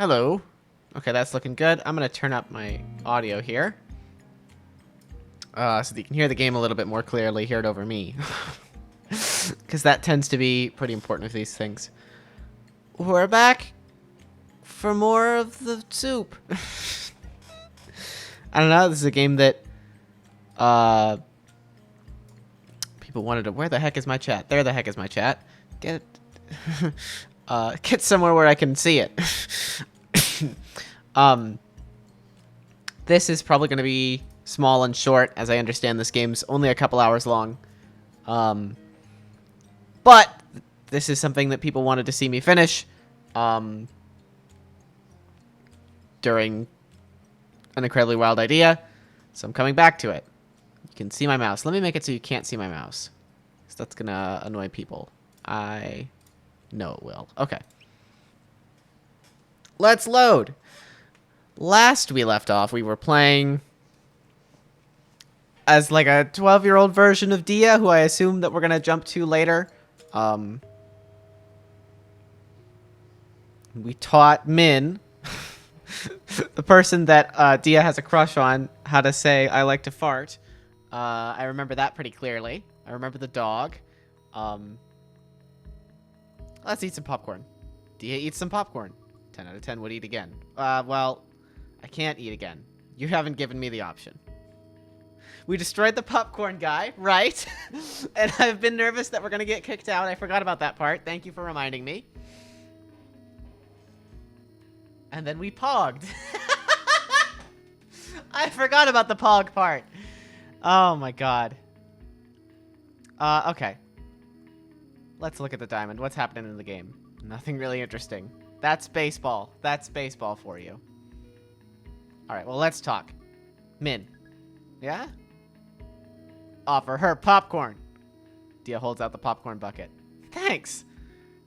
Hello. Okay, that's looking good. I'm going to turn up my audio here. So that you can hear the game a little bit more clearly, hear it over me. Because that tends to be pretty important with these things. We're back for more of the soup. I don't know, this is a game that people wanted to... Where the heck is my chat? There the heck is my chat. Get get somewhere where I can see it. This is probably going to be small and short, as I understand this game's only a couple hours long. But this is something that people wanted to see me finish during an incredibly wild idea, so I'm coming back to it. You can see my mouse. Let me make it so you can't see my mouse, because that's going to annoy people. I know it will. Okay. Let's load. Last we left off, we were playing as like a 12-year-old version of Dia, who I assume that we're going to jump to later. We taught Min, the person that Dia has a crush on, how to say, "I like to fart." I remember that pretty clearly. I remember the dog. Let's eat some popcorn. Dia eats some popcorn. 10 out of 10 would eat again. Well, I can't eat again. You haven't given me the option. We destroyed the popcorn guy, right? And I've been nervous that we're going to get kicked out. I forgot about that part. Thank you for reminding me. And then we pogged. I forgot about the pog part. Oh my god. Okay. Let's look at the diamond. What's happening in the game? Nothing really interesting. That's baseball. That's baseball for you. Alright, well, let's talk. Min. Yeah? Offer her popcorn. Dia holds out the popcorn bucket. Thanks.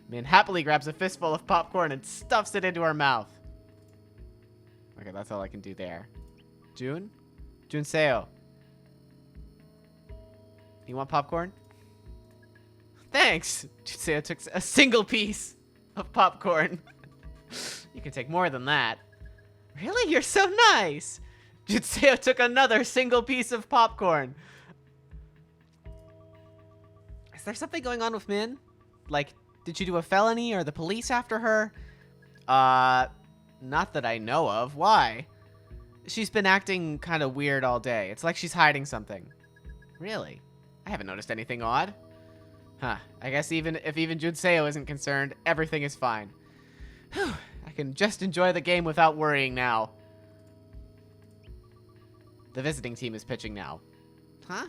Min happily grabs a fistful of popcorn and stuffs it into her mouth. Okay, that's all I can do there. Jun? Junseo. You want popcorn? Thanks. Junseo took a single piece of popcorn. You can take more than that. Really? You're so nice. Junseo took another single piece of popcorn. Is there something going on with Min? Like, did she do a felony? Or the police after her? Not that I know of. Why? She's been acting kind of weird all day. It's like she's hiding something. Really? I haven't noticed anything odd. Huh. I guess if even Junseo isn't concerned, everything is fine. Whew. I can just enjoy the game without worrying now. The visiting team is pitching now. Huh?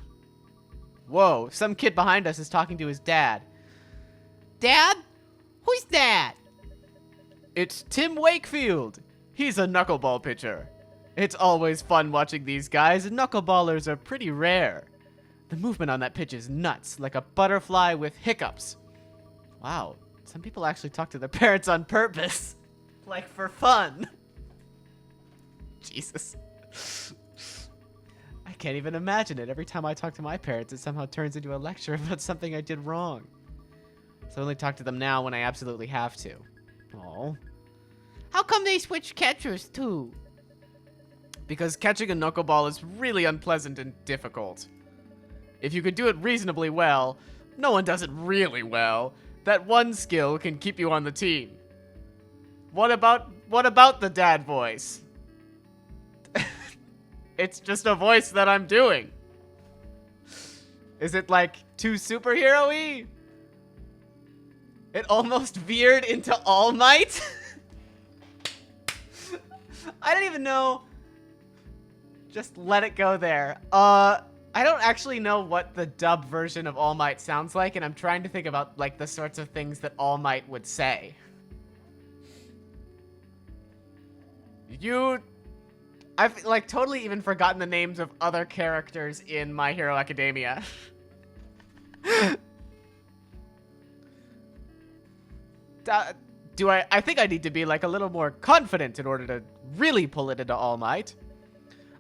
Whoa, some kid behind us is talking to his dad. Dad? Who's that? It's Tim Wakefield. He's a knuckleball pitcher. It's always fun watching these guys. Knuckleballers are pretty rare. The movement on that pitch is nuts, like a butterfly with hiccups. Wow, some people actually talk to their parents on purpose. Like, for fun. Jesus. I can't even imagine it. Every time I talk to my parents, it somehow turns into a lecture about something I did wrong. So I only talk to them now when I absolutely have to. Oh. How come they switch catchers, too? Because catching a knuckleball is really unpleasant and difficult. If you could do it reasonably well, no one does it really well, that one skill can keep you on the team. What about the dad voice? It's just a voice that I'm doing. Is it like too superhero-y? It almost veered into All Might? I don't even know. Just let it go there. I don't actually know what the dub version of All Might sounds like, and I'm trying to think about like the sorts of things that All Might would say. I've like totally even forgotten the names of other characters in My Hero Academia. I think I need to be like a little more confident in order to really pull it into All Might.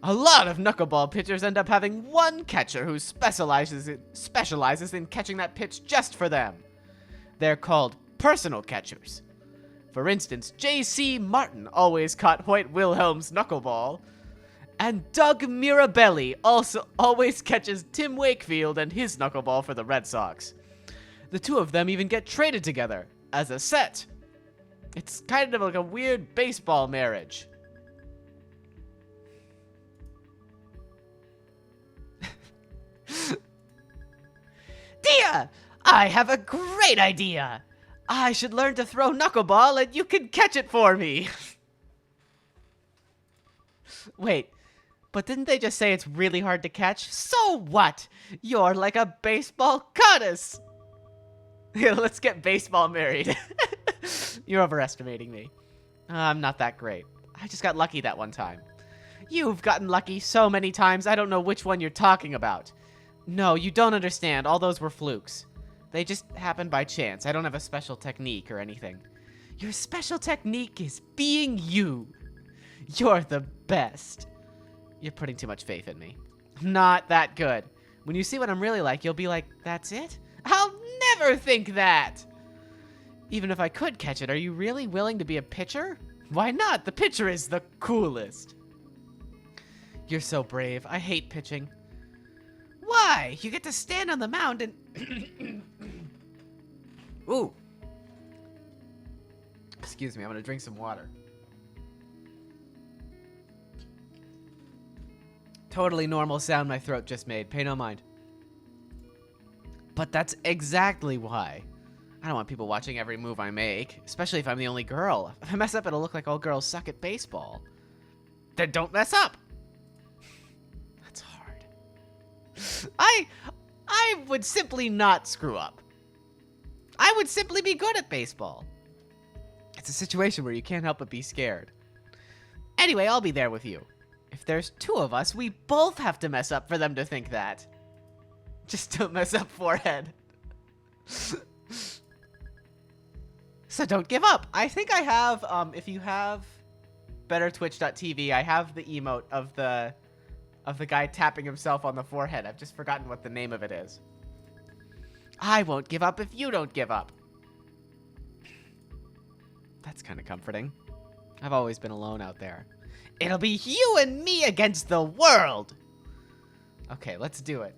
A lot of knuckleball pitchers end up having one catcher who specializes in catching that pitch just for them. They're called personal catchers. For instance, J.C. Martin always caught Hoyt Wilhelm's knuckleball. And Doug Mirabelli also always catches Tim Wakefield and his knuckleball for the Red Sox. The two of them even get traded together as a set. It's kind of like a weird baseball marriage. Dia, I have a great idea. I should learn to throw knuckleball and you can catch it for me. Wait, but didn't they just say it's really hard to catch? So what? You're like a baseball goddess. Here, let's get baseball married. You're overestimating me. I'm not that great. I just got lucky that one time. You've gotten lucky so many times, I don't know which one you're talking about. No, you don't understand. All those were flukes. They just happened by chance. I don't have a special technique or anything. Your special technique is being you. You're the best. You're putting too much faith in me. I'm not that good. When you see what I'm really like, you'll be like, that's it? I'll never think that! Even if I could catch it, are you really willing to be a pitcher? Why not? The pitcher is the coolest. You're so brave. I hate pitching. Why? You get to stand on the mound and... Ooh. Excuse me, I'm gonna drink some water. Totally normal sound my throat just made. Pay no mind. But that's exactly why. I don't want people watching every move I make, especially if I'm the only girl. If I mess up, it'll look like all girls suck at baseball. Then don't mess up. That's hard. I would simply not screw up. I would simply be good at baseball. It's a situation where you can't help but be scared. Anyway, I'll be there with you. If there's two of us, we both have to mess up for them to think that. Just don't mess up, forehead. So don't give up. I think I have, if you have bettertwitch.tv, I have the emote of the guy tapping himself on the forehead. I've just forgotten what the name of it is. I won't give up if you don't give up. That's kind of comforting. I've always been alone out there. It'll be you and me against the world. Okay, let's do it.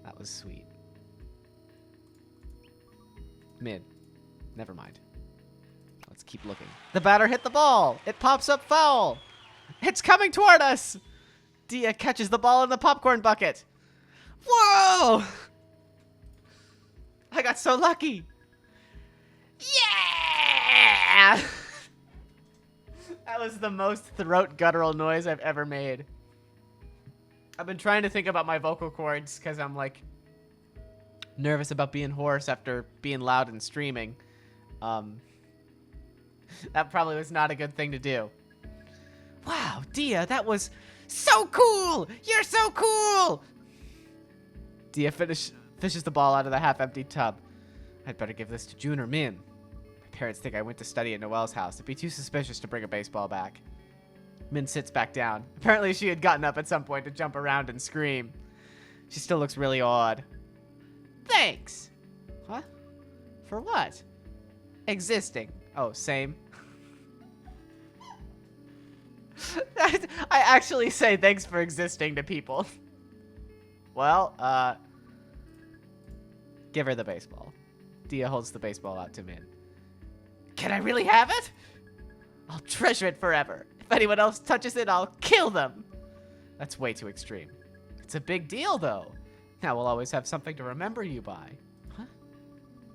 That was sweet. Mid. Never mind. Let's keep looking. The batter hit the ball. It pops up foul. It's coming toward us. Dia catches the ball in the popcorn bucket. Whoa! I got so lucky. Yeah! That was the most throat guttural noise I've ever made. I've been trying to think about my vocal cords because I'm like nervous about being hoarse after being loud and streaming. That probably was not a good thing to do. Wow, Dia, that was so cool! You're so cool! Dia fishes the ball out of the half-empty tub. I'd better give this to June or Min. My parents think I went to study at Noelle's house. It'd be too suspicious to bring a baseball back. Min sits back down. Apparently she had gotten up at some point to jump around and scream. She still looks really odd. Thanks! Huh? For what? Existing. Oh, same. I actually say thanks for existing to people. Well, give her the baseball. Dia holds the baseball out to Min. Can I really have it? I'll treasure it forever. If anyone else touches it, I'll kill them. That's way too extreme. It's a big deal, though. Now we'll always have something to remember you by. Huh?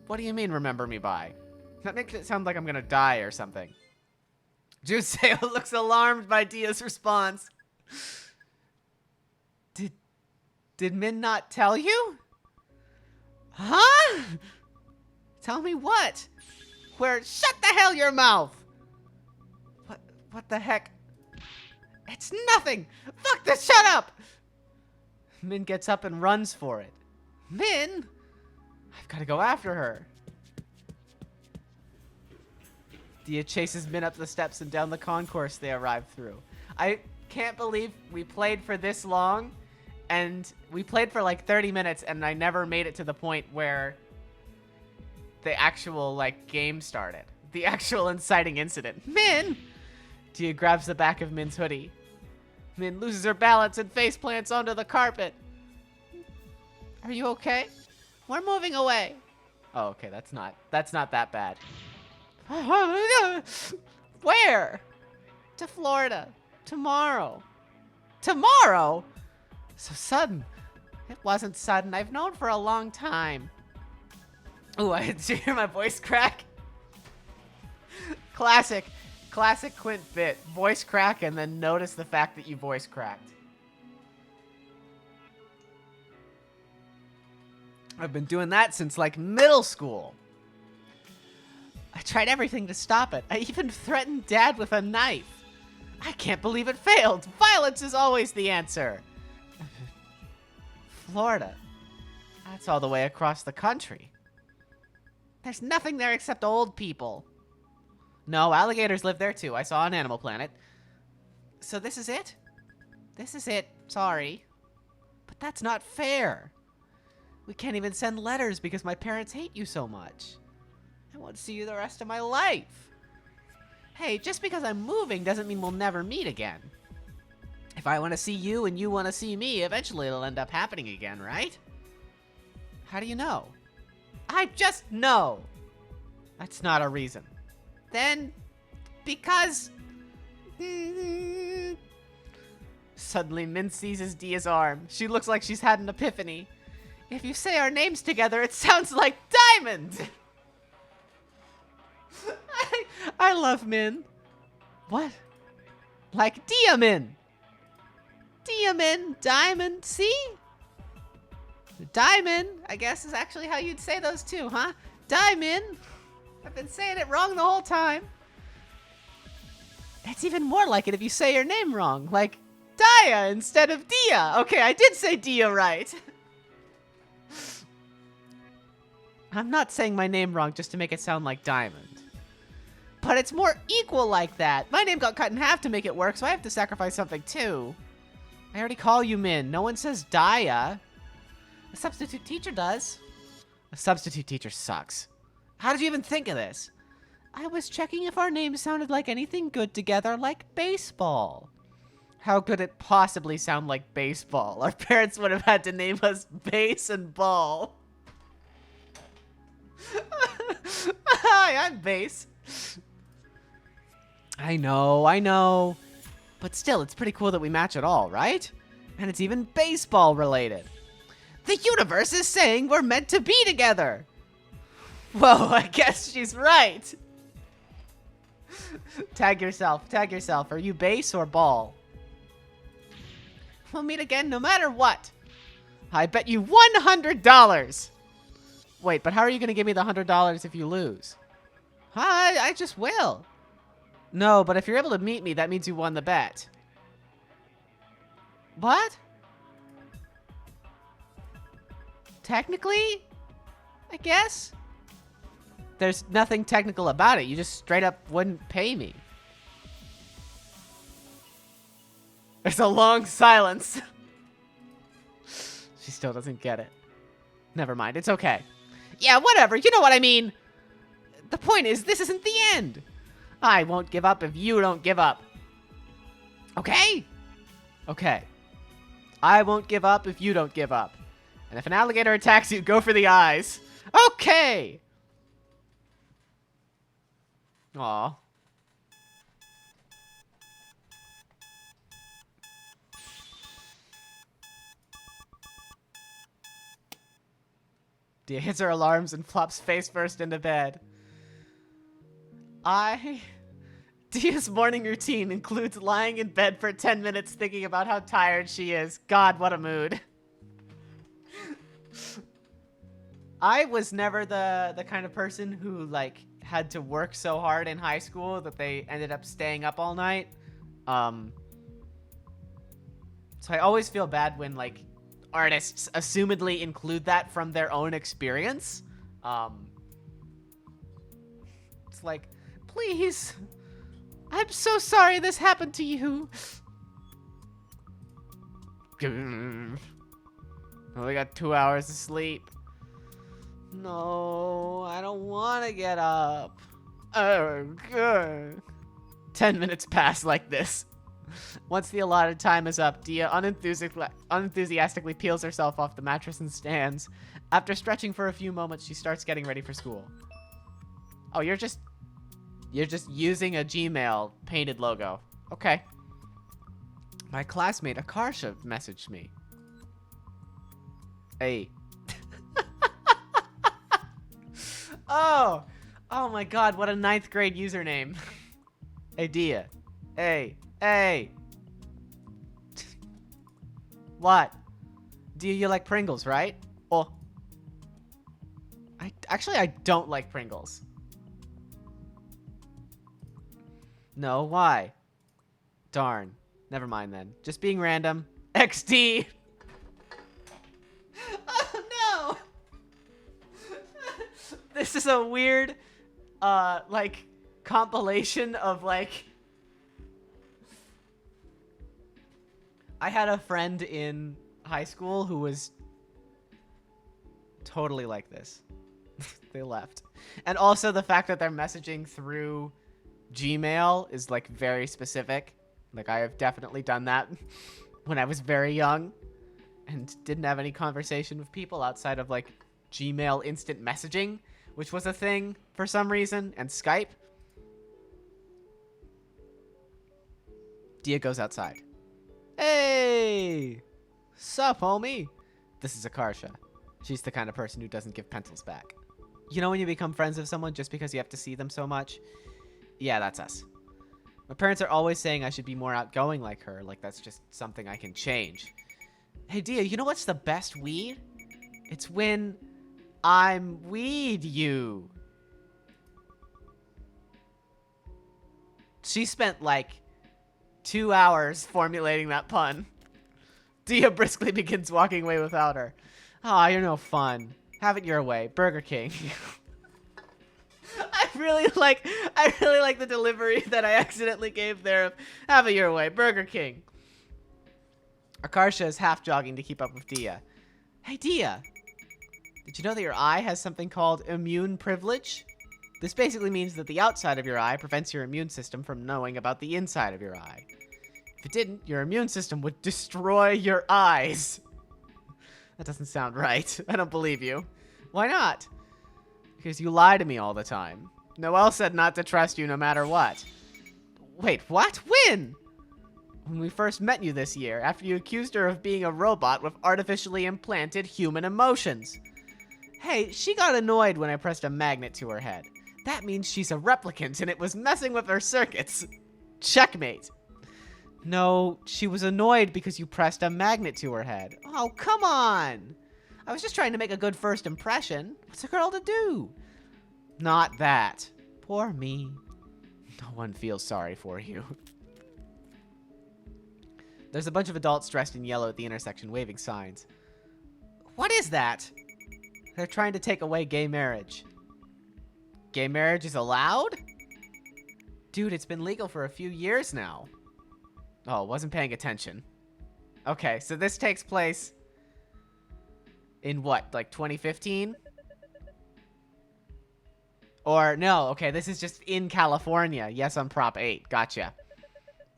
What do you mean, remember me by? That makes it sound like I'm gonna die or something. Juseo looks alarmed by Dia's response. Did Min not tell you? Huh? Tell me what? Shut the hell your mouth! What the heck? It's nothing! Fuck this, shut up! Min gets up and runs for it. Min? I've got to go after her. Dia chases Min up the steps and down the concourse they arrive through. I can't believe we played for this long, and we played for like 30 minutes, and I never made it to the point where the actual like game started. The actual inciting incident. Min! Dia grabs the back of Min's hoodie. Min loses her balance and face plants onto the carpet. Are you okay? We're moving away. Oh, okay, that's not that bad. Where? To Florida. Tomorrow. Tomorrow? So sudden. It wasn't sudden. I've known for a long time. Ooh, did you hear my voice crack? Classic Quint bit. Voice crack and then notice the fact that you voice cracked. I've been doing that since like middle school. I tried everything to stop it. I even threatened Dad with a knife. I can't believe it failed. Violence is always the answer. Florida. That's all the way across the country. There's nothing there except old people. No, alligators live there too. I saw on Animal Planet. So this is it? This is it. Sorry. But that's not fair. We can't even send letters because my parents hate you so much. I won't see you the rest of my life. Hey, just because I'm moving doesn't mean we'll never meet again. If I want to see you and you want to see me, eventually it'll end up happening again, right? How do you know? I just know. That's not a reason. Then, because... Suddenly, Min seizes Dia's arm. She looks like she's had an epiphany. If you say our names together, it sounds like Diamond! I love Min. What? Like Diamin. Diamin, Diamond, see? Diamond, I guess is actually how you'd say those two, huh? Diamond. I've been saying it wrong the whole time. It's even more like it if you say your name wrong, like Dia instead of Dia. Okay, I did say Dia right. I'm not saying my name wrong just to make it sound like Diamond. But it's more equal like that. My name got cut in half to make it work, so I have to sacrifice something too. I already call you Min. No one says Dia. A substitute teacher does. A substitute teacher sucks. How did you even think of this? I was checking if our names sounded like anything good together, like baseball. How could it possibly sound like baseball? Our parents would have had to name us Base and Ball. Hi, I'm Base. I know. But still, it's pretty cool that we match at all, right? And it's even baseball related. The universe is saying we're meant to be together. Whoa, I guess she's right. Tag yourself. Are you base or ball? We'll meet again no matter what. I bet you $100. Wait, but how are you going to give me the $100 if you lose? I just will. No, but if you're able to meet me, that means you won the bet. What? Technically? I guess? There's nothing technical about it. You just straight up wouldn't pay me. There's a long silence. She still doesn't get it. Never mind. It's okay. Yeah, whatever. You know what I mean. The point is, this isn't the end. I won't give up if you don't give up. Okay? Okay. I won't give up if you don't give up. And if an alligator attacks you, go for the eyes. Okay! Aw. Dia hits her alarms and flops face first into bed. Dia's morning routine includes lying in bed for 10 minutes thinking about how tired she is. God, what a mood. I was never the kind of person who, like, had to work so hard in high school that they ended up staying up all night. So I always feel bad when, like, artists assumedly include that from their own experience. It's like, please, I'm so sorry this happened to you. Only got 2 hours of sleep. No, I don't want to get up. Good. 10 minutes pass like this. Once the allotted time is up, Dia unenthusiastically peels herself off the mattress and stands. After stretching for a few moments, she starts getting ready for school. Oh, you're just using a Gmail painted logo. Okay. My classmate Akarsha messaged me. Hey. Oh my god, what a 9th grade username. Hey, Dia. Hey. What? Dia, you like Pringles, right? Oh. I don't like Pringles. No, why? Darn. Never mind then. Just being random. XD. Oh no. This is a weird like compilation of like I had a friend in high school who was totally like this. They left. And also the fact that they're messaging through Gmail is like very specific. Like I have definitely done that when I was very young and didn't have any conversation with people outside of like Gmail instant messaging, which was a thing for some reason, and Skype. Dia goes outside. Hey! Sup, homie? This is Akarsha. She's the kind of person who doesn't give pencils back. You know when you become friends with someone just because you have to see them so much? Yeah, that's us. My parents are always saying I should be more outgoing like her, like that's just something I can change. Hey, Dia, you know what's the best weed? It's when I'm weed you. She spent like 2 hours formulating that pun. Dia briskly begins walking away without her. Aw, you're no fun. Have it your way. Burger King. I really like the delivery that I accidentally gave there of have it your way. Burger King. Akarsha is half jogging to keep up with Dia. Hey, Dia. Did you know that your eye has something called immune privilege? This basically means that the outside of your eye prevents your immune system from knowing about the inside of your eye. If it didn't, your immune system would destroy your eyes. That doesn't sound right. I don't believe you. Why not? Because you lie to me all the time. Noelle said not to trust you no matter what. Wait, what? When? When we first met you this year, after you accused her of being a robot with artificially implanted human emotions. Hey, she got annoyed when I pressed a magnet to her head. That means she's a replicant and it was messing with her circuits. Checkmate. No, she was annoyed because you pressed a magnet to her head. Oh, come on. I was just trying to make a good first impression. What's a girl to do? Not that. Poor me. No one feels sorry for you. There's a bunch of adults dressed in yellow at the intersection waving signs. What is that? They're trying to take away gay marriage. Gay marriage is allowed? Dude, it's been legal for a few years now. Oh, wasn't paying attention. Okay, so this takes place in what, like 2015? Or no, okay, this is just in California. Yes, on Prop 8. Gotcha.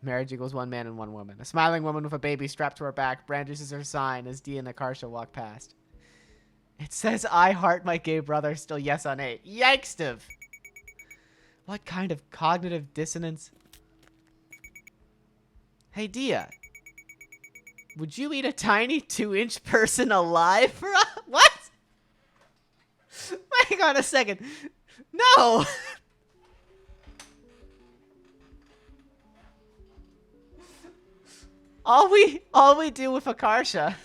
Marriage equals one man and one woman. A smiling woman with a baby strapped to her back brandishes her sign as Dia and Akarsha walk past. It says, I heart my gay brother, still yes on 8. Yikes! What kind of cognitive dissonance? Hey, Dia. Would you eat a tiny 2-inch person alive for a... What? Hang on a second. No! all we do with Akarsha...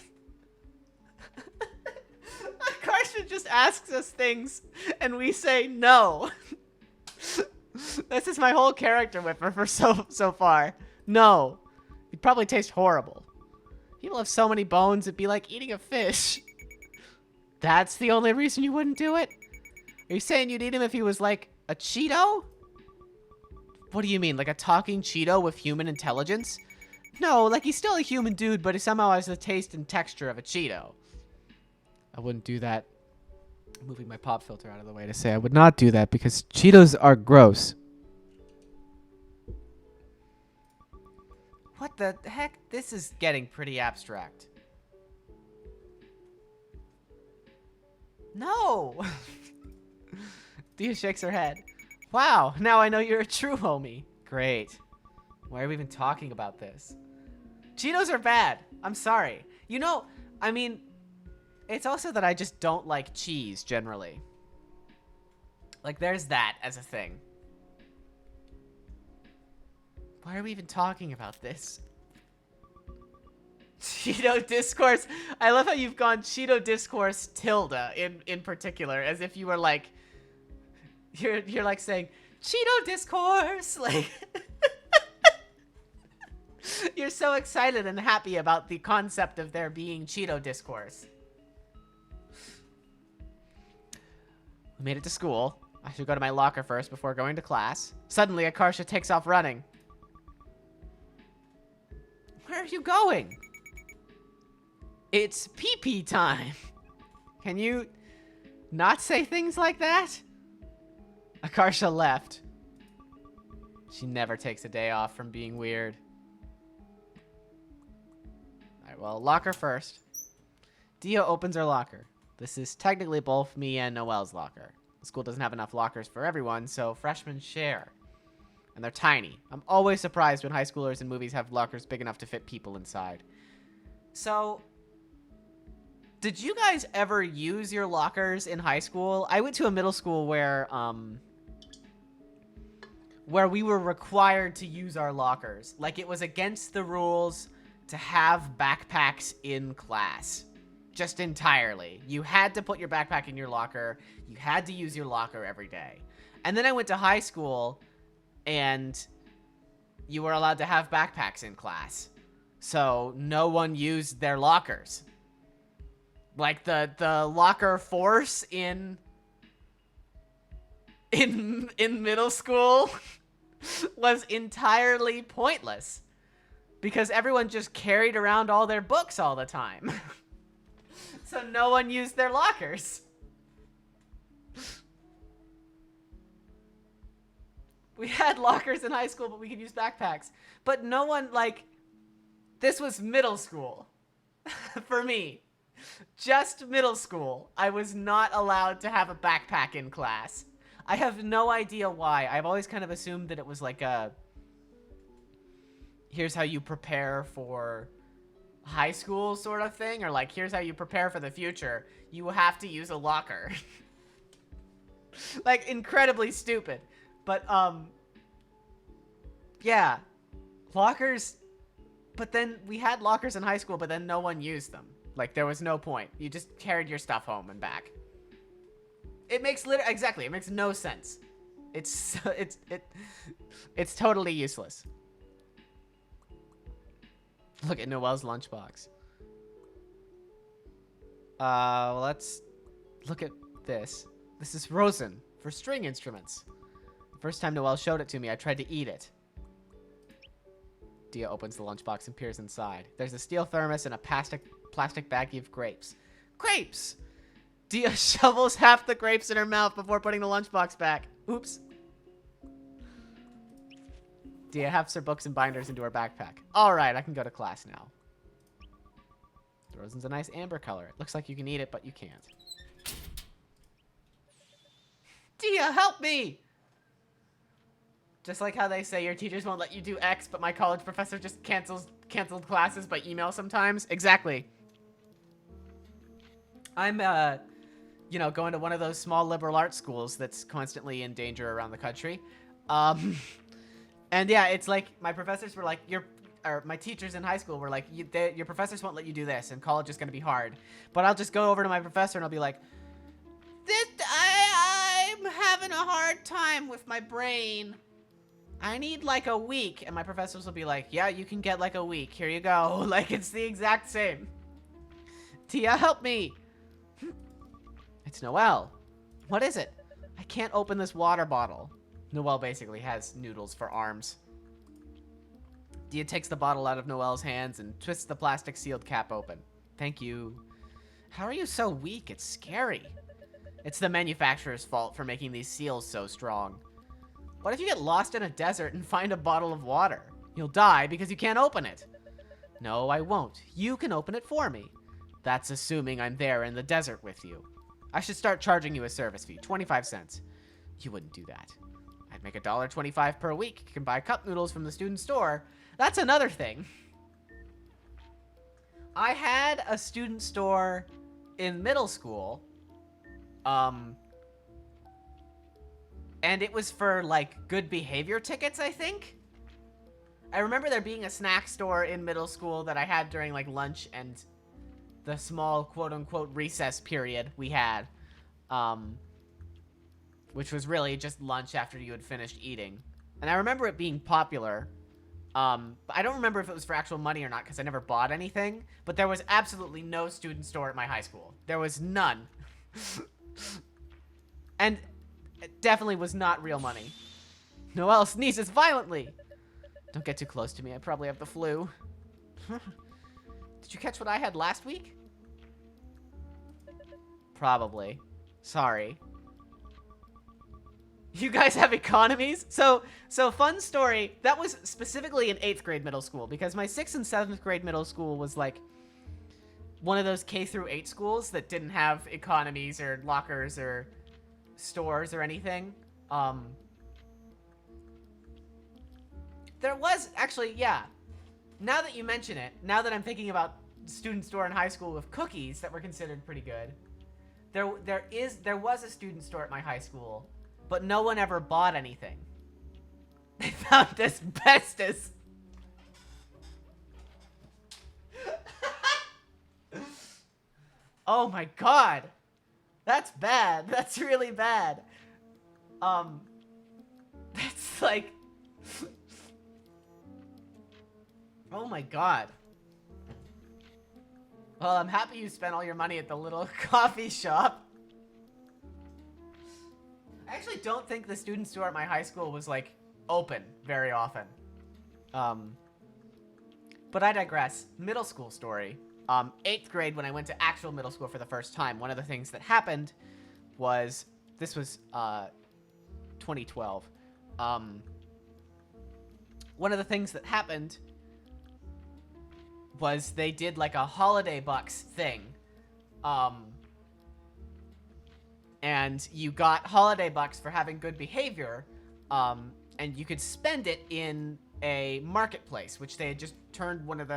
Akarsha just asks us things, and we say no. This is my whole character with her for so far. No. It'd probably taste horrible. People have so many bones, it'd be like eating a fish. That's the only reason you wouldn't do it? Are you saying you'd eat him if he was like a Cheeto? What do you mean, like a talking Cheeto with human intelligence? No, like he's still a human dude, but he somehow has the taste and texture of a Cheeto. I wouldn't do that. Moving my pop filter out of the way to say I would not do that because Cheetos are gross. What the heck? This is getting pretty abstract. No! Dia shakes her head. Wow, now I know you're a true homie. Great. Why are we even talking about this? Cheetos are bad. I'm sorry. You know, I mean, it's also that I just don't like cheese generally. Like, there's that as a thing. Why are we even talking about this? Cheeto discourse. I love how you've gone Cheeto discourse tilde in particular, as if you were like, you're like saying Cheeto discourse. Like, you're so excited and happy about the concept of there being Cheeto discourse. We made it to school. I should go to my locker first before going to class. Suddenly, Akarsha takes off running. Where are you going? It's pee-pee time. Can you not say things like that? Akarsha left. She never takes a day off from being weird. Alright, well, locker first. Dia opens her locker. This is technically both me and Noelle's locker. The school doesn't have enough lockers for everyone, so freshmen share. And they're tiny. I'm always surprised when high schoolers in movies have lockers big enough to fit people inside. So, did you guys ever use your lockers in high school? I went to a middle school where we were required to use our lockers. Like, it was against the rules to have backpacks in class. Just entirely. You had to put your backpack in your locker. You had to use your locker every day. And then I went to high school, and you were allowed to have backpacks in class. So no one used their lockers. Like, the locker force in middle school was entirely pointless. Because everyone just carried around all their books all the time. So no one used their lockers. We had lockers in high school, but we could use backpacks. But no one, like, this was middle school. For me. Just middle school. I was not allowed to have a backpack in class. I have no idea why. I've always kind of assumed that it was like a, here's how you prepare for high school sort of thing, or like, here's how you prepare for the future. You have to use a locker. Like, incredibly stupid. But, yeah. Lockers, but then we had lockers in high school, but then no one used them. Like, there was no point. You just carried your stuff home and back. It makes exactly, it makes no sense. It's totally useless. Look at Noelle's lunchbox. Well, let's look at this. This is rosin for string instruments. The first time Noelle showed it to me, I tried to eat it. Dia opens the lunchbox and peers inside. There's a steel thermos and a plastic baggie of grapes. Grapes! Dia shovels half the grapes in her mouth before putting the lunchbox back. Oops. Dia hefts her books and binders into her backpack. Alright, I can go to class now. The rosin's a nice amber color. It looks like you can eat it, but you can't. Dia, help me! Just like how they say your teachers won't let you do X, but my college professor just canceled classes by email sometimes. Exactly. I'm, you know, going to one of those small liberal arts schools that's constantly in danger around the country. And yeah, it's like my professors were like, my teachers in high school were like, your professors won't let you do this, and college is going to be hard. But I'll just go over to my professor and I'll be like, I'm having a hard time with my brain. I need like a week. And my professors will be like, yeah, you can get like a week. Here you go. Like, it's the exact same. Tia, help me. It's Noelle. What is it? I can't open this water bottle. Noelle basically has noodles for arms. Dia takes the bottle out of Noelle's hands and twists the plastic sealed cap open. Thank you. How are you so weak? It's scary. It's the manufacturer's fault for making these seals so strong. What if you get lost in a desert and find a bottle of water? You'll die because you can't open it. No, I won't. You can open it for me. That's assuming I'm there in the desert with you. I should start charging you a service fee, 25 cents. You wouldn't do that. I'd make $1.25 per week. You can buy cup noodles from the student store. That's another thing. I had a student store in middle school. And it was for, like, good behavior tickets, I think? I remember there being a snack store in middle school that I had during, like, lunch and the small, quote-unquote, recess period we had. Which was really just lunch after you had finished eating. And I remember it being popular. But I don't remember if it was for actual money or not, because I never bought anything. But there was absolutely no student store at my high school. There was none. And it definitely was not real money. Noelle sneezes violently. Don't get too close to me. I probably have the flu. Did you catch what I had last week? Probably. Sorry. You guys have economies? So fun story. That was specifically in 8th grade middle school, because my 6th and 7th grade middle school was like one of those K through 8 schools that didn't have economies or lockers or stores or anything. There was actually, yeah. Now that you mention it, now that I'm thinking about student store in high school with cookies that were considered pretty good, there was a student store at my high school, but no one ever bought anything. They found asbestos. Oh my god. That's bad. That's really bad. That's like... Oh my god. Well, I'm happy you spent all your money at the little coffee shop. I actually don't think the student store at my high school was, like, open very often. But I digress. Middle school story. 8th grade, when I went to actual middle school for the first time, one of the things that happened was... This was, 2012. One of the things that happened was they did, like, a holiday bucks thing. And you got holiday bucks for having good behavior, and you could spend it in a marketplace, which they had just taken one of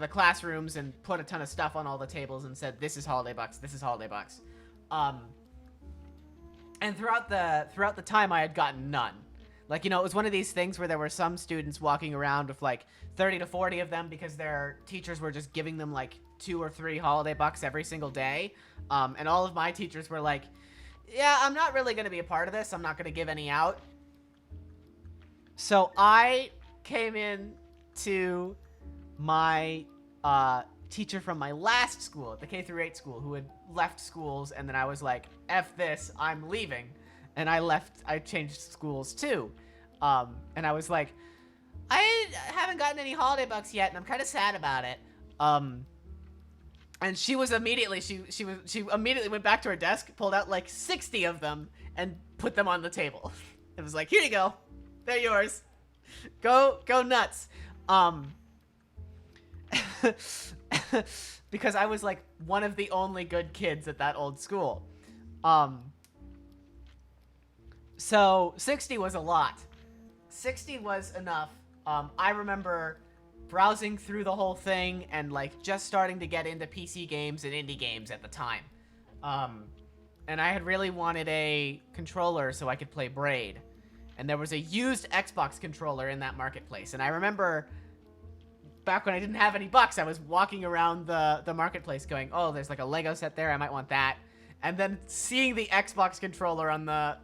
the classrooms and put a ton of stuff on all the tables and said, this is holiday bucks, this is holiday bucks. And throughout the time, I had gotten none. Like, you know, it was one of these things where there were some students walking around with, like, 30 to 40 of them because their teachers were just giving them, like, 2 or 3 holiday bucks every single day. And all of my teachers were like, yeah, I'm not really going to be a part of this. I'm not going to give any out. So I came in to my teacher from my last school, at the K through 8 school, who had left schools, and then I was like, F this, I'm leaving. And I changed schools too. And I was like, I haven't gotten any holiday bucks yet, and I'm kind of sad about it. And she was immediately, she immediately went back to her desk, pulled out like 60 of them, and put them on the table. It was like, here you go. They're yours. Go nuts. Because I was like one of the only good kids at that old school. So 60 was a lot. 60 was enough. I remember browsing through the whole thing and like just starting to get into PC games and indie games at the time. And I had really wanted a controller so I could play Braid. And there was a used Xbox controller in that marketplace. And I remember back when I didn't have any bucks, I was walking around the marketplace going, oh, there's like a Lego set there, I might want that. And then seeing the Xbox controller on the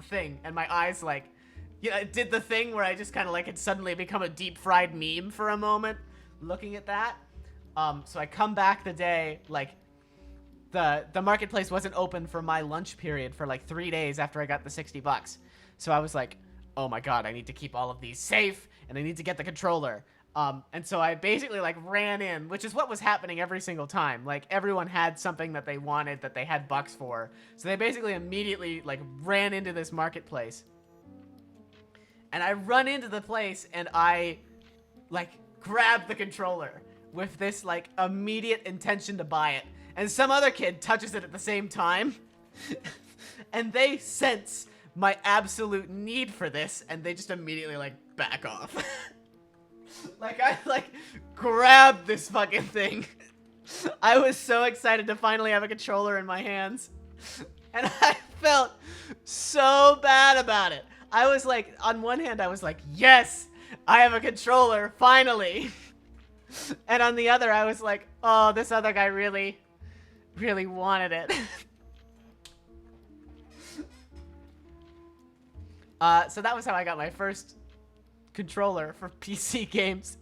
thing, and my eyes like, you know, it did the thing where I just kind of like had suddenly become a deep fried meme for a moment looking at that. So I come back the day, like the marketplace wasn't open for my lunch period for like 3 days after I got the 60 bucks. So I was like, oh my god, I need to keep all of these safe and I need to get the controller. And so I basically like ran in, which is what was happening every single time. Like everyone had something that they wanted that they had bucks for. So they basically immediately like ran into this marketplace. And I run into the place and I like grab the controller with this like immediate intention to buy it. And some other kid touches it at the same time. And they sense my absolute need for this and they just immediately like back off. Like, I, like, grabbed this fucking thing. I was so excited to finally have a controller in my hands. And I felt so bad about it. I was like, on one hand, I was like, yes, I have a controller, finally. And on the other, I was like, oh, this other guy really, really wanted it. So that was how I got my first controller for PC games.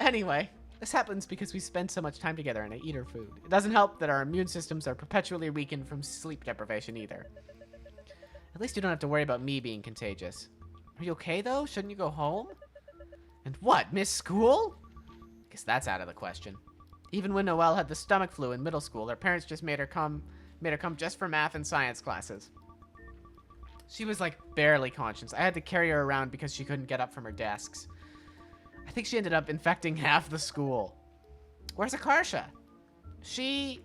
Anyway, this happens because we spend so much time together and I eat her food. It doesn't help that our immune systems are perpetually weakened from sleep deprivation either. At least you don't have to worry about me being contagious. Are you okay though? Shouldn't you go home? And what, miss school? Guess that's out of the question. Even when Noelle had the stomach flu in middle school, her parents just made her come just for math and science classes. She was like barely conscious. I had to carry her around because she couldn't get up from her desks. I think she ended up infecting half the school. Where's Akarsha? She...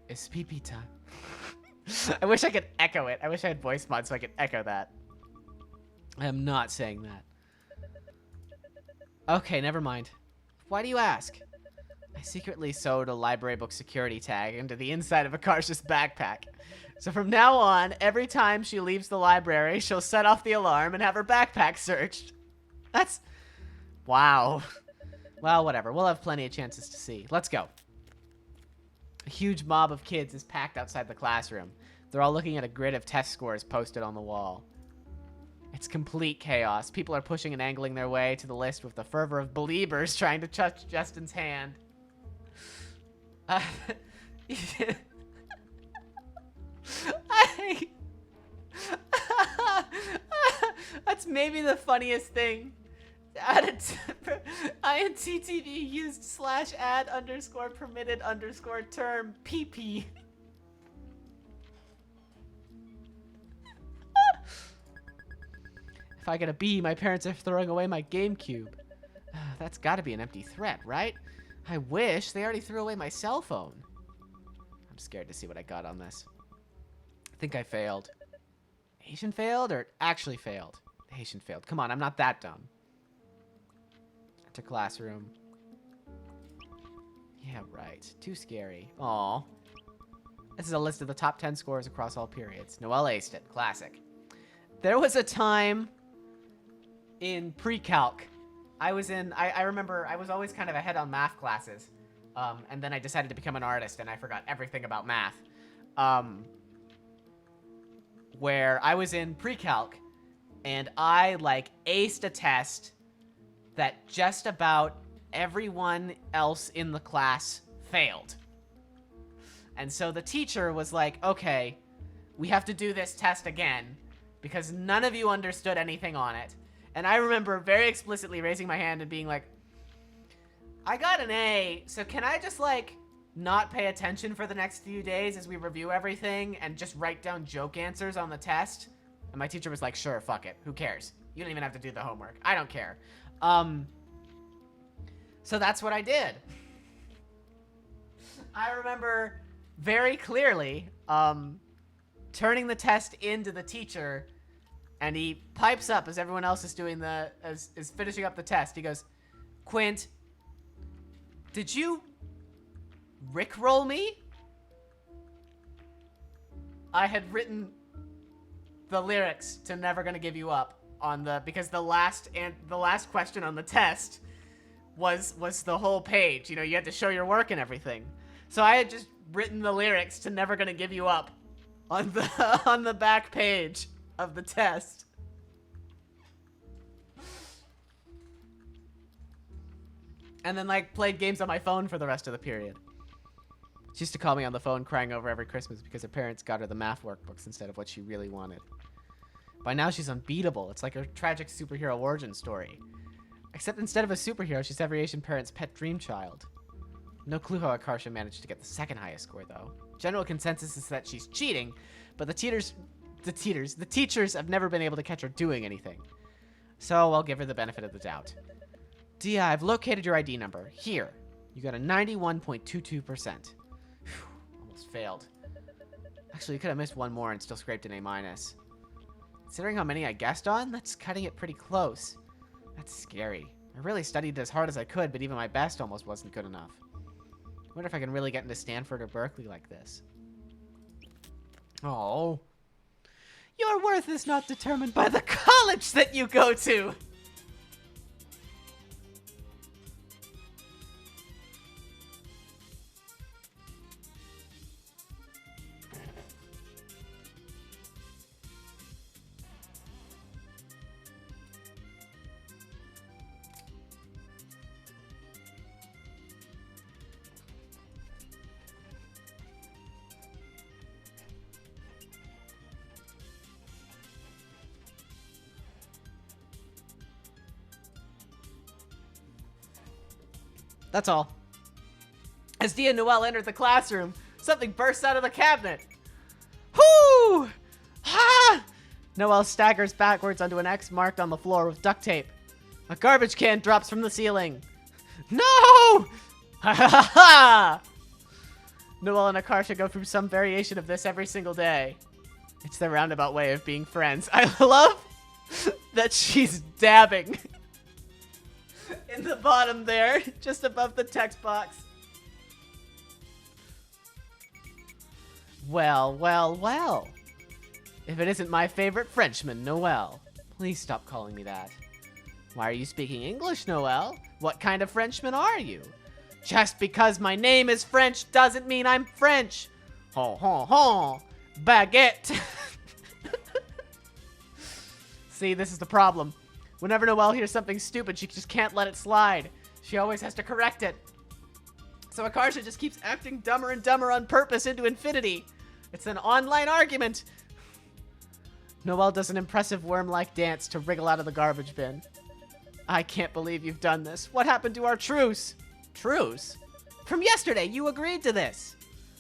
It's pee-pee time. I wish I could echo it. I wish I had voice mod so I could echo that. I am not saying that. Okay, never mind. Why do you ask? I secretly sewed a library book security tag into the inside of Akarsha's backpack. So from now on, every time she leaves the library, she'll set off the alarm and have her backpack searched. That's... Wow. Well, whatever. We'll have plenty of chances to see. Let's go. A huge mob of kids is packed outside the classroom. They're all looking at a grid of test scores posted on the wall. It's complete chaos. People are pushing and angling their way to the list with the fervor of believers trying to touch Justin's hand. That's maybe the funniest thing. INTTV used /add_permitted_term PP. If I get a B, my parents are throwing away my GameCube. That's gotta be an empty threat, right? I wish they already threw away my cell phone. I'm scared to see what I got on this. I think I failed. Haitian failed or actually failed? Haitian failed. Come on, I'm not that dumb. Enter classroom. Yeah, right. Too scary. Aw. This is a list of the top 10 scores across all periods. Noelle aced it. Classic. There was a time in pre-calc. I remember I was always kind of ahead on math classes. And then I decided to become an artist and I forgot everything about math. Where I was in pre-calc and I like aced a test that just about everyone else in the class failed. And so the teacher was like, okay, we have to do this test again because none of you understood anything on it. And I remember very explicitly raising my hand and being like, I got an A, so can I just like not pay attention for the next few days as we review everything and just write down joke answers on the test? And my teacher was like, sure, fuck it. Who cares? You don't even have to do the homework. I don't care. So that's what I did. I remember very clearly turning the test into the teacher, and he pipes up as everyone else is doing is finishing up the test. He goes, Quint, did you rickroll me? I had written the lyrics to Never Gonna Give You Up because the last question on the test was the whole page. You know, you had to show your work and everything. So I had just written the lyrics to Never Gonna Give You Up on the back page of the test. And then like played games on my phone for the rest of the period. She used to call me on the phone crying over every Christmas because her parents got her the math workbooks instead of what she really wanted. By now, she's unbeatable. It's like her tragic superhero origin story. Except instead of a superhero, she's every Asian parent's pet dream child. No clue how Akarsha managed to get the second highest score, though. General consensus is that she's cheating, but the teachers have never been able to catch her doing anything. So I'll give her the benefit of the doubt. Dia, I've located your ID number. Here. You got a 91.22%. Almost failed. Actually, you could have missed one more and still scraped an A-. Considering how many I guessed on, that's cutting it pretty close. That's scary. I really studied as hard as I could, but even my best almost wasn't good enough. I wonder if I can really get into Stanford or Berkeley like this. Oh. Your worth is not determined by the college that you go to! That's all. As Dia and Noelle entered the classroom, something bursts out of the cabinet. Whoo! Ha! Noelle staggers backwards onto an X marked on the floor with duct tape. A garbage can drops from the ceiling. No! Ha ha ha ha! Noelle and Akarsha go through some variation of this every single day. It's their roundabout way of being friends. I love that she's dabbing. In the bottom there, just above the text box. Well, well, well. If it isn't my favorite Frenchman, Noelle. Please stop calling me that. Why are you speaking English, Noelle? What kind of Frenchman are you? Just because my name is French doesn't mean I'm French. Ho, ho, ho. Baguette. See, this is the problem. Whenever Noelle hears something stupid, she just can't let it slide. She always has to correct it. So Akarsha just keeps acting dumber and dumber on purpose into infinity. It's an online argument. Noelle does an impressive worm-like dance to wriggle out of the garbage bin. I can't believe you've done this. What happened to our truce? Truce? From yesterday, you agreed to this.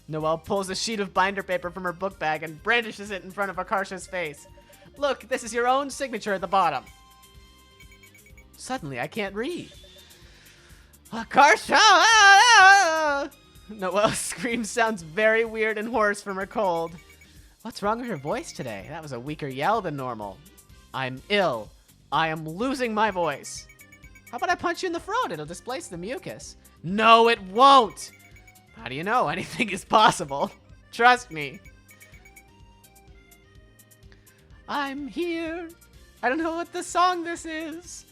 Noelle pulls a sheet of binder paper from her book bag and brandishes it in front of Akarsha's face. Look, this is your own signature at the bottom. Suddenly, I can't read. Akarsha! Noelle's scream sounds very weird and hoarse from her cold. What's wrong with her voice today? That was a weaker yell than normal. I'm ill. I am losing my voice. How about I punch you in the throat? It'll displace the mucus. No, it won't. How do you know? Anything is possible. Trust me. I'm here. I don't know what the song this is.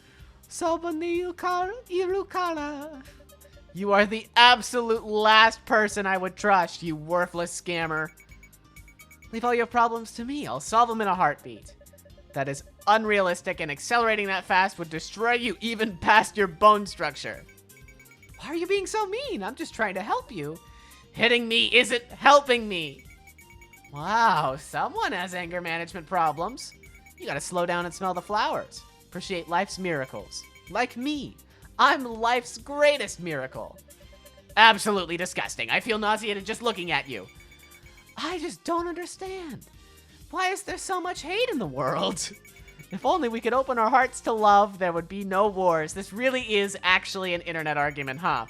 You are the absolute last person I would trust, you worthless scammer. Leave all your problems to me. I'll solve them in a heartbeat. That is unrealistic, and accelerating that fast would destroy you even past your bone structure. Why are you being so mean? I'm just trying to help you. Hitting me isn't helping me. Wow, someone has anger management problems. You gotta slow down and smell the flowers. Appreciate life's miracles. Like me. I'm life's greatest miracle. Absolutely disgusting. I feel nauseated just looking at you. I just don't understand. Why is there so much hate in the world? If only we could open our hearts to love, there would be no wars. This really is actually an internet argument, huh?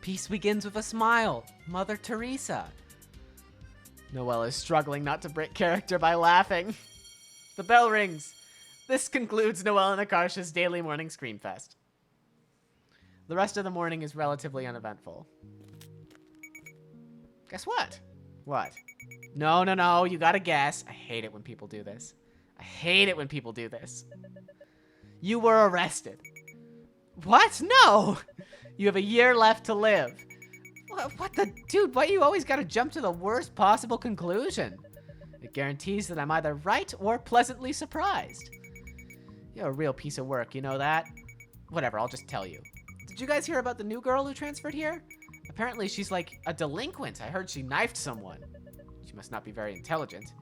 Peace begins with a smile. Mother Teresa. Noelle is struggling not to break character by laughing. The bell rings. This concludes Noelle and Akarsha's daily morning Screamfest. The rest of the morning is relatively uneventful. Guess what? What? No, no, no, you gotta guess. I hate it when people do this. I hate it when people do this. You were arrested. What? No! You have a year left to live. What the? Dude, why you always gotta jump to the worst possible conclusion? It guarantees that I'm either right or pleasantly surprised. You're a real piece of work, you know that? Whatever, I'll just tell you. Did you guys hear about the new girl who transferred here? Apparently she's like a delinquent. I heard she knifed someone. She must not be very intelligent.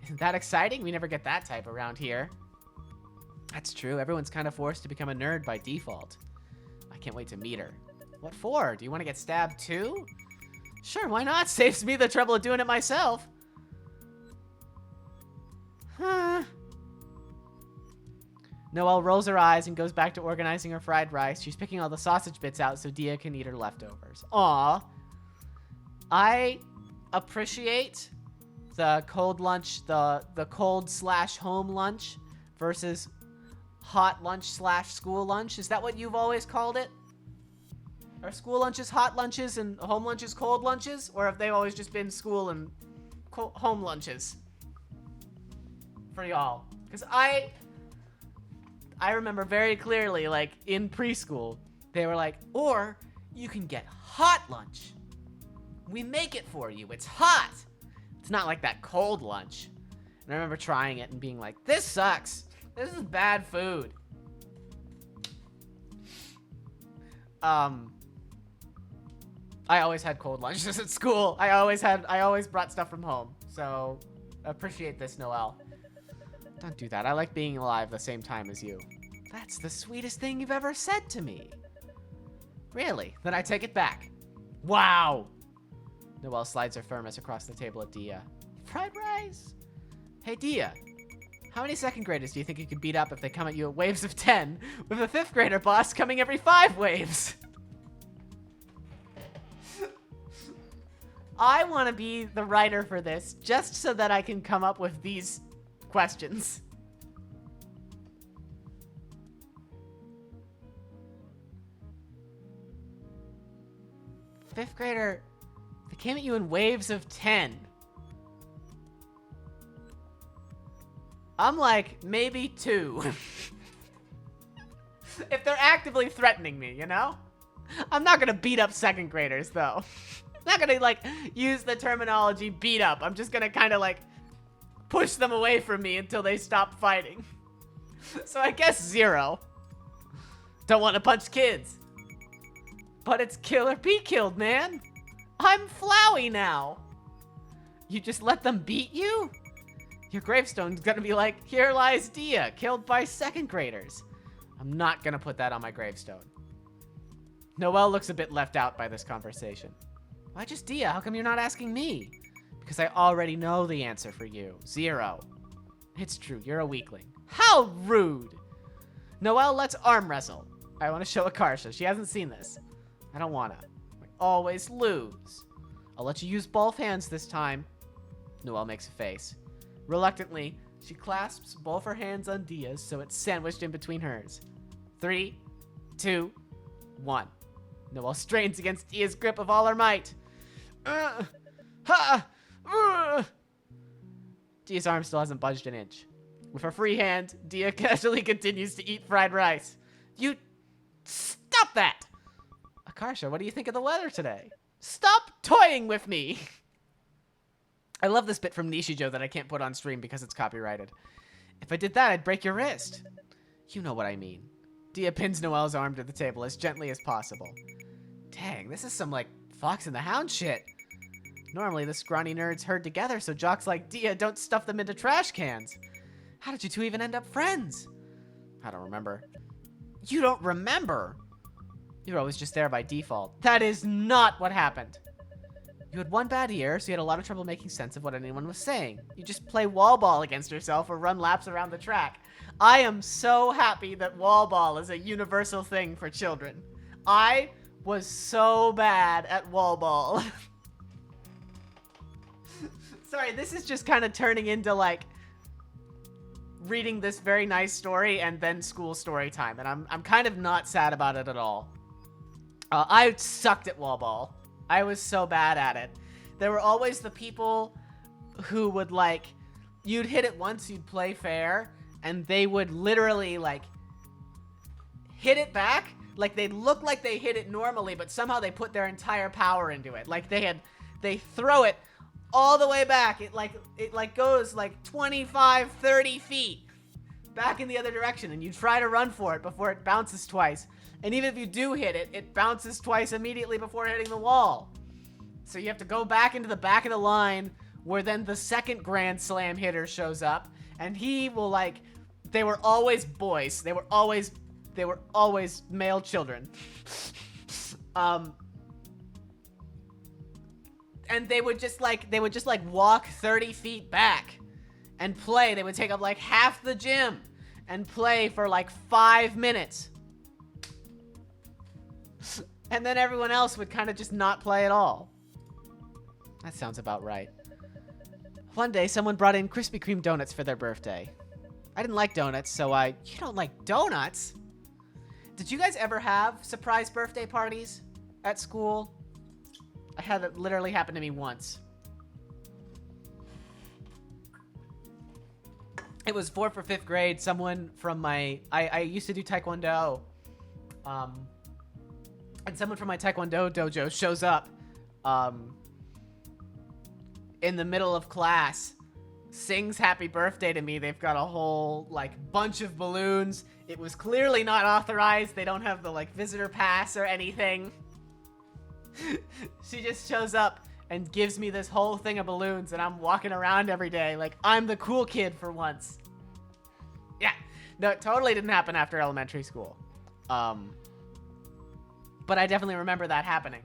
Isn't that exciting? We never get that type around here. That's true. Everyone's kind of forced to become a nerd by default. I can't wait to meet her. What for? Do you want to get stabbed too? Sure, why not? Saves me the trouble of doing it myself. Huh. Noelle rolls her eyes and goes back to organizing her fried rice. She's picking all the sausage bits out so Dia can eat her leftovers. Aw. I appreciate the cold lunch, the cold/home lunch versus hot lunch/school lunch. Is that what you've always called it? Are school lunches hot lunches and home lunches cold lunches? Or have they always just been school and home lunches? For y'all. Because I remember very clearly, like, in preschool, they were like, or you can get hot lunch. We make it for you. It's hot. It's not like that cold lunch. And I remember trying it and being like, this sucks. This is bad food. I always had cold lunches at school. I always brought stuff from home. So, appreciate this, Noelle. Don't do that. I like being alive the same time as you. That's the sweetest thing you've ever said to me. Really? Then I take it back. Wow. Noelle slides her thermos across the table at Dia. Fried rice? Hey, Dia. How many second graders do you think you could beat up if they come at you at waves of 10, with a 5th grader boss coming every 5 waves? I want to be the writer for this just so that I can come up with these questions. Fifth grader, they came at you in waves of 10. I'm like, maybe 2. If they're actively threatening me, you know? I'm not gonna beat up second graders, though. I'm not gonna, like, use the terminology beat up. I'm just gonna kind of, like, push them away from me until they stop fighting. So I guess 0. Don't want to punch kids. But it's kill or be killed, man. I'm Flowey now. You just let them beat you? Your gravestone's gonna be like, here lies Dia, killed by second graders. I'm not gonna put that on my gravestone. Noelle looks a bit left out by this conversation. Why just Dia? How come you're not asking me? Because I already know the answer for you. 0. It's true, you're a weakling. How rude! Noelle, let's arm wrestle. I want to show Akarsha. She hasn't seen this. I don't wanna. I always lose. I'll let you use both hands this time. Noelle makes a face. Reluctantly, she clasps both her hands on Dia's so it's sandwiched in between hers. 3, 2, 1. Noelle strains against Dia's grip of all her might. Dia's arm still hasn't budged an inch. With her free hand, Dia casually continues to eat fried rice. You... Stop that! Akarsha, what do you think of the weather today? Stop toying with me! I love this bit from Nishijo that I can't put on stream because it's copyrighted. If I did that, I'd break your wrist. You know what I mean. Dia pins Noelle's arm to the table as gently as possible. Dang, this is some, like, Fox and the Hound shit. Normally, the scrawny nerds herd together so jocks like Dia don't stuff them into trash cans. How did you two even end up friends? I don't remember. You don't remember? You're always just there by default. That is not what happened. You had one bad ear, so you had a lot of trouble making sense of what anyone was saying. You just play wall ball against yourself or run laps around the track. I am so happy that wall ball is a universal thing for children. I was so bad at wall ball. Sorry, this is just kind of turning into, like, reading this very nice story and then school story time, and I'm kind of not sad about it at all. I sucked at wall ball. I was so bad at it. There were always the people who would, like, you'd hit it once, you'd play fair, and they would literally, like, hit it back. Like, they'd look like they hit it normally, but somehow they put their entire power into it. Like, they throw it all the way back. It goes, like, 25, 30 feet back in the other direction, and you try to run for it before it bounces twice. And even if you do hit it, it bounces twice immediately before hitting the wall. So you have to go back into the back of the line, where then the second Grand Slam hitter shows up, and he will, like, they were always boys. They were always male children. And they would just walk 30 feet back and play. They would take up like half the gym and play for like 5 minutes. And then everyone else would kind of just not play at all. That sounds about right. One day, someone brought in Krispy Kreme donuts for their birthday. I didn't like donuts, so you don't like donuts? Did you guys ever have surprise birthday parties at school? I had it literally happen to me once. It was 4th or 5th grade. Someone from I used to do Taekwondo. And someone from my Taekwondo dojo shows up in the middle of class, sings happy birthday to me. They've got a whole, like, bunch of balloons. It was clearly not authorized. They don't have the, like, visitor pass or anything. She just shows up and gives me this whole thing of balloons, and I'm walking around every day like I'm the cool kid for once. Yeah, no, it totally didn't happen after elementary school. But I definitely remember that happening.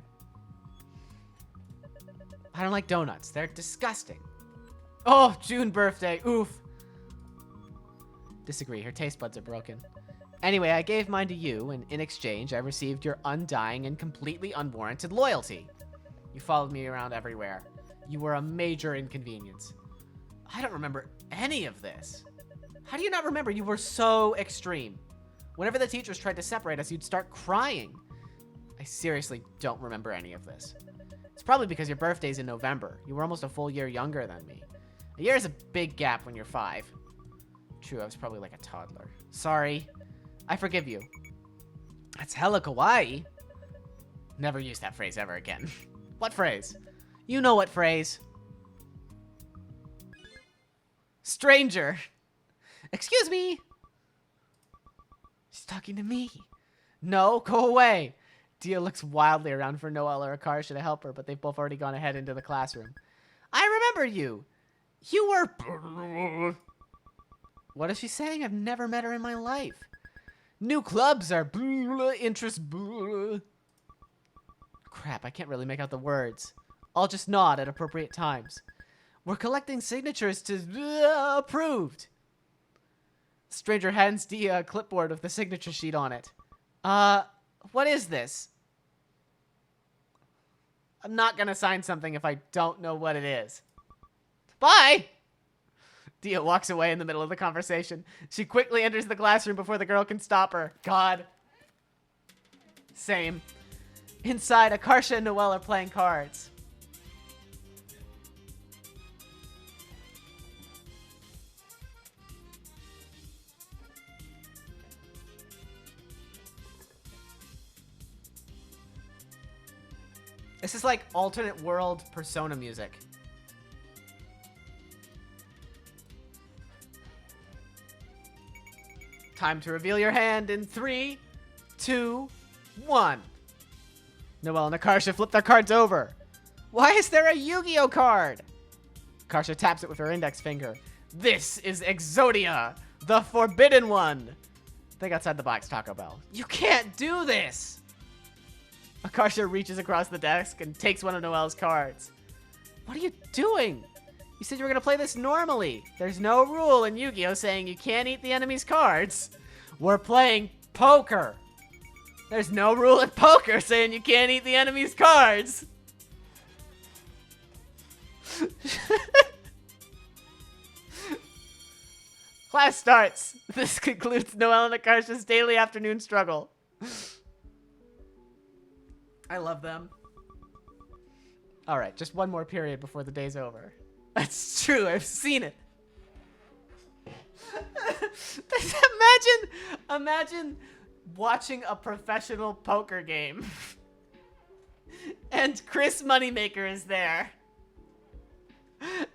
I don't like donuts. They're disgusting. Oh, June birthday. Oof. Disagree. Her taste buds are broken. Anyway, I gave mine to you, and in exchange, I received your undying and completely unwarranted loyalty. You followed me around everywhere. You were a major inconvenience. I don't remember any of this. How do you not remember? You were so extreme. Whenever the teachers tried to separate us, you'd start crying. I seriously don't remember any of this. It's probably because your birthday's in November. You were almost a full year younger than me. A year is a big gap when you're 5. True, I was probably like a toddler. Sorry. I forgive you. That's hella kawaii. Never use that phrase ever again. What phrase? You know what phrase. Stranger. Excuse me. She's talking to me. No, go away. Dia looks wildly around for Noelle or Akarsha to help her, but they've both already gone ahead into the classroom. I remember you. You were... What is she saying? I've never met her in my life. New clubs are... interest... Crap, I can't really make out the words. I'll just nod at appropriate times. We're collecting signatures to... approved. Stranger hands Dia a clipboard with the signature sheet on it. What is this? I'm not gonna sign something if I don't know what it is. Bye! Dia walks away in the middle of the conversation. She quickly enters the classroom before the girl can stop her. God. Same. Inside, Akarsha and Noelle are playing cards. This is like alternate world Persona music. Time to reveal your hand in 3, 2, 1. Noelle and Akarsha flip their cards over. Why is there a Yu-Gi-Oh card? Akarsha taps it with her index finger. This is Exodia, the forbidden one. Think outside the box, Taco Bell. You can't do this. Akarsha reaches across the desk and takes one of Noelle's cards. What are you doing? You said you were going to play this normally. There's no rule in Yu-Gi-Oh saying you can't eat the enemy's cards. We're playing poker. There's no rule in poker saying you can't eat the enemy's cards. Class starts. This concludes Noelle and Akarsha's daily afternoon struggle. I love them. All right, just one more period before the day's over. That's true. I've seen it. Imagine watching a professional poker game. And Chris Moneymaker is there.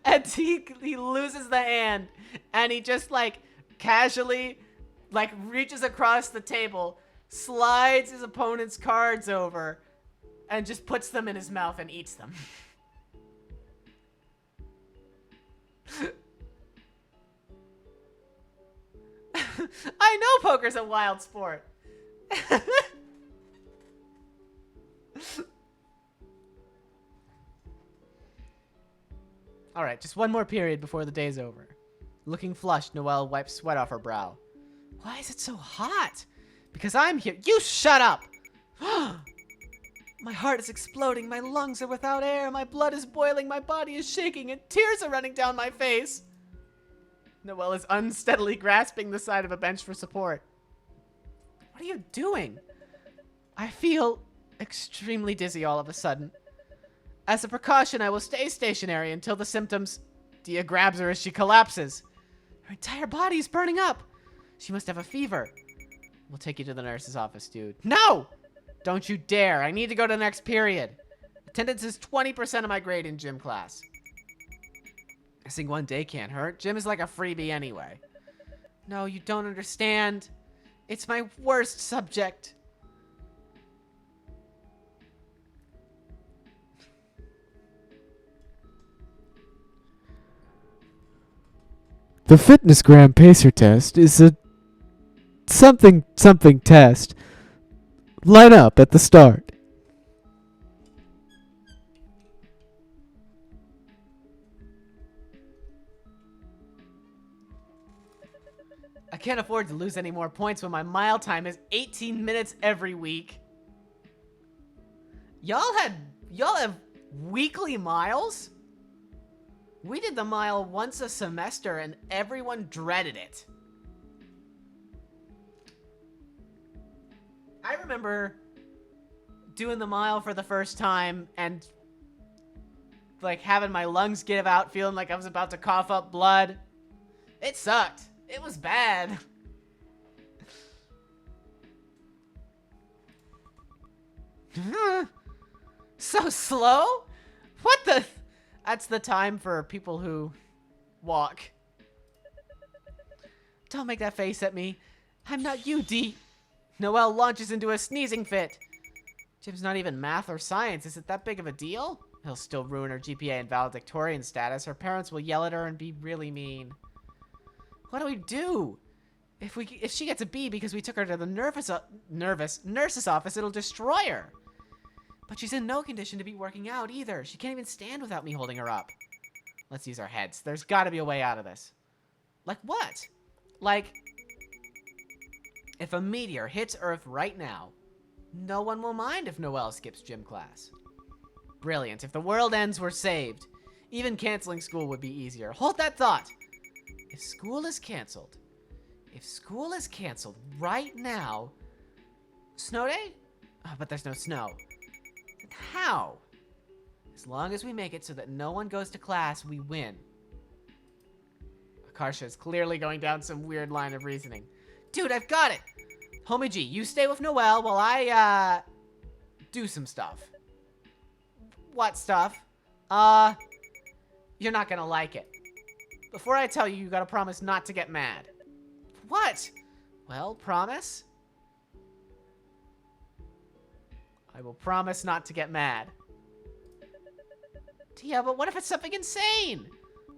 And he loses the hand. And he just, like, casually, like, reaches across the table, slides his opponent's cards over, and just puts them in his mouth and eats them. I know poker's a wild sport. Alright, just one more period before the day's over. Looking flushed, Noelle wipes sweat off her brow. Why is it so hot? Because I'm here. You shut up! My heart is exploding, my lungs are without air, my blood is boiling, my body is shaking, and tears are running down my face. Noelle is unsteadily grasping the side of a bench for support. What are you doing? I feel extremely dizzy all of a sudden. As a precaution, I will stay stationary until the symptoms... Dia grabs her as she collapses. Her entire body is burning up. She must have a fever. We'll take you to the nurse's office, dude. No! Don't you dare. I need to go to the next period. Attendance is 20% of my grade in gym class. Missing one day can't hurt. Gym is like a freebie anyway. No, you don't understand. It's my worst subject. The FitnessGram Pacer test is a something test. Line up at the start. I can't afford to lose any more points when my mile time is 18 minutes every week. Y'all have weekly miles? We did the mile once a semester and everyone dreaded it. I remember doing the mile for the first time and like having my lungs give out, feeling like I was about to cough up blood. It sucked. It was bad. So slow? What the... That's the time for people who walk. Don't make that face at me. I'm not you, D. Noelle launches into a sneezing fit. Gym's not even math or science. Is it that big of a deal? He'll still ruin her GPA and valedictorian status. Her parents will yell at her and be really mean. What do we do? If she gets a B because we took her to the nurse's office, it'll destroy her. But she's in no condition to be working out either. She can't even stand without me holding her up. Let's use our heads. There's got to be a way out of this. Like what? Like, if a meteor hits Earth right now, no one will mind if Noelle skips gym class. Brilliant. If the world ends, we're saved. Even canceling school would be easier. Hold that thought. If school is canceled right now... Snow day? Oh, but there's no snow. Then how? As long as we make it so that no one goes to class, we win. Akarsha is clearly going down some weird line of reasoning. Dude, I've got it! Homie G, you stay with Noelle while I, do some stuff. What stuff? You're not gonna like it. Before I tell you, you gotta promise not to get mad. What? Well, promise? I will promise not to get mad. Yeah, but what if it's something insane?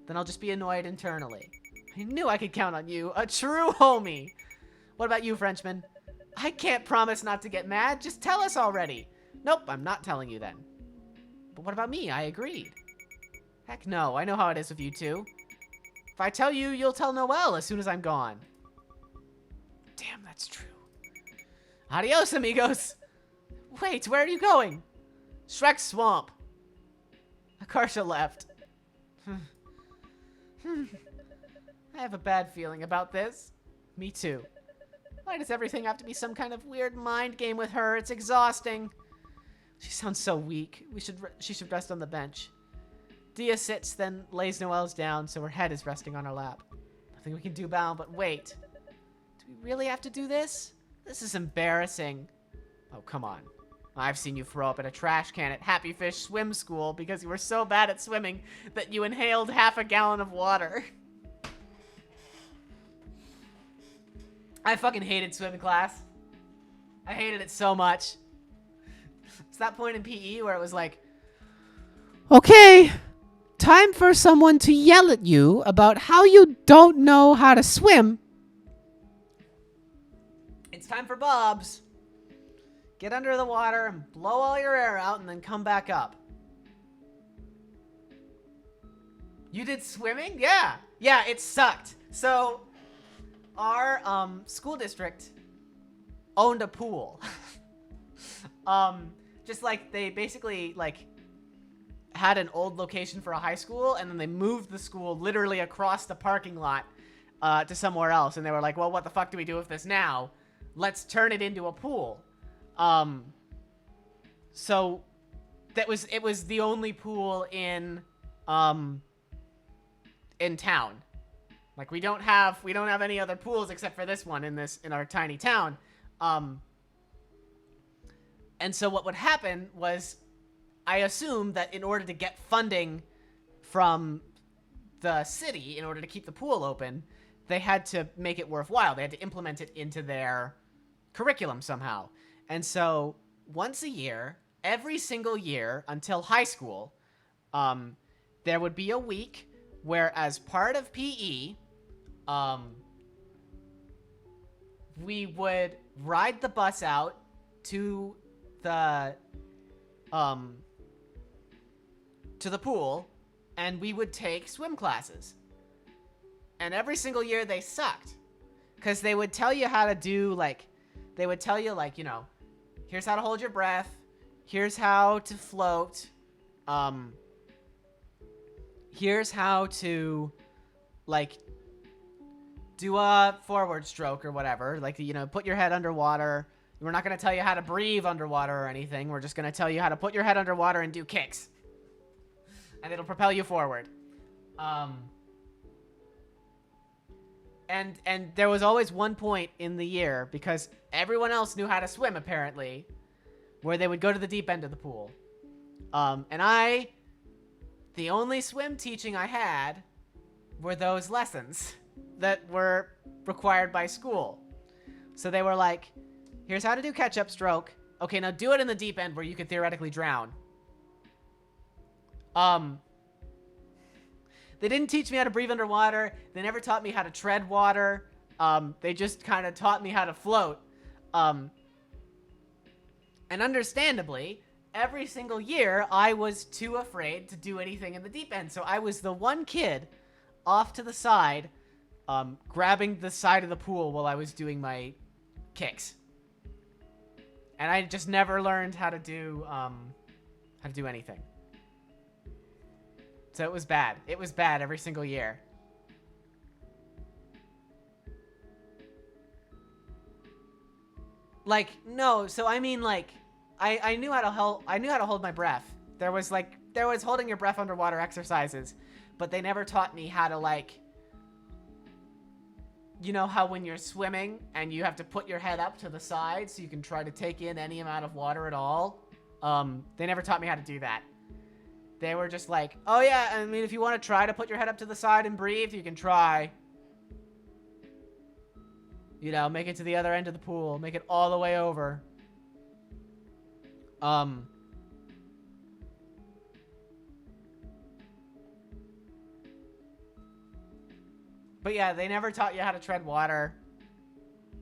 Then I'll just be annoyed internally. I knew I could count on you, a true homie. What about you, Frenchman? I can't promise not to get mad, just tell us already. Nope, I'm not telling you then. But what about me? I agreed. Heck no, I know how it is with you two. If I tell you, you'll tell Noelle as soon as I'm gone. Damn, that's true. Adios, amigos. Wait, where are you going? Shrek's swamp. Akarsha left. I have a bad feeling about this. Me too. Why does everything have to be some kind of weird mind game with her? It's exhausting. She sounds so weak. She should rest on the bench. Dia sits, then lays Noelle's down, so her head is resting on her lap. Nothing we can do about, but wait. Do we really have to do this? This is embarrassing. Oh, come on. I've seen you throw up in a trash can at Happy Fish Swim School because you were so bad at swimming that you inhaled half a gallon of water. I fucking hated swim class. I hated it so much. It's that point in PE where it was like, okay, time for someone to yell at you about how you don't know how to swim time for Bob's. Get under the water and blow all your air out and then come back up. You did swimming? Yeah. Yeah, it sucked. So, our school district owned a pool. Just like they basically like had an old location for a high school, and then they moved the school literally across the parking lot to somewhere else. And they were like, well, what the fuck do we do with this now? Let's turn it into a pool. So it was the only pool in town. Like we don't have any other pools except for this one in our tiny town. And so what would happen was, I assume that in order to get funding from the city, in order to keep the pool open, they had to make it worthwhile. They had to implement it into their curriculum somehow. And so once a year, every single year until high school, there would be a week where, as part of PE, we would ride the bus out to the pool, and we would take swim classes. And every single year they sucked, because they would tell you how to do, like, they would tell you, like, you know, here's how to hold your breath, here's how to float, here's how to, like, do a forward stroke or whatever, like, you know, put your head underwater. We're not going to tell you how to breathe underwater or anything. We're just going to tell you how to put your head underwater and do kicks. And it'll propel you forward. And there was always one point in the year, because everyone else knew how to swim, apparently, where they would go to the deep end of the pool. And the only swim teaching I had were those lessons that were required by school. So they were like, here's how to do catch-up stroke. Okay, now do it in the deep end where you could theoretically drown. They didn't teach me how to breathe underwater. They never taught me how to tread water. They just kind of taught me how to float. And understandably, every single year, I was too afraid to do anything in the deep end. So I was the one kid off to the side, grabbing the side of the pool while I was doing my kicks. And I just never learned how to do anything. So it was bad. It was bad every single year. Like, no, so I mean, like, I knew how to hold my breath. There was holding your breath underwater exercises, but they never taught me how to, like, you know how when you're swimming and you have to put your head up to the side so you can try to take in any amount of water at all? They never taught me how to do that. They were just like, oh yeah, I mean, if you want to try to put your head up to the side and breathe, you can try. You know, make it to the other end of the pool. Make it all the way over. But yeah, they never taught you how to tread water.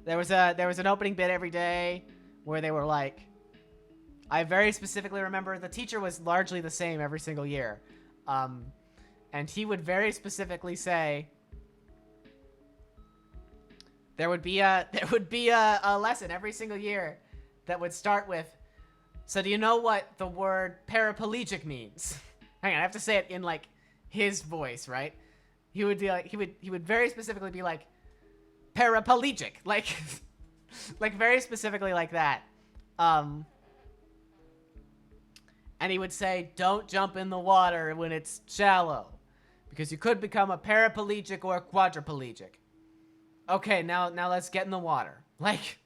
There was an opening bit every day where they were like, I very specifically remember the teacher was largely the same every single year. And he would very specifically say, there would be a lesson every single year that would start with, so do you know what the word paraplegic means? Hang on, I have to say it in like his voice, right? He would be like, he would very specifically be like, paraplegic, like, like very specifically like that. And he would say, don't jump in the water when it's shallow, because you could become a paraplegic or a quadriplegic. Okay, now let's get in the water. Like,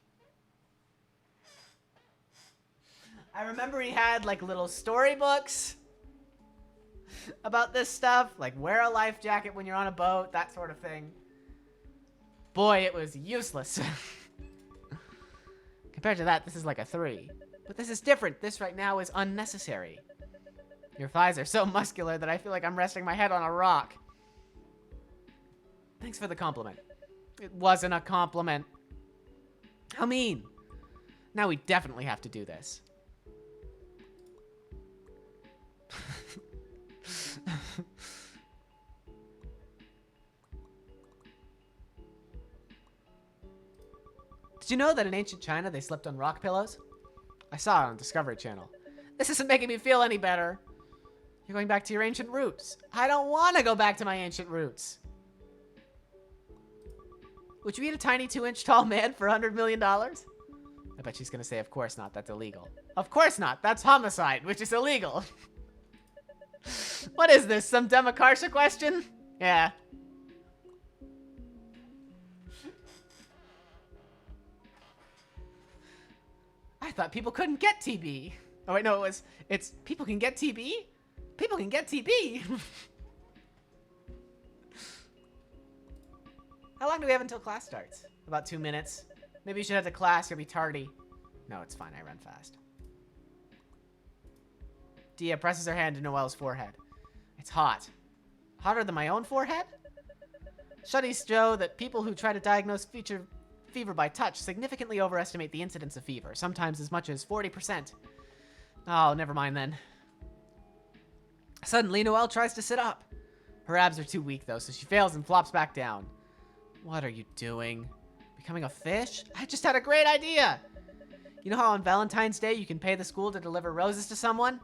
I remember he had like little storybooks about this stuff, like wear a life jacket when you're on a boat, that sort of thing. Boy, it was useless. Compared to that, this is like a 3. But this is different. This right now is unnecessary. Your thighs are so muscular that I feel like I'm resting my head on a rock. Thanks for the compliment. It wasn't a compliment. How mean. Now we definitely have to do this. Did you know that in ancient China they slept on rock pillows? I saw it on Discovery Channel. This isn't making me feel any better. You're going back to your ancient roots. I don't want to go back to my ancient roots. Would you eat a tiny 2-inch tall man for $100 million? I bet she's going to say, of course not, that's illegal. Of course not, that's homicide, which is illegal. What is this, some Demakarsha question? Yeah. I thought people couldn't get TB. Oh wait, no, it's people can get TB? People can get TB. How long do we have until class starts? About 2 minutes. Maybe you should head to class, you'll be tardy. No, it's fine, I run fast. Dia presses her hand to Noelle's forehead. It's hot. Hotter than my own forehead? Studies show that people who try to diagnose fever by touch significantly overestimate the incidence of fever, sometimes as much as 40%. Oh, never mind then. Suddenly, Noelle tries to sit up. Her abs are too weak, though, so she fails and flops back down. What are you doing? Becoming a fish? I just had a great idea! You know how on Valentine's Day you can pay the school to deliver roses to someone?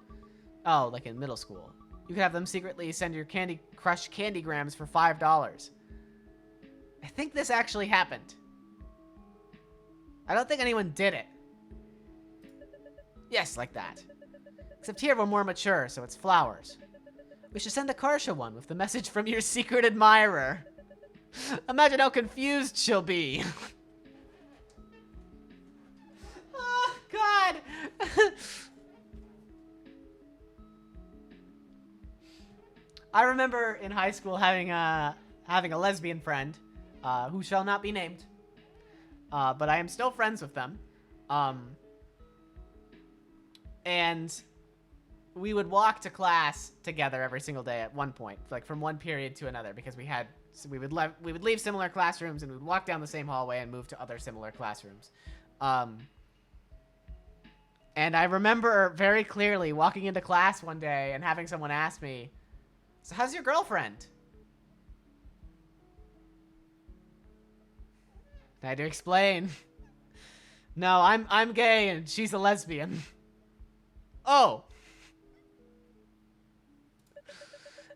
Oh, like in middle school. You could have them secretly send your Candy Crush candygrams for $5. I think this actually happened. I don't think anyone did it. Yes, like that. Except here we're more mature, so it's flowers. We should send a Karsha one with the message from your secret admirer. Imagine how confused she'll be. Oh, God. I remember in high school having a lesbian friend, who shall not be named. But I am still friends with them. And we would walk to class together every single day at one point, like from one period to another, because we would leave similar classrooms and we would walk down the same hallway and move to other similar classrooms. And I remember very clearly walking into class one day and having someone ask me, "So how's your girlfriend?" I had to explain. No, I'm gay and she's a lesbian. Oh.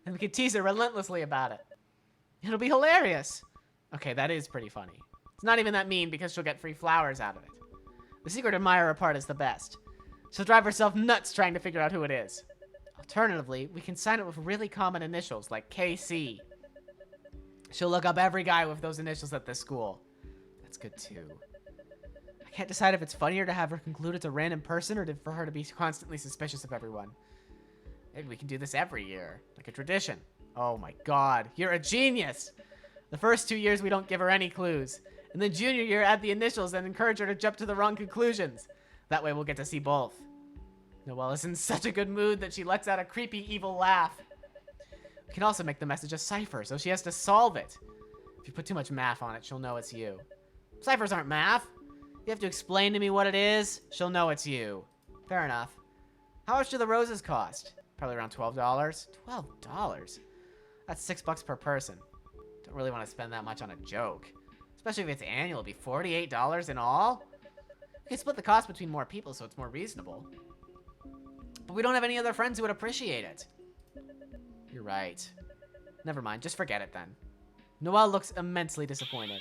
And we could tease her relentlessly about it. It'll be hilarious. Okay, that is pretty funny. It's not even that mean because she'll get free flowers out of it. The secret admirer part is the best. She'll drive herself nuts trying to figure out who it is. Alternatively, we can sign it with really common initials like KC. She'll look up every guy with those initials at this school. That's good too. I can't decide if it's funnier to have her conclude it's a random person or for her to be constantly suspicious of everyone. Maybe we can do this every year, like a tradition. Oh my god, you're a genius! The first 2 years we don't give her any clues. And then junior year add the initials and encourage her to jump to the wrong conclusions. That way we'll get to see both. Noelle is in such a good mood that she lets out a creepy evil laugh. We can also make the message a cipher so she has to solve it. If you put too much math on it, she'll know it's you. Ciphers aren't math. You have to explain to me what it is, she'll know it's you. Fair enough. How much do the roses cost? Probably around $12. $12? That's $6 per person. Don't really want to spend that much on a joke. Especially if it's annual, it'd be $48 in all? We can split the cost between more people so it's more reasonable. But we don't have any other friends who would appreciate it. You're right. Never mind, just forget it then. Noelle looks immensely disappointed.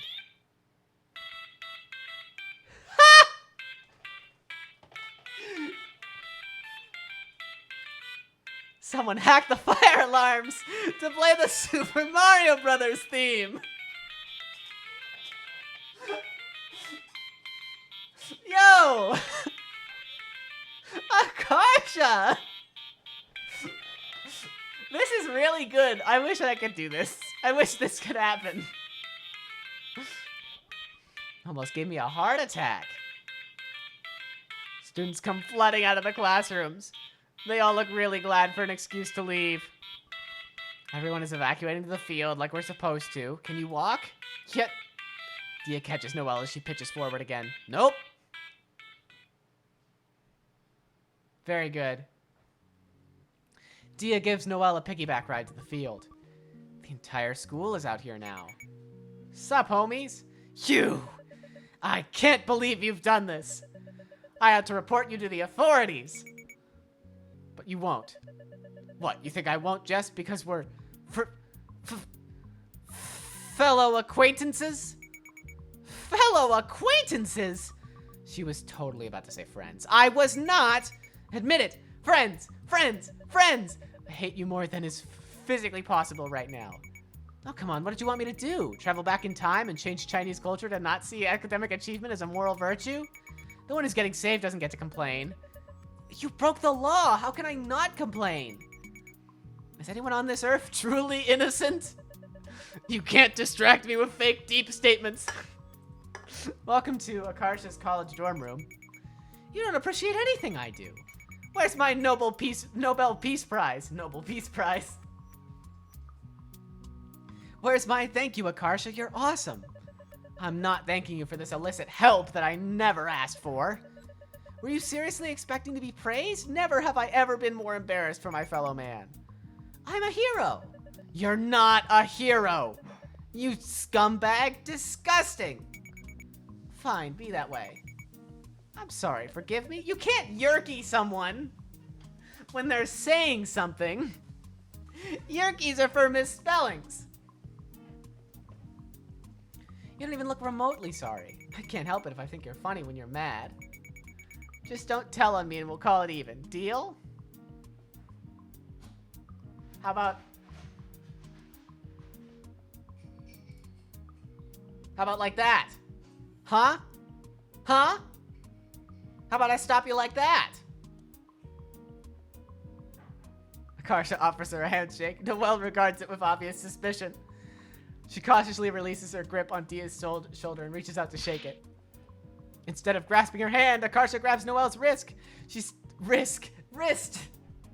Someone hacked the fire alarms to play the Super Mario Brothers theme. Yo! Akarsha! This is really good. I wish I could do this. I wish this could happen. Almost gave me a heart attack. Students come flooding out of the classrooms. They all look really glad for an excuse to leave. Everyone is evacuating to the field like we're supposed to. Can you walk? Yet, Dia catches Noelle as she pitches forward again. Nope. Very good. Dia gives Noelle a piggyback ride to the field. The entire school is out here now. Sup, homies? You! I can't believe you've done this. I had to report you to the authorities. But you won't. What, you think I won't just because we're fellow acquaintances? Fellow acquaintances? She was totally about to say friends. I was not! Admit it! Friends! Friends! Friends! I hate you more than is physically possible right now. Oh, come on, what did you want me to do? Travel back in time and change Chinese culture to not see academic achievement as a moral virtue? The one who's getting saved doesn't get to complain. You broke the law! How can I not complain? Is anyone on this earth truly innocent? You can't distract me with fake deep statements. Welcome to Akarsha's college dorm room. You don't appreciate anything I do. Where's my Nobel Peace Prize? Nobel Peace Prize. Where's my thank you, Akarsha? You're awesome. I'm not thanking you for this illicit help that I never asked for. Were you seriously expecting to be praised? Never have I ever been more embarrassed for my fellow man. I'm a hero. You're not a hero. You scumbag. Disgusting. Fine, be that way. I'm sorry, forgive me? You can't yerky someone when they're saying something. Yerkies are for misspellings. You don't even look remotely sorry. I can't help it if I think you're funny when you're mad. Just don't tell on me and we'll call it even. Deal? How about like that? Huh? Huh? How about I stop you like that? Akarsha offers her a handshake. Noelle regards it with obvious suspicion. She cautiously releases her grip on Dia's shoulder and reaches out to shake it. Instead of grasping her hand, Akarsha grabs Noelle's wrist. Wrist!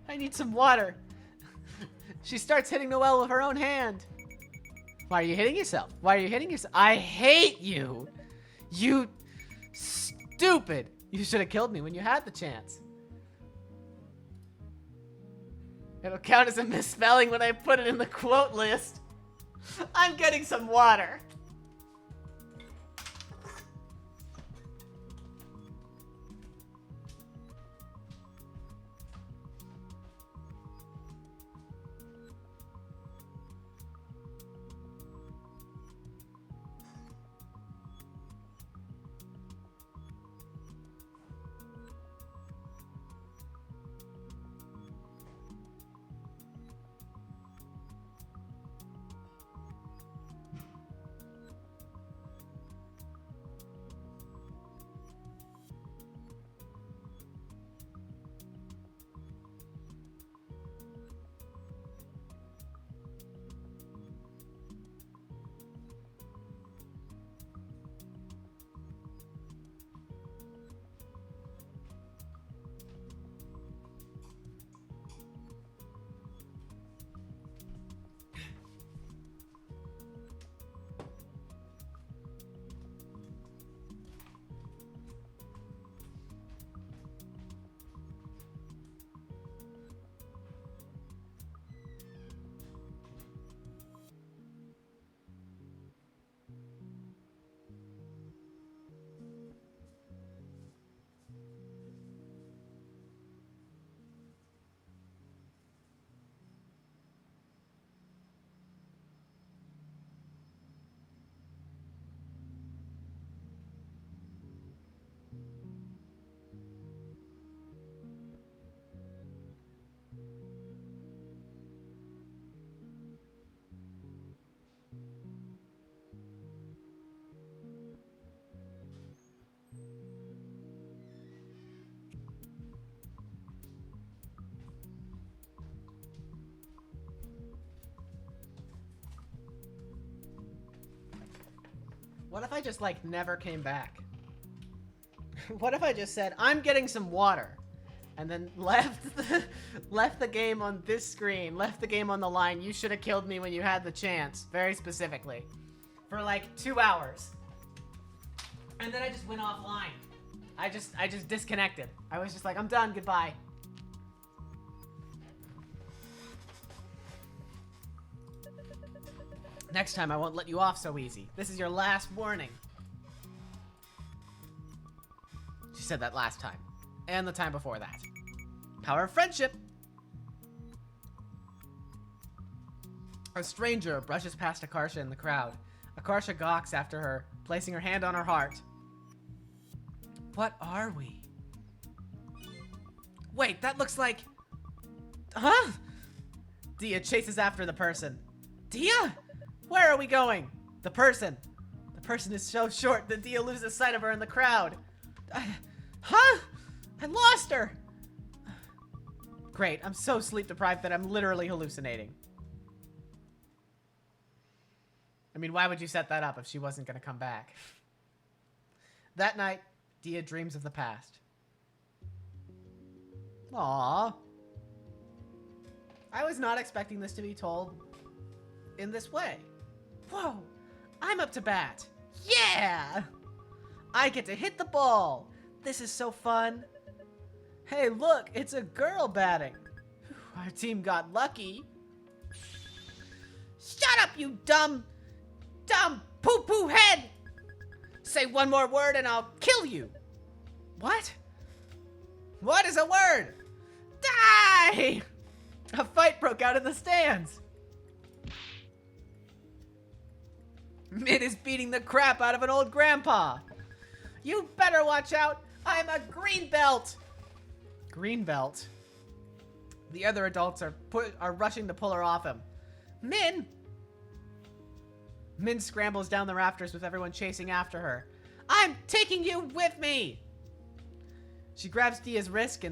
I need some water. She starts hitting Noelle with her own hand. Why are you hitting yourself? Why are you hitting yourself? I hate you! You stupid! You should have killed me when you had the chance. It'll count as a misspelling when I put it in the quote list. I'm getting some water. What if I just, like, never came back? What if I just said, I'm getting some water, and then left the game on this screen, left the game on the line, you should have killed me when you had the chance, very specifically, for, like, 2 hours. And then I just went offline. I just disconnected. I was just like, I'm done, goodbye. Next time I won't let you off so easy. This is your last warning. She said that last time. And the time before that. Power of friendship. A stranger brushes past Akarsha in the crowd. Akarsha gawks after her, placing her hand on her heart. What are we? Wait, that looks like... Huh? Dia chases after the person. Dia? Where are we going? The person. The person is so short that Dia loses sight of her in the crowd. Huh? I lost her. Great, I'm so sleep deprived that I'm literally hallucinating. I mean, why would you set that up if she wasn't going to come back? That night, Dia dreams of the past. Aww. I was not expecting this to be told in this way. Whoa, I'm up to bat. Yeah! I get to hit the ball. This is so fun. Hey, look, it's a girl batting. Our team got lucky. Shut up, you dumb poo-poo head! Say one more word and I'll kill you. What? What is a word? Die! A fight broke out in the stands. Min is beating the crap out of an old grandpa. You better watch out. I'm a green belt. Green belt? The other adults are rushing to pull her off him. Min! Min scrambles down the rafters with everyone chasing after her. I'm taking you with me! She grabs Dia's wrist,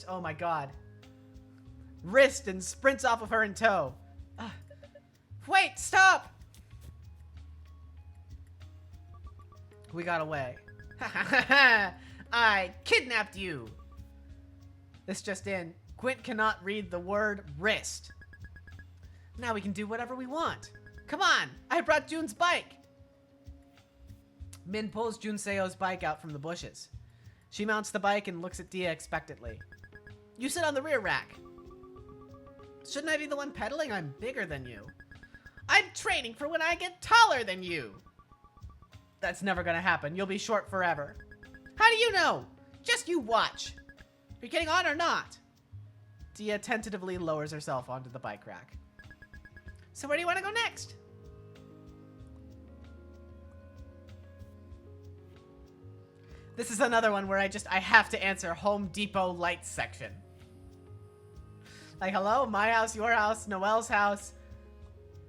oh my god. Wrist and sprints off of her in tow. Wait, stop! We got away. Ha ha ha ha! I kidnapped you! This just in. Quint cannot read the word wrist. Now we can do whatever we want. Come on! I brought Jun's bike! Min pulls Junseo's bike out from the bushes. She mounts the bike and looks at Dia expectantly. You sit on the rear rack. Shouldn't I be the one pedaling? I'm bigger than you. I'm training for when I get taller than you. That's never gonna happen. You'll be short forever. How do you know? Just you watch. Are you getting on or not? Dia tentatively lowers herself onto the bike rack. So where do you want to go next? This is another one where I have to answer Home Depot lights section. Like, hello, my house, your house, Noelle's house.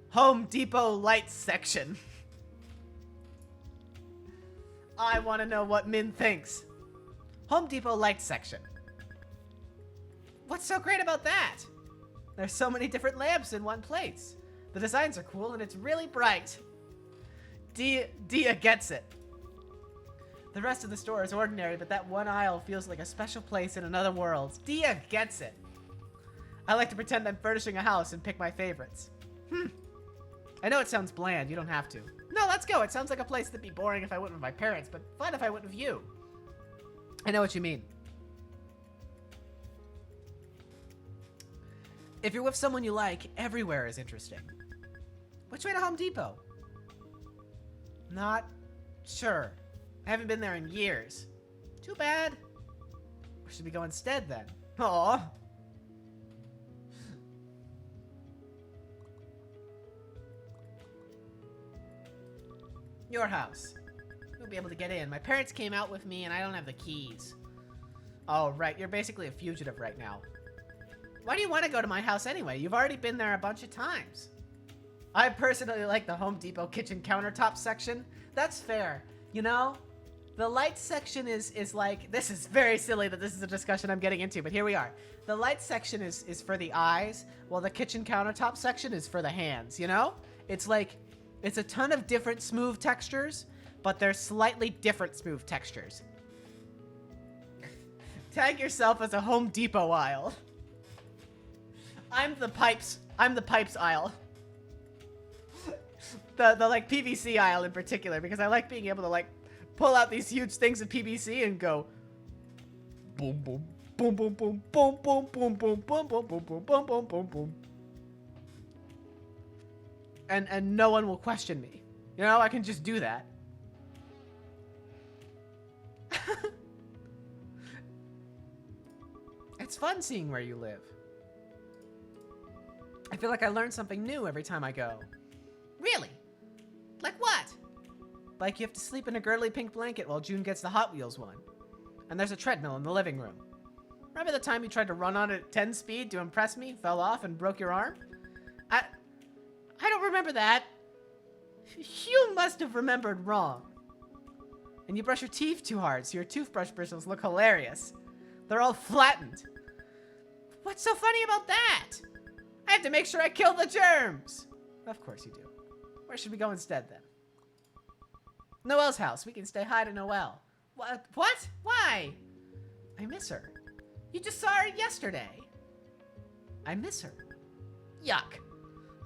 Home Depot lights section. I want to know what Min thinks. Home Depot lights section. What's so great about that? There's so many different lamps in one place. The designs are cool and it's really bright. Dia gets it. The rest of the store is ordinary, but that one aisle feels like a special place in another world. Dia gets it. I like to pretend I'm furnishing a house and pick my favorites. I know it sounds bland, you don't have to. No, let's go. It sounds like a place that'd be boring if I went with my parents, but fun if I went with you. I know what you mean. If you're with someone you like, everywhere is interesting. Which way to Home Depot? Not sure. I haven't been there in years. Too bad. Where should we go instead then? Aww. Your house. You'll be able to get in. My parents came out with me and I don't have the keys. Oh, right. You're basically a fugitive right now. Why do you want to go to my house anyway? You've already been there a bunch of times. I personally like the Home Depot kitchen countertop section. That's fair. You know, the lights section is like, this is very silly that this is a discussion I'm getting into, but here we are. The lights section is for the eyes, while the kitchen countertop section is for the hands, you know? It's like, it's a ton of different smooth textures, but they're slightly different smooth textures. Tag yourself as a Home Depot aisle. I'm the pipes aisle. The like PVC aisle in particular, because I like being able to like pull out these huge things of PVC and go boom, boom, boom, boom, boom, boom, boom, boom, boom, boom, boom, boom, boom, boom, boom, boom, boom. And no one will question me. You know, I can just do that. It's fun seeing where you live. I feel like I learn something new every time I go. Really? Like what? Like you have to sleep in a girly pink blanket while June gets the Hot Wheels one. And there's a treadmill in the living room. Remember the time you tried to run on it at 10 speed to impress me, fell off, and broke your arm? I don't remember that. You must have remembered wrong. And you brush your teeth too hard, so your toothbrush bristles look hilarious. They're all flattened. What's so funny about that? I have to make sure I kill the germs. Of course you do. Where should we go instead, then? Noelle's house. We can stay high to Noelle. What? What? Why? I miss her. You just saw her yesterday. I miss her. Yuck.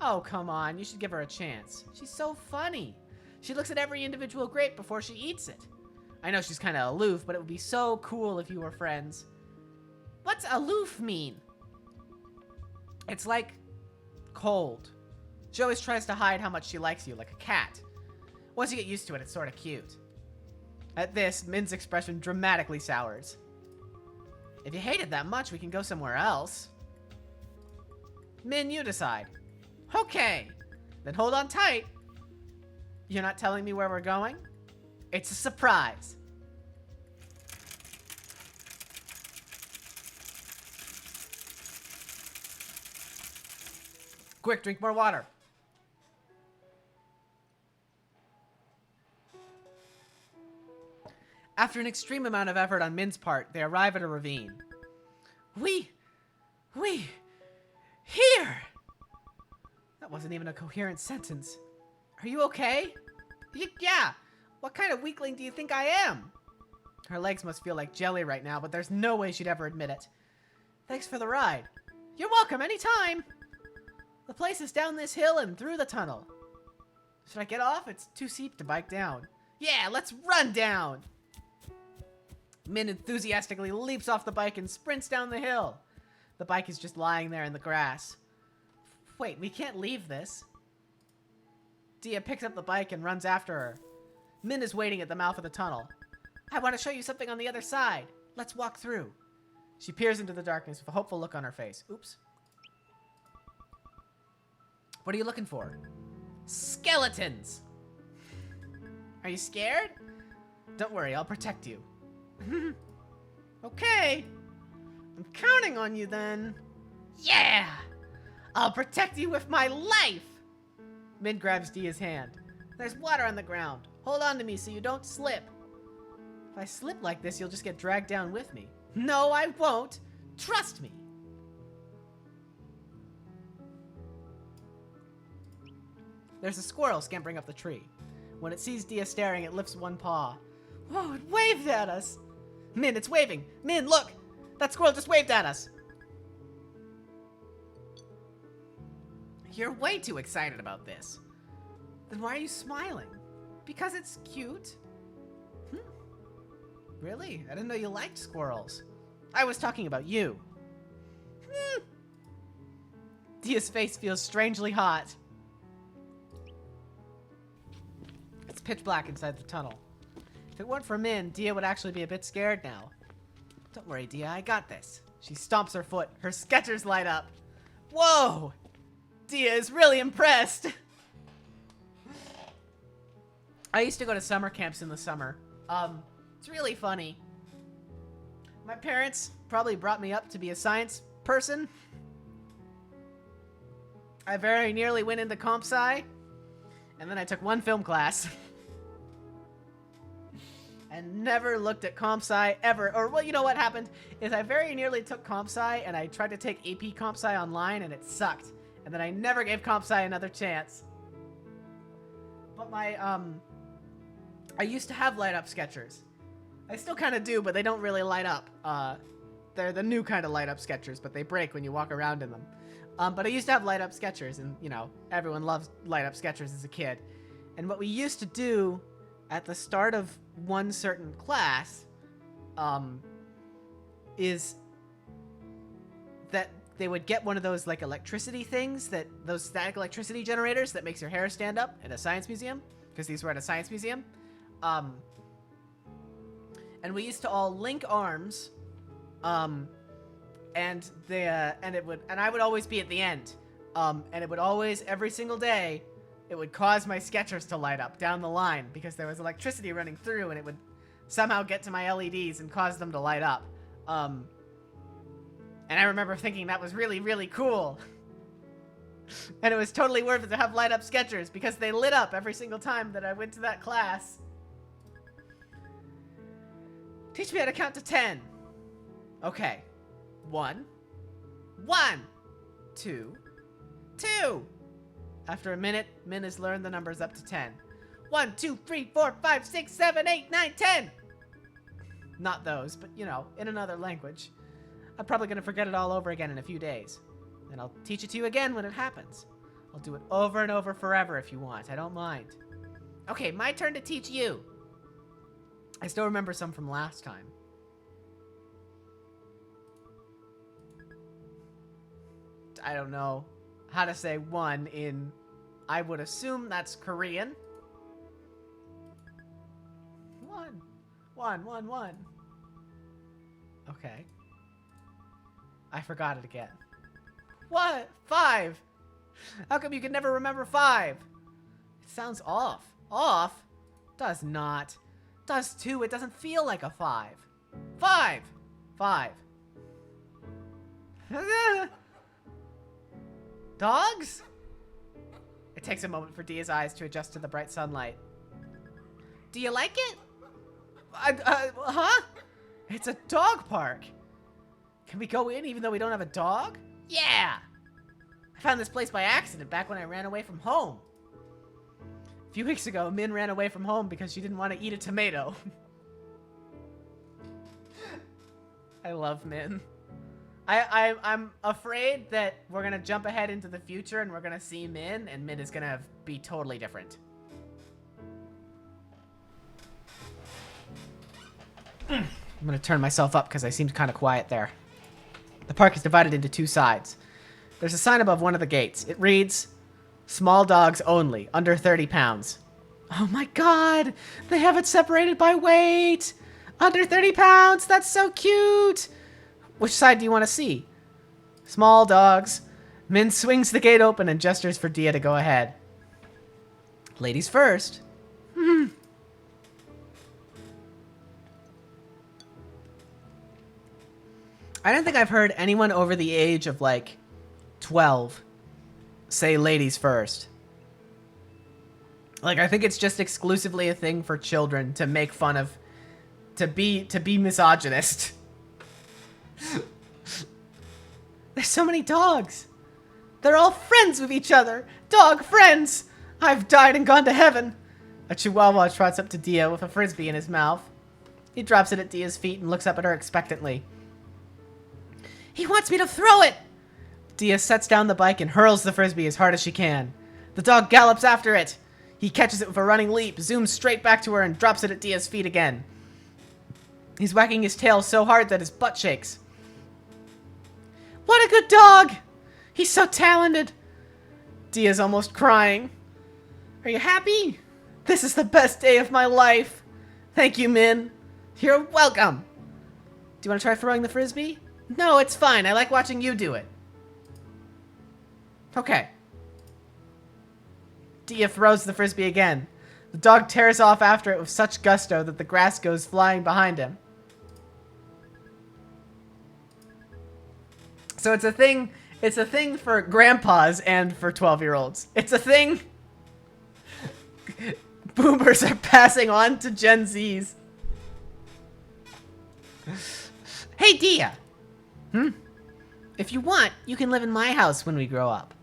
Oh, come on. You should give her a chance. She's so funny. She looks at every individual grape before she eats it. I know she's kind of aloof, but it would be so cool if you were friends. What's aloof mean? It's like cold. She always tries to hide how much she likes you, like a cat. Once you get used to it, it's sort of cute. At this, Min's expression dramatically sours. If you hate it that much, we can go somewhere else. Min, you decide. Okay, then hold on tight. You're not telling me where we're going? It's a surprise. Quick, drink more water. After an extreme amount of effort on Min's part, they arrive at a ravine. We, here! That wasn't even a coherent sentence. Are you okay? Yeah. What kind of weakling do you think I am? Her legs must feel like jelly right now, but there's no way she'd ever admit it. Thanks for the ride. You're welcome anytime. The place is down this hill and through the tunnel. Should I get off? It's too steep to bike down. Yeah, let's run down. Min enthusiastically leaps off the bike and sprints down the hill. The bike is just lying there in the grass. Wait, we can't leave this. Dia picks up the bike and runs after her. Min is waiting at the mouth of the tunnel. I want to show you something on the other side. Let's walk through. She peers into the darkness with a hopeful look on her face. Oops. What are you looking for? Skeletons! Are you scared? Don't worry, I'll protect you. Okay. I'm counting on you then. Yeah! I'll protect you with my life! Min grabs Dia's hand. There's water on the ground. Hold on to me so you don't slip. If I slip like this, you'll just get dragged down with me. No, I won't. Trust me. There's a squirrel scampering up the tree. When it sees Dia staring, it lifts one paw. Whoa, it waved at us. Min, it's waving. Min, look! That squirrel just waved at us. You're way too excited about this. Then why are you smiling? Because it's cute. Really? I didn't know you liked squirrels. I was talking about you. Dia's face feels strangely hot. It's pitch black inside the tunnel. If it weren't for Min, Dia would actually be a bit scared now. Don't worry, Dia, I got this. She stomps her foot. Her Skechers light up. Whoa! Dia is really impressed. I used to go to summer camps in the summer. It's really funny. My parents probably brought me up to be a science person. I very nearly went into comp sci, and then I took one film class. And never looked at comp sci ever. Or, well, you know what happened? Is I very nearly took comp sci, and I tried to take AP comp sci online, and it sucked. And then I never gave comp sci another chance. But my, I used to have light up Skechers. I still kind of do, but they don't really light up. They're the new kind of light up Skechers, but they break when you walk around in them. But I used to have light up Skechers, and, you know, everyone loves light up Skechers as a kid. And what we used to do at the start of one certain class, is that they would get one of those like electricity things, those static electricity generators that makes your hair stand up at a science museum, because these were at a science museum. And we used to all link arms, and I would always be at the end, and it would always, every single day, it would cause my Skechers to light up down the line because there was electricity running through, and it would somehow get to my LEDs and cause them to light up. And I remember thinking that was really, really cool. And it was totally worth it to have light up Skechers because they lit up every single time that I went to that class. Teach me how to count to 10. Okay. 1. 1. 2. 2. After a minute, Min has learned the numbers up to 10. 1, 2, 3, 4, 5, 6, 7, 8, 9, 10. Not those, but you know, in another language. I'm probably going to forget it all over again in a few days. And I'll teach it to you again when it happens. I'll do it over and over forever if you want. I don't mind. Okay, my turn to teach you. I still remember some from last time. I don't know how to say 1 in... I would assume that's Korean. 1. 1, 1, 1. Okay. I forgot it again. What? 5. How come you can never remember 5? It sounds off. Off? Does not. Does 2. It doesn't feel like a 5. 5. 5. Dogs? It takes a moment for Dia's eyes to adjust to the bright sunlight. Do you like it? Huh? It's a dog park. Can we go in even though we don't have a dog? Yeah! I found this place by accident back when I ran away from home. A few weeks ago, Min ran away from home because she didn't want to eat a tomato. I love Min. I'm afraid that we're going to jump ahead into the future and we're going to see Min, and Min is going to be totally different. I'm going to turn myself up because I seemed kind of quiet there. The park is divided into 2 sides. There's a sign above one of the gates. It reads, "Small dogs only, under 30 pounds. Oh my god! They have it separated by weight! Under 30 pounds! That's so cute! Which side do you want to see? Small dogs. Min swings the gate open and gestures for Dia to go ahead. Ladies first. I don't think I've heard anyone over the age of, like, 12 say ladies first. Like, I think it's just exclusively a thing for children to make fun of, to be misogynist. There's so many dogs. They're all friends with each other. Dog friends. I've died and gone to heaven. A chihuahua trots up to Dia with a frisbee in his mouth. He drops it at Dia's feet and looks up at her expectantly. He wants me to throw it! Dia sets down the bike and hurls the frisbee as hard as she can. The dog gallops after it. He catches it with a running leap, zooms straight back to her, and drops it at Dia's feet again. He's wagging his tail so hard that his butt shakes. What a good dog! He's so talented! Dia's almost crying. Are you happy? This is the best day of my life. Thank you, Min. You're welcome. Do you want to try throwing the frisbee? No, it's fine. I like watching you do it. Okay. Dia throws the frisbee again. The dog tears off after it with such gusto that the grass goes flying behind him. So it's a thing for grandpas and for 12-year-olds. It's a thing boomers are passing on to Gen Zs. Hey, Dia. If you want, you can live in my house when we grow up.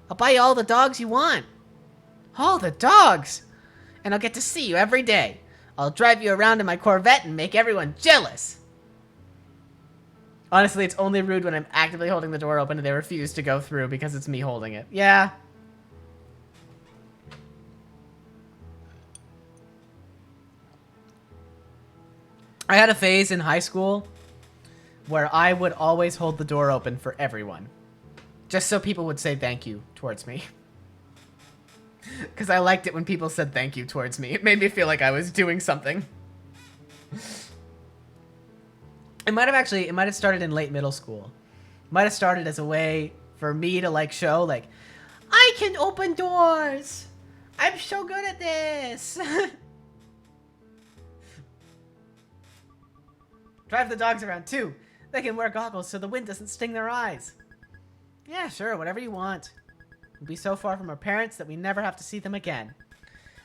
I'll buy you all the dogs you want. All the dogs! And I'll get to see you every day. I'll drive you around in my Corvette and make everyone jealous. Honestly, it's only rude when I'm actively holding the door open and they refuse to go through because it's me holding it. Yeah. I had a phase in high school where I would always hold the door open for everyone. Just so people would say thank you towards me. Because I liked it when people said thank you towards me. It made me feel like I was doing something. It might have started in late middle school. It might have started as a way for me to like show like, I can open doors. I'm so good at this. Drive the dogs around too. They can wear goggles so the wind doesn't sting their eyes. Yeah, sure, whatever you want. We'll be so far from our parents that we never have to see them again.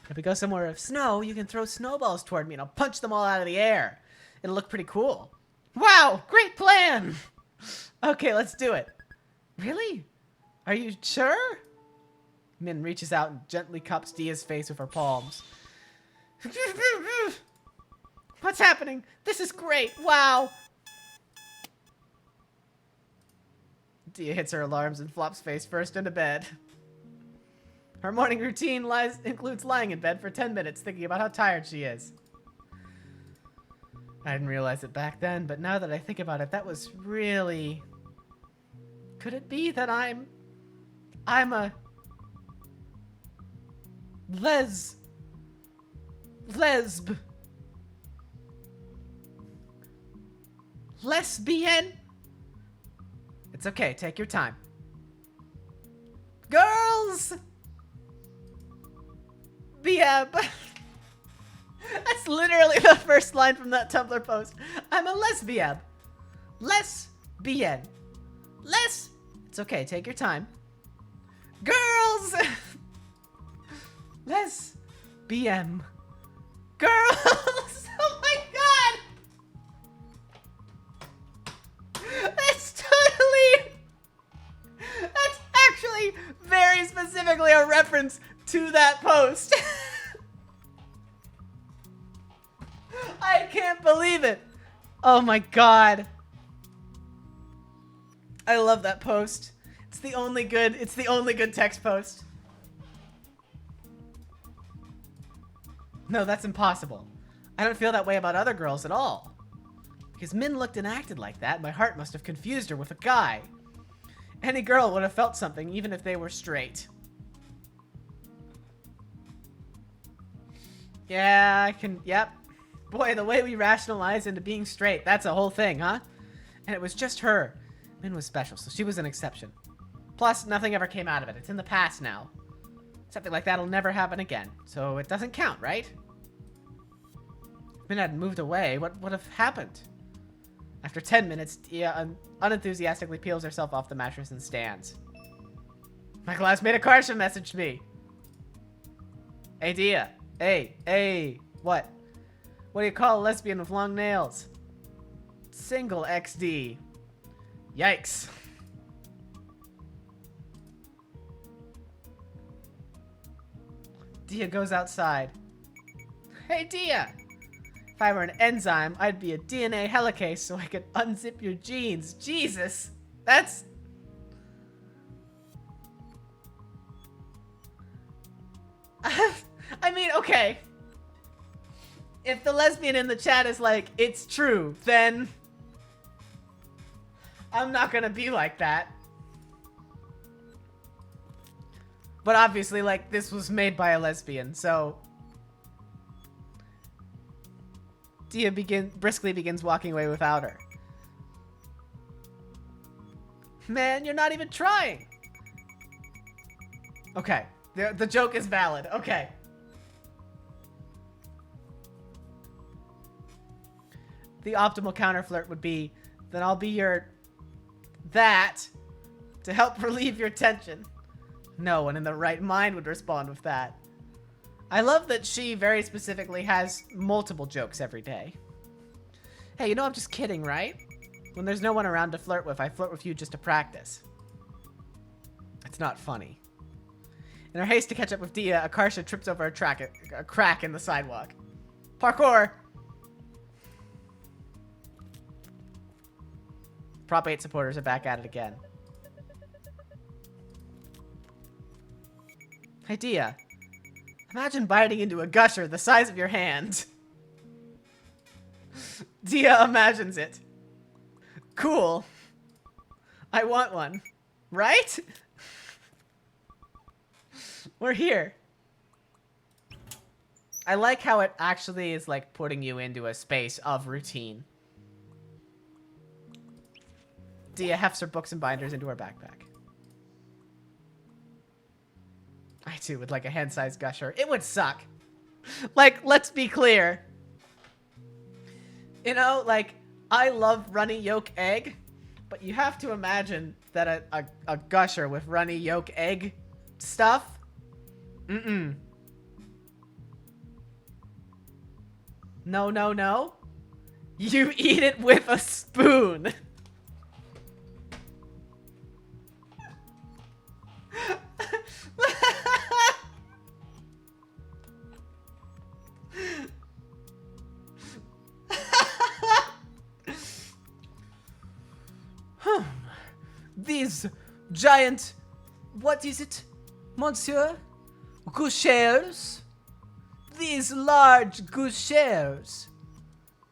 If we go somewhere of snow, you can throw snowballs toward me and I'll punch them all out of the air. It'll look pretty cool. Wow, great plan! Okay, let's do it. Really? Are you sure? Min reaches out and gently cups Dia's face with her palms. What's happening? This is great. Wow. Dia hits her alarms and flops face first into bed. Her morning routine includes lying in bed for 10 minutes thinking about how tired she is. I didn't realize it back then, but now that I think about it, that was really... Could it be that I'm a... Lesbian? It's okay, take your time. Girls! BM. That's literally the first line from that Tumblr post. I'm a lesbian. Lesbian. It's okay, take your time. Girls! Lesbian. Girls! Oh my god! That's actually very specifically a reference to that post. I can't believe it. Oh my god. I love that post. It's the only good text post. No, that's impossible. I don't feel that way about other girls at all. Because Min looked and acted like that, my heart must have confused her with a guy. Any girl would have felt something, even if they were straight. Yeah, I can, yep. Boy, the way we rationalize into being straight, that's a whole thing, huh? And it was just her. Min was special, so she was an exception. Plus, nothing ever came out of it. It's in the past now. Something like that'll never happen again, so it doesn't count, right? If Min had moved away, what would have happened? After 10 minutes, Dia unenthusiastically peels herself off the mattress and stands. My classmate Akarsha messaged me. Hey, Dia. Hey, what? What do you call a lesbian with long nails? Single XD. Yikes. Dia goes outside. Hey, Dia! If I were an enzyme, I'd be a DNA helicase so I could unzip your genes. Jesus! That's... I mean, okay. If the lesbian in the chat is like, it's true, then... I'm not gonna be like that. But obviously, like, this was made by a lesbian, so... Dia briskly begins walking away without her. Man, you're not even trying! Okay, the joke is valid, okay. The optimal counter flirt would be, then I'll be your... that to help relieve your tension. No one in the right mind would respond with that. I love that she very specifically has multiple jokes every day. Hey, you know I'm just kidding, right? When there's no one around to flirt with, I flirt with you just to practice. It's not funny. In her haste to catch up with Dia, Akarsha trips over a crack in the sidewalk. Parkour! Prop 8 supporters are back at it again. Hey, Dia. Imagine biting into a gusher the size of your hand. Dia imagines it. Cool. I want one. Right? We're here. I like how it actually is like putting you into a space of routine. Dia hefts her books and binders into her backpack. I too would like a hand-sized gusher. It would suck. Like, let's be clear. You know, like, I love runny yolk egg, but you have to imagine that a gusher with runny yolk egg stuff. Mm-mm. No, no, no. You eat it with a spoon. These giant, what is it, monsieur? Gouchers? These large gouchers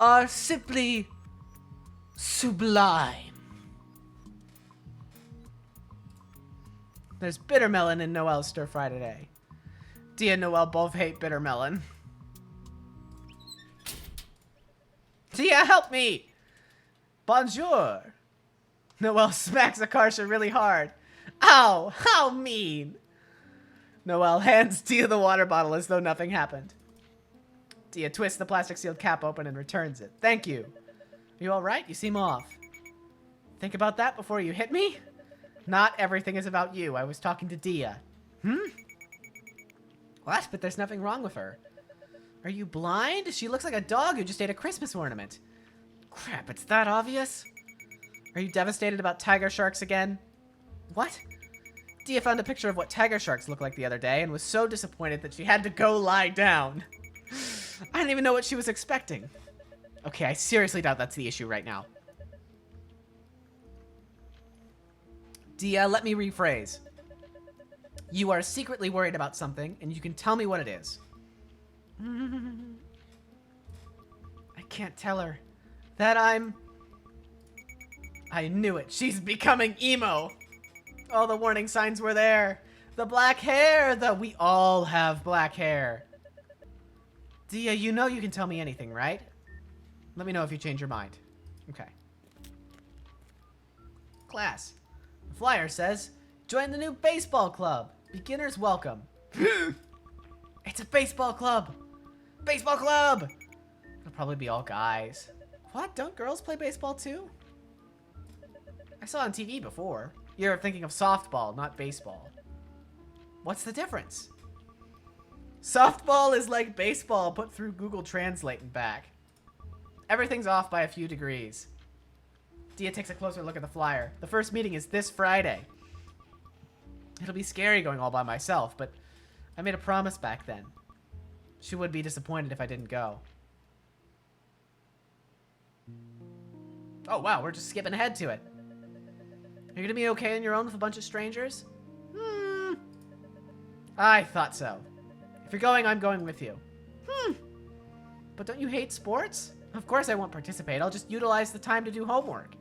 are simply sublime. There's bitter melon in Noelle's stir fry today. Dia and Noelle both hate bitter melon. Dia, help me! Bonjour. Noelle smacks Akarsha really hard. Ow! How mean! Noelle hands Dia the water bottle as though nothing happened. Dia twists the plastic-sealed cap open and returns it. Thank you. Are you alright? You seem off. Think about that before you hit me? Not everything is about you. I was talking to Dia. What? But there's nothing wrong with her. Are you blind? She looks like a dog who just ate a Christmas ornament. Crap, it's that obvious? Are you devastated about tiger sharks again? What? Dia found a picture of what tiger sharks look like the other day and was so disappointed that she had to go lie down. I didn't even know what she was expecting. Okay, I seriously doubt that's the issue right now. Dia, let me rephrase. You are secretly worried about something, and you can tell me what it is. I can't tell her that I knew it. She's becoming emo. All the warning signs were there. The black hair, we all have black hair. Dia, you know you can tell me anything, right? Let me know if you change your mind. Okay. Class. The flyer says, join the new baseball club. Beginners welcome. It's a baseball club. Baseball club. It'll probably be all guys. What? Don't girls play baseball too? I saw on TV before. You're thinking of softball, not baseball. What's the difference? Softball is like baseball put through Google Translate and back. Everything's off by a few degrees. Dia takes a closer look at the flyer. The first meeting is this Friday. It'll be scary going all by myself, but I made a promise back then. She would be disappointed if I didn't go. Oh wow, we're just skipping ahead to it. You're gonna be okay on your own with a bunch of strangers? I thought so. If you're going, I'm going with you. But don't you hate sports? Of course I won't participate. I'll just utilize the time to do homework.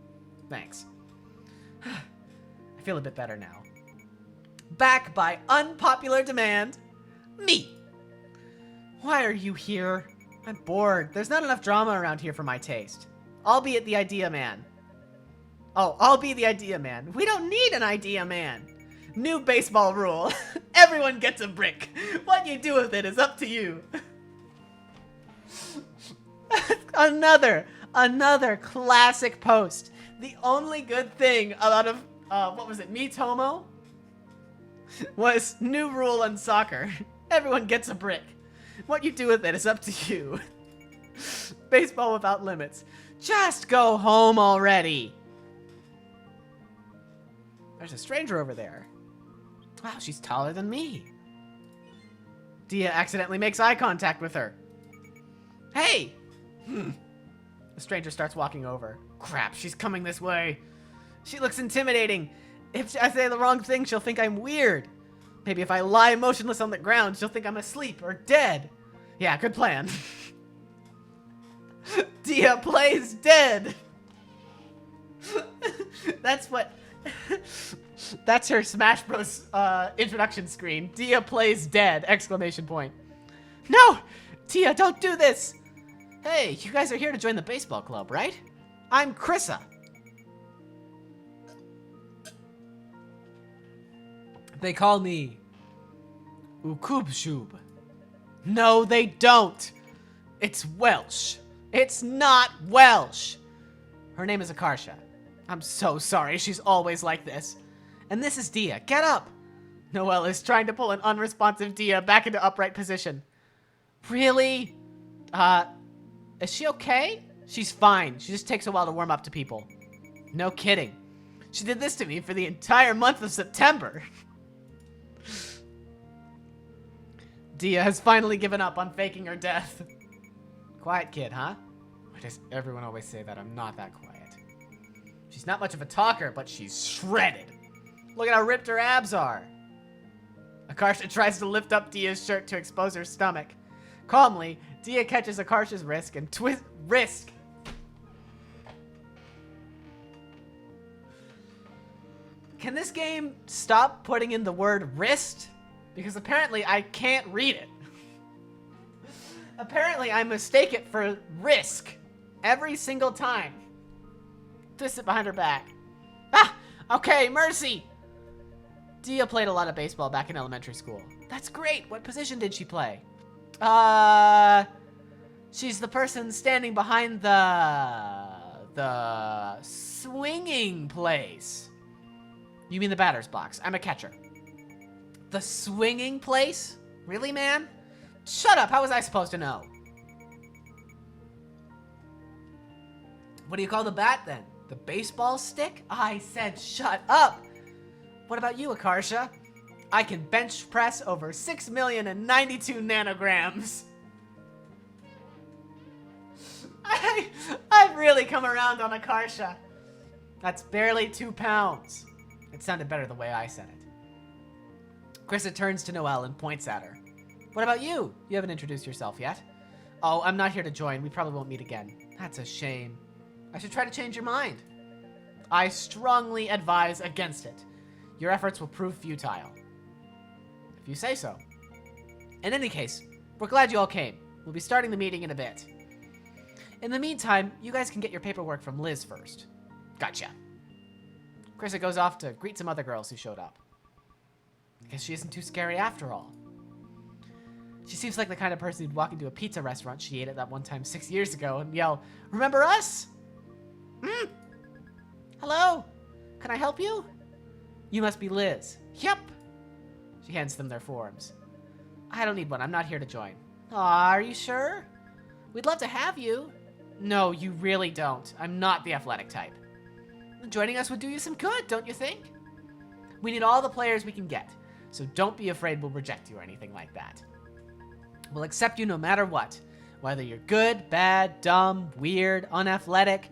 Thanks. I feel a bit better now. Back by unpopular demand. Me. Why are you here? I'm bored. There's not enough drama around here for my taste. I'll be at the idea man. Oh, I'll be the idea man. We don't need an idea man. New baseball rule. Everyone gets a brick. What you do with it is up to you. Another classic post. The only good thing out of, what was it, Miitomo? Was new rule on soccer. Everyone gets a brick. What you do with it is up to you. Baseball without limits. Just go home already. There's a stranger over there. Wow, she's taller than me. Dia accidentally makes eye contact with her. Hey! The stranger starts walking over. Crap, she's coming this way. She looks intimidating. If I say the wrong thing, she'll think I'm weird. Maybe if I lie motionless on the ground, she'll think I'm asleep or dead. Yeah, good plan. Dia plays dead. That's what... That's her Smash Bros. Introduction screen. Dia plays dead! Exclamation point. No! Tia, don't do this! Hey, you guys are here to join the baseball club, right? I'm Krissa. They call me Ukubshub. No, they don't. It's Welsh. It's not Welsh. Her name is Akarsha. I'm so sorry. She's always like this. And this is Dia. Get up. Noelle is trying to pull an unresponsive Dia back into upright position. Really? Is she okay? She's fine. She just takes a while to warm up to people. No kidding. She did this to me for the entire month of September. Dia has finally given up on faking her death. Quiet kid, huh? Why does everyone always say that I'm not that quiet? She's not much of a talker, but she's shredded. Look at how ripped her abs are. Akarsha tries to lift up Dia's shirt to expose her stomach. Calmly, Dia catches Akarsha's wrist and wrist. Can this game stop putting in the word wrist? Because apparently I can't read it. Apparently I mistake it for risk every single time. Twist it behind her back. Ah! Okay, mercy! Dia played a lot of baseball back in elementary school. That's great. What position did she play? She's the person standing behind the swinging place. You mean the batter's box. I'm a catcher. The swinging place? Really, man? Shut up. How was I supposed to know? What do you call the bat, then? The baseball stick? I said shut up. What about you, Akarsha? I can bench press over 6,092 nanograms. I've really come around on Akarsha. That's barely 2 pounds. It sounded better the way I said it. Krissa turns to Noelle and points at her. What about you? You haven't introduced yourself yet. Oh, I'm not here to join. We probably won't meet again. That's a shame. I should try to change your mind. I strongly advise against it. Your efforts will prove futile. If you say so. In any case, we're glad you all came. We'll be starting the meeting in a bit. In the meantime, you guys can get your paperwork from Liz first. Gotcha. Krissa goes off to greet some other girls who showed up. I guess she isn't too scary after all. She seems like the kind of person who'd walk into a pizza restaurant she ate at that one time 6 years ago and yell, "Remember us? Hello? Can I help you? You must be Liz." Yep. She hands them their forms. I don't need one. I'm not here to join. Aw, are you sure? We'd love to have you. No, you really don't. I'm not the athletic type. Joining us would do you some good, don't you think? We need all the players we can get, so don't be afraid we'll reject you or anything like that. We'll accept you no matter what. Whether you're good, bad, dumb, weird, unathletic.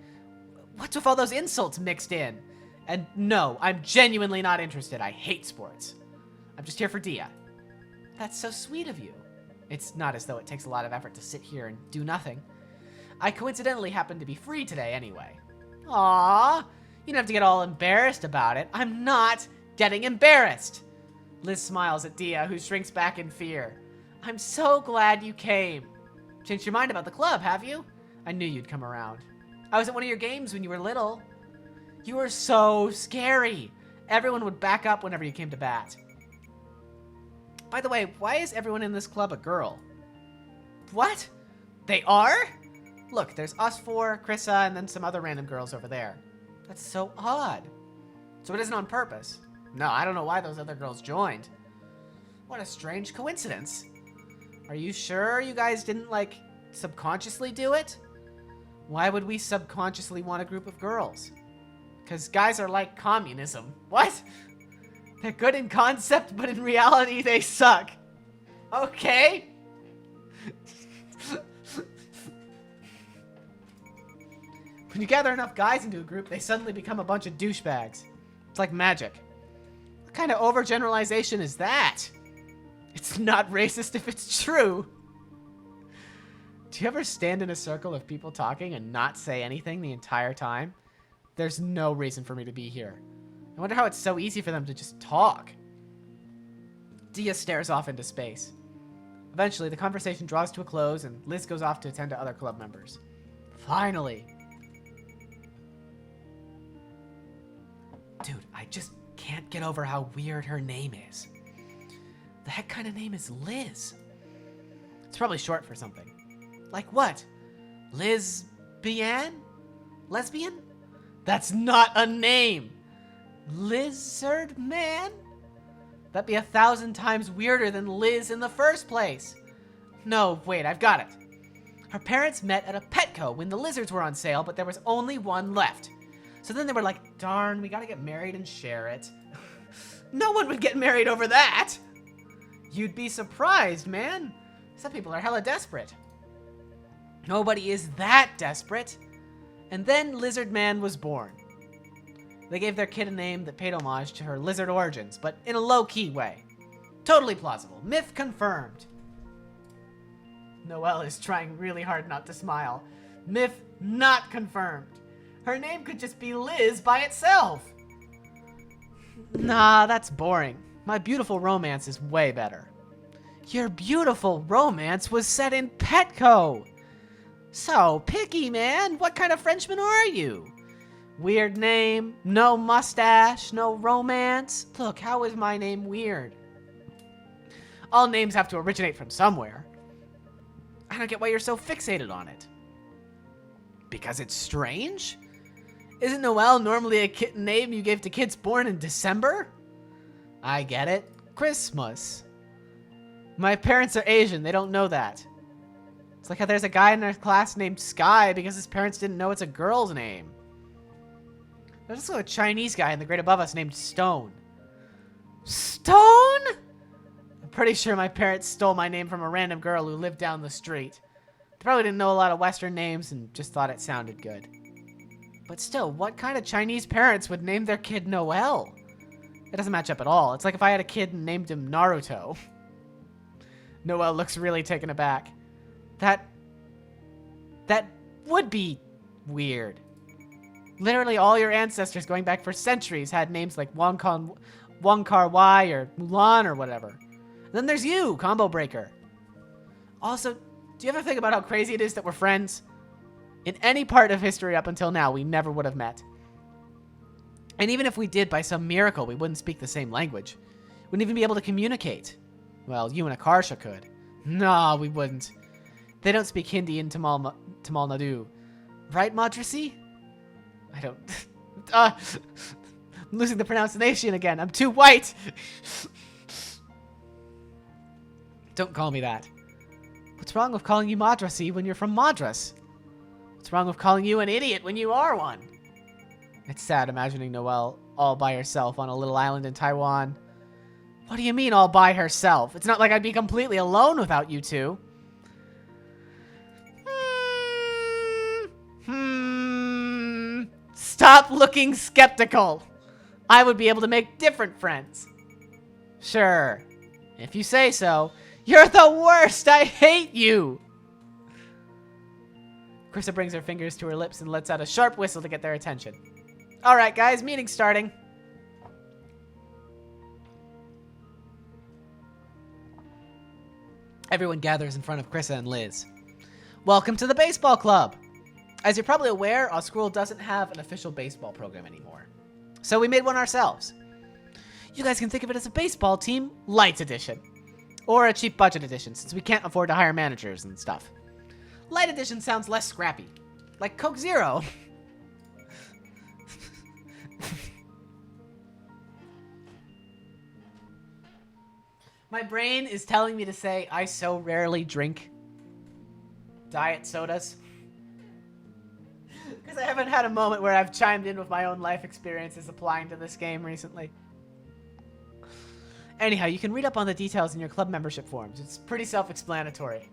What's with all those insults mixed in? And no, I'm genuinely not interested. I hate sports. I'm just here for Dia. That's so sweet of you. It's not as though it takes a lot of effort to sit here and do nothing. I coincidentally happen to be free today anyway. Aww, you don't have to get all embarrassed about it. I'm not getting embarrassed. Liz smiles at Dia, who shrinks back in fear. I'm so glad you came. Changed your mind about the club, have you? I knew you'd come around. I was at one of your games when you were little. You were so scary. Everyone would back up whenever you came to bat. By the way, why is everyone in this club a girl? What? They are? Look, there's us four, Krissa, and then some other random girls over there. That's so odd. So it isn't on purpose. No, I don't know why those other girls joined. What a strange coincidence. Are you sure you guys didn't, like, subconsciously do it? Why would we subconsciously want a group of girls? Because guys are like communism. What? They're good in concept, but in reality, they suck. Okay. When you gather enough guys into a group, they suddenly become a bunch of douchebags. It's like magic. What kind of overgeneralization is that? It's not racist if it's true. Do you ever stand in a circle of people talking and not say anything the entire time? There's no reason for me to be here. I wonder how it's so easy for them to just talk. Dia stares off into space. Eventually, the conversation draws to a close and Liz goes off to attend to other club members. Finally. Dude, I just can't get over how weird her name is. The heck kind of name is Liz? It's probably short for something. Like what? Lesbian? Lesbian? That's not a name! Lizard Man? That'd be 1,000 times weirder than Liz in the first place. No, wait, I've got it. Her parents met at a Petco when the lizards were on sale, but there was only one left. So then they were like, darn, we gotta get married and share it. No one would get married over that! You'd be surprised, man. Some people are hella desperate. Nobody is that desperate. And then Lizard Man was born. They gave their kid a name that paid homage to her lizard origins, but in a low-key way. Totally plausible. Myth confirmed. Noelle is trying really hard not to smile. Myth not confirmed. Her name could just be Liz by itself. Nah, that's boring. My beautiful romance is way better. Your beautiful romance was set in Petco. So picky, man. What kind of Frenchman are you? Weird name, no mustache, no romance. Look, how is my name weird? All names have to originate from somewhere. I don't get why you're so fixated on it. Because it's strange? Isn't Noelle normally a kitten name you gave to kids born in December? I get it. Christmas. My parents are Asian. They don't know that. It's like how there's a guy in our class named Sky because his parents didn't know it's a girl's name. There's also a Chinese guy in the grade above us named Stone. Stone? I'm pretty sure my parents stole my name from a random girl who lived down the street. They probably didn't know a lot of Western names and just thought it sounded good. But still, what kind of Chinese parents would name their kid Noelle? It doesn't match up at all. It's like if I had a kid and named him Naruto. Noelle looks really taken aback. That would be weird. Literally all your ancestors going back for centuries had names like Wong Kar Wai or Mulan or whatever. And then there's you, Combo Breaker. Also, do you ever think about how crazy it is that we're friends? In any part of history up until now, we never would have met. And even if we did by some miracle, we wouldn't speak the same language. Wouldn't even be able to communicate. Well, you and Akarsha could. Nah, we wouldn't. They don't speak Hindi in Tamil Nadu. Right, Madrasi? I don't... I'm losing the pronunciation again. I'm too white! Don't call me that. What's wrong with calling you Madrasi when you're from Madras? What's wrong with calling you an idiot when you are one? It's sad imagining Noelle all by herself on a little island in Taiwan. What do you mean all by herself? It's not like I'd be completely alone without you two. Stop looking skeptical. I would be able to make different friends. Sure. If you say so. You're the worst. I hate you. Krista brings her fingers to her lips and lets out a sharp whistle to get their attention. All right, guys, meeting starting. Everyone gathers in front of Krista and Liz. Welcome to the baseball club. As you're probably aware, our school doesn't have an official baseball program anymore. So we made one ourselves. You guys can think of it as a baseball team light edition. Or a cheap budget edition, since we can't afford to hire managers and stuff. Light edition sounds less scrappy. Like Coke Zero. My brain is telling me to say I so rarely drink diet sodas. Because I haven't had a moment where I've chimed in with my own life experiences applying to this game recently. Anyhow, you can read up on the details in your club membership forms. It's pretty self-explanatory.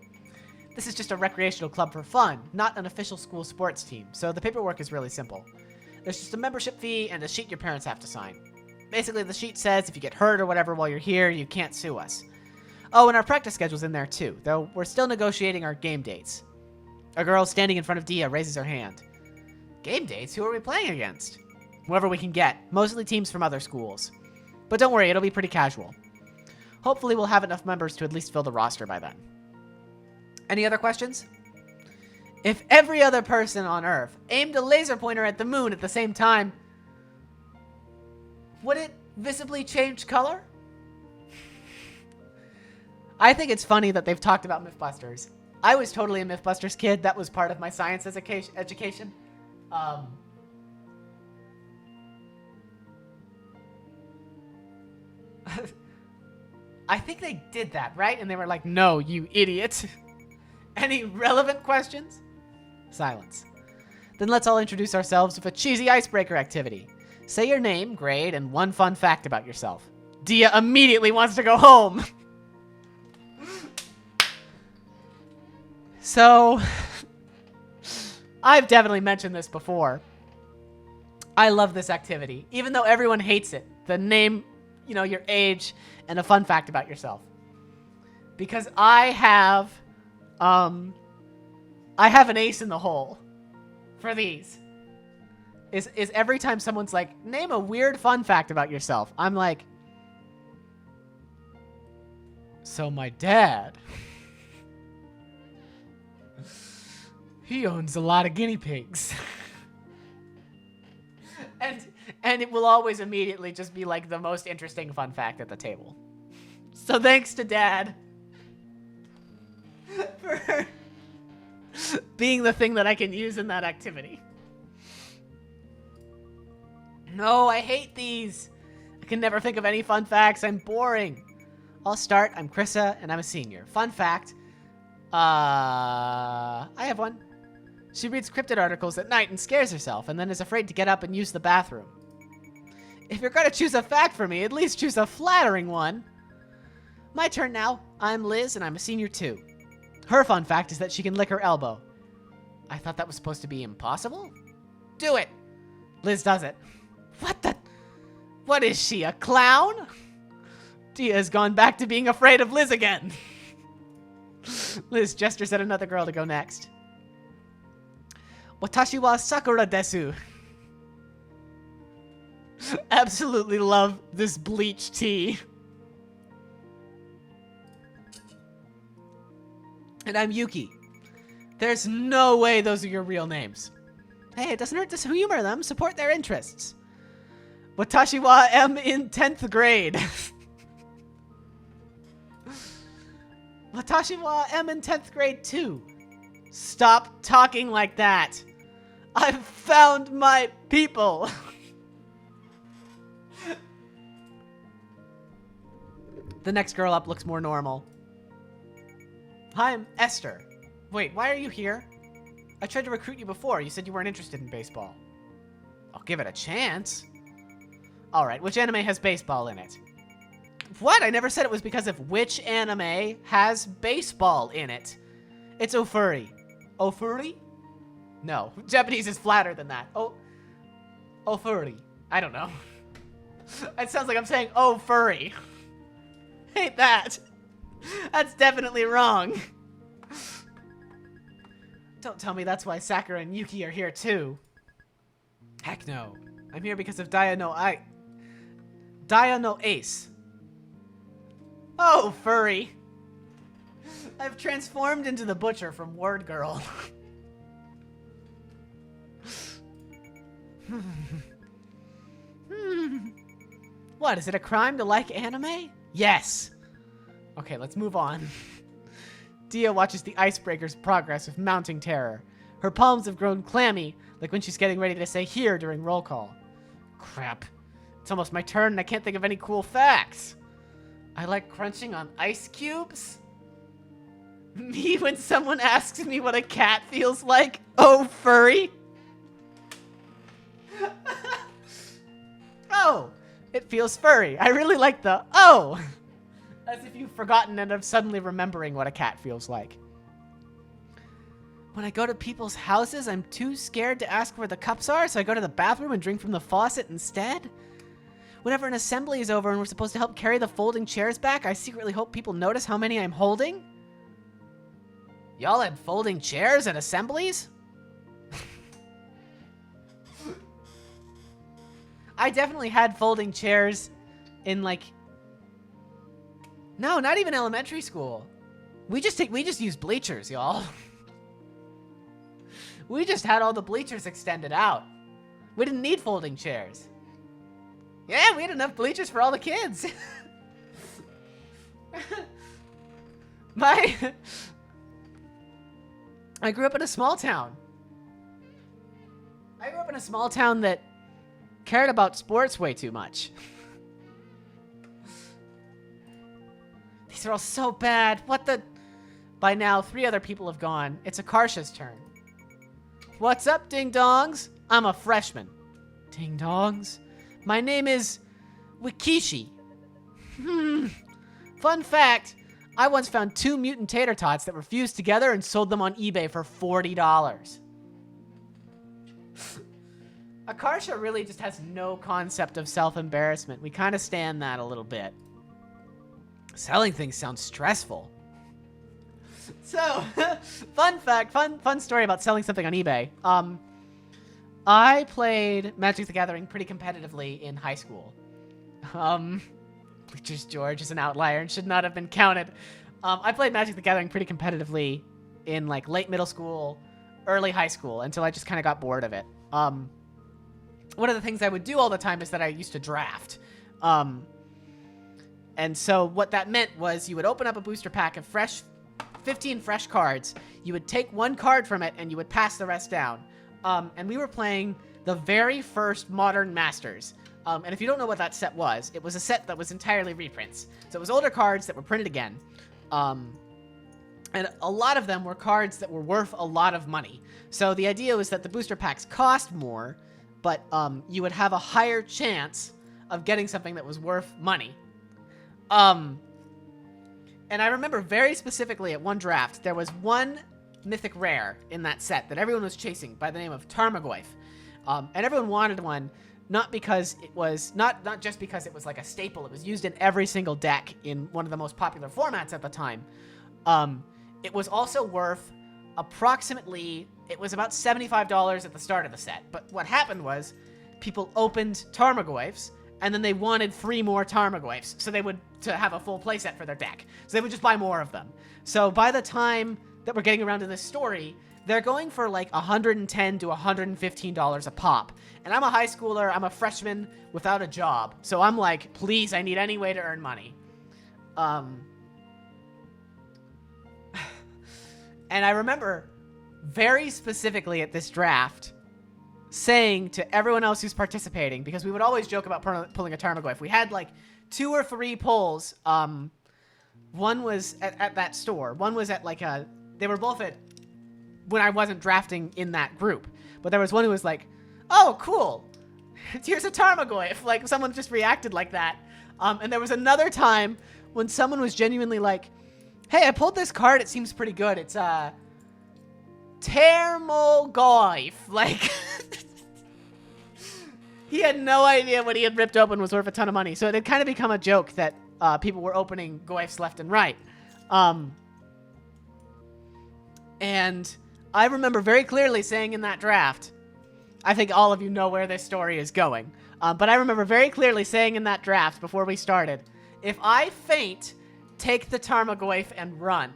This is just a recreational club for fun, not an official school sports team, so the paperwork is really simple. There's just a membership fee and a sheet your parents have to sign. Basically, the sheet says if you get hurt or whatever while you're here, you can't sue us. Oh, and our practice schedule's in there too, though we're still negotiating our game dates. A girl standing in front of Dia raises her hand. Game dates? Who are we playing against? Whoever we can get. Mostly teams from other schools. But don't worry, it'll be pretty casual. Hopefully we'll have enough members to at least fill the roster by then. Any other questions? If every other person on Earth aimed a laser pointer at the moon at the same time, would it visibly change color? I think it's funny that they've talked about Mythbusters. I was totally a Mythbusters kid. That was part of my science education. I think they did that, right? And they were like, no, you idiot. Any relevant questions? Silence. Then let's all introduce ourselves with a cheesy icebreaker activity. Say your name, grade, and one fun fact about yourself. Dia immediately wants to go home. So, I've definitely mentioned this before. I love this activity, even though everyone hates it. The name, you know, your age, and a fun fact about yourself. Because I have an ace in the hole for these. Is every time someone's like, name a weird fun fact about yourself, I'm like, so my dad, he owns a lot of guinea pigs. And it will always immediately just be like the most interesting fun fact at the table. So thanks to Dad for being the thing that I can use in that activity. No, I hate these. I can never think of any fun facts. I'm boring. I'll start. I'm Krissa, and I'm a senior. Fun fact. I have one. She reads cryptid articles at night and scares herself, and then is afraid to get up and use the bathroom. If you're gonna choose a fact for me, at least choose a flattering one. My turn now. I'm Liz, and I'm a senior too. Her fun fact is that she can lick her elbow. I thought that was supposed to be impossible? Do it! Liz does it. What the? What is she, a clown? Dia has gone back to being afraid of Liz again. Liz gestures at another girl to go next. Watashi wa Sakura desu. Absolutely love this bleach tea. And I'm Yuki. There's no way those are your real names. Hey, it doesn't hurt to humor them. Support their interests. Watashi wa am in 10th grade. Watashi wa am in 10th grade too. Stop talking like that. I've found my people. The next girl up looks more normal. Hi, I'm Esther. Wait, why are you here? I tried to recruit you before. You said you weren't interested in baseball. I'll give it a chance. Alright, which anime has baseball in it? What? I never said it was because of which anime has baseball in it. It's Ofuri. Ofuri? No. Japanese is flatter than that. Ofuri. I don't know. It sounds like I'm saying, oh, furry. Hate that. That's definitely wrong. Don't tell me that's why Sakura and Yuki are here too. Heck no. I'm here because of Dia no Ace. Oh, furry. I've transformed into the butcher from Word Girl. What, is it a crime to like anime? Yes. Okay, let's move on. Dia watches the icebreaker's progress with mounting terror. Her palms have grown clammy, like when she's getting ready to say here during roll call. Crap. It's almost my turn and I can't think of any cool facts. I like crunching on ice cubes? Me when someone asks me what a cat feels like? Oh, furry? Oh, it feels furry. I really like the oh. As if you've forgotten and are suddenly remembering what a cat feels like. When I go to people's houses, I'm too scared to ask where the cups are, so I go to the bathroom and drink from the faucet instead. Whenever an assembly is over and we're supposed to help carry the folding chairs back, I secretly hope people notice how many I'm holding. Y'all had folding chairs at assemblies? I definitely had folding chairs in like... No, not even elementary school. We just used bleachers, y'all. We just had all the bleachers extended out. We didn't need folding chairs. Yeah, we had enough bleachers for all the kids. I grew up in a small town. I grew up in a small town that cared about sports way too much. These are all so bad. What the... By now, 3 other people have gone. It's Akarsha's turn. What's up, ding-dongs? I'm a freshman. Ding-dongs? My name is... Wikishi. Fun fact, I once found 2 mutant tater tots that were fused together and sold them on eBay for $40. Akarsha really just has no concept of self-embarrassment. We kind of stand that a little bit. Selling things sounds stressful. So, fun fact, fun story about selling something on eBay. I played Magic the Gathering pretty competitively in high school. Bleachers George is an outlier and should not have been counted. I played Magic the Gathering pretty competitively in like late middle school, early high school, until I just kind of got bored of it. One of the things I would do all the time is that I used to draft. And so what that meant was you would open up a booster pack of 15 fresh cards. You would take 1 card from it and you would pass the rest down. And we were playing the very first Modern Masters. And if you don't know what that set was, it was a set that was entirely reprints. So it was older cards that were printed again. And a lot of them were cards that were worth a lot of money. So the idea was that the booster packs cost more, but you would have a higher chance of getting something that was worth money. And I remember very specifically at one draft, there was one mythic rare in that set that everyone was chasing by the name of Tarmogoyf. And everyone wanted one, not because it was, not just because it was like a staple. It was used in every single deck in one of the most popular formats at the time. It was also worth approximately, it was about $75 at the start of the set. But what happened was people opened Tarmogoyfs, and then they wanted 3 more Tarmogoyfs, so they would, to have a full playset for their deck. So they would just buy more of them. So by the time that we're getting around to this story, they're going for like $110 to $115 a pop. And I'm a high schooler, I'm a freshman without a job. So I'm like, please, I need any way to earn money. And I remember very specifically at this draft saying to everyone else who's participating, because we would always joke about pulling a Tarmogoyf. We had like 2 or 3 pulls. One was at that store. One was at like they were both at, when I wasn't drafting in that group. But there was one who was like, oh, cool. Here's a Tarmogoyf. Like, someone just reacted like that. And there was another time when someone was genuinely like, hey, I pulled this card. It seems pretty good. It's Tarmogoyf. Like, he had no idea what he had ripped open was worth a ton of money. So it had kind of become a joke that people were opening Goyfs left and right. And I remember very clearly saying in that draft, I think all of you know where this story is going, but I remember very clearly saying in that draft before we started, if I faint, take the Tarmogoyf and run.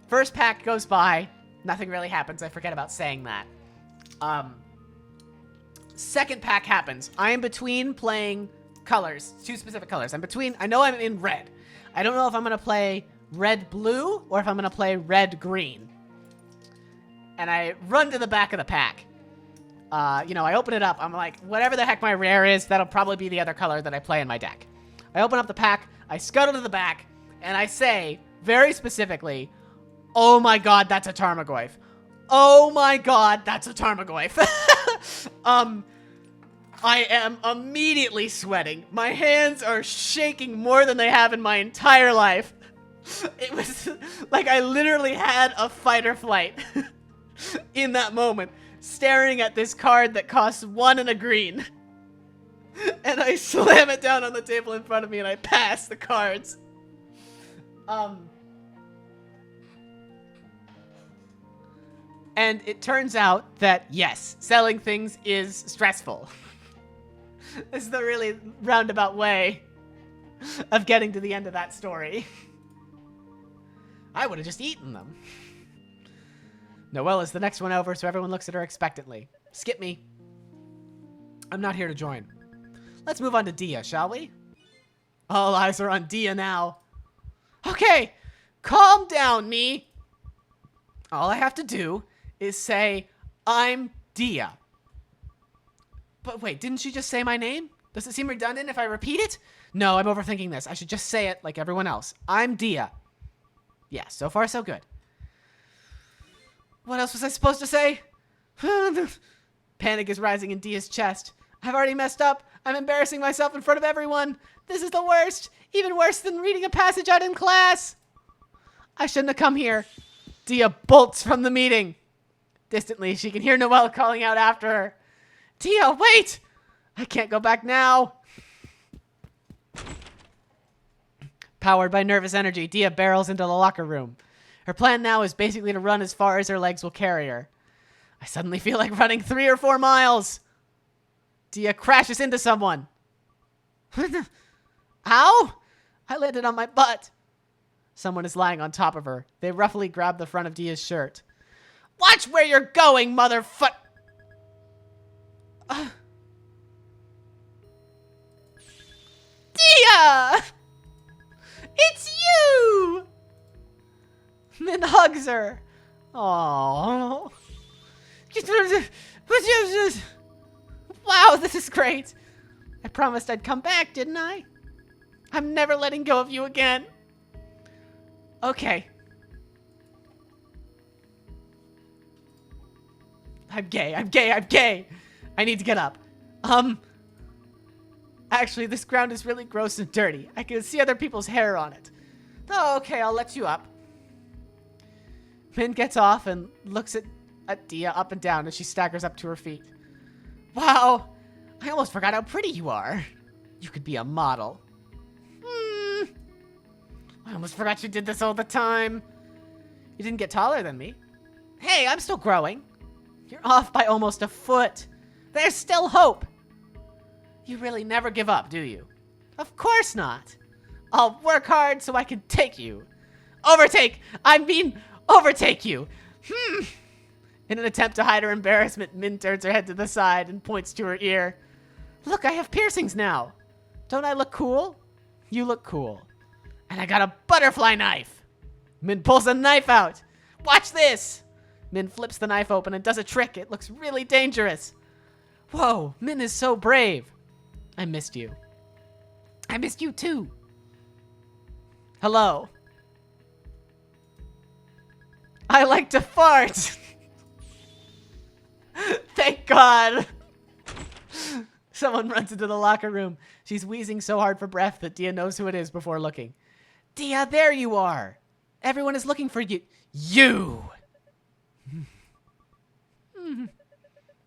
First pack goes by, nothing really happens. I forget about saying that. Second pack happens. I am between playing colors, 2 specific colors. I know I'm in red. I don't know if I'm going to play red-blue or if I'm going to play red-green. And I run to the back of the pack. I open it up. I'm like, whatever the heck my rare is, that'll probably be the other color that I play in my deck. I open up the pack, I scuttle to the back, and I say, very specifically, oh my god, that's a Tarmogoyf. Oh my god, that's a Tarmogoyf. I am immediately sweating. My hands are shaking more than they have in my entire life. It was like I literally had a fight or flight in that moment, staring at this card that costs 1 and a green. And I slam it down on the table in front of me and I pass the cards. And it turns out that, yes, selling things is stressful. This is the really roundabout way of getting to the end of that story. I would have just eaten them. Noelle is the next one over, so everyone looks at her expectantly. Skip me. I'm not here to join. Let's move on to Dia, shall we? All eyes are on Dia now. Okay, calm down, me. All I have to do is say, I'm Dia. But wait, didn't she just say my name? Does it seem redundant if I repeat it? No, I'm overthinking this. I should just say it like everyone else. I'm Dia. Yeah, so far so good. What else was I supposed to say? Panic is rising in Dia's chest. I've already messed up. I'm embarrassing myself in front of everyone. This is the worst. Even worse than reading a passage out in class. I shouldn't have come here. Dia bolts from the meeting. Distantly, she can hear Noelle calling out after her. Dia, wait! I can't go back now. Powered by nervous energy, Dia barrels into the locker room. Her plan now is basically to run as far as her legs will carry her. I suddenly feel like running 3 or 4 miles. Dia crashes into someone. Ow! I landed on my butt. Someone is lying on top of her. They roughly grab the front of Dia's shirt. Watch where you're going, motherfuck! Dia! It's you! Min hugs her. Aww. Wow, this is great. I promised I'd come back, didn't I? I'm never letting go of you again. Okay. I'm gay. I need to get up. Actually, this ground is really gross and dirty. I can see other people's hair on it. Oh, okay, I'll let you up. Min gets off and looks at Dia up and down as she staggers up to her feet. Wow, I almost forgot how pretty you are. You could be a model. I almost forgot you did this all the time. You didn't get taller than me. Hey, I'm still growing. You're off by almost a foot. There's still hope. You really never give up, do you? Of course not. I'll work hard so I can take you. Overtake you. In an attempt to hide her embarrassment, Min turns her head to the side and points to her ear. Look, I have piercings now. Don't I look cool? You look cool. And I got a butterfly knife. Min pulls a knife out. Watch this. Min flips the knife open and does a trick. It looks really dangerous. Whoa, Min is so brave. I missed you. I missed you too. Hello. I like to fart. Thank God. Someone runs into the locker room. She's wheezing so hard for breath that Dia knows who it is before looking. Dia, there you are. Everyone is looking for you. You.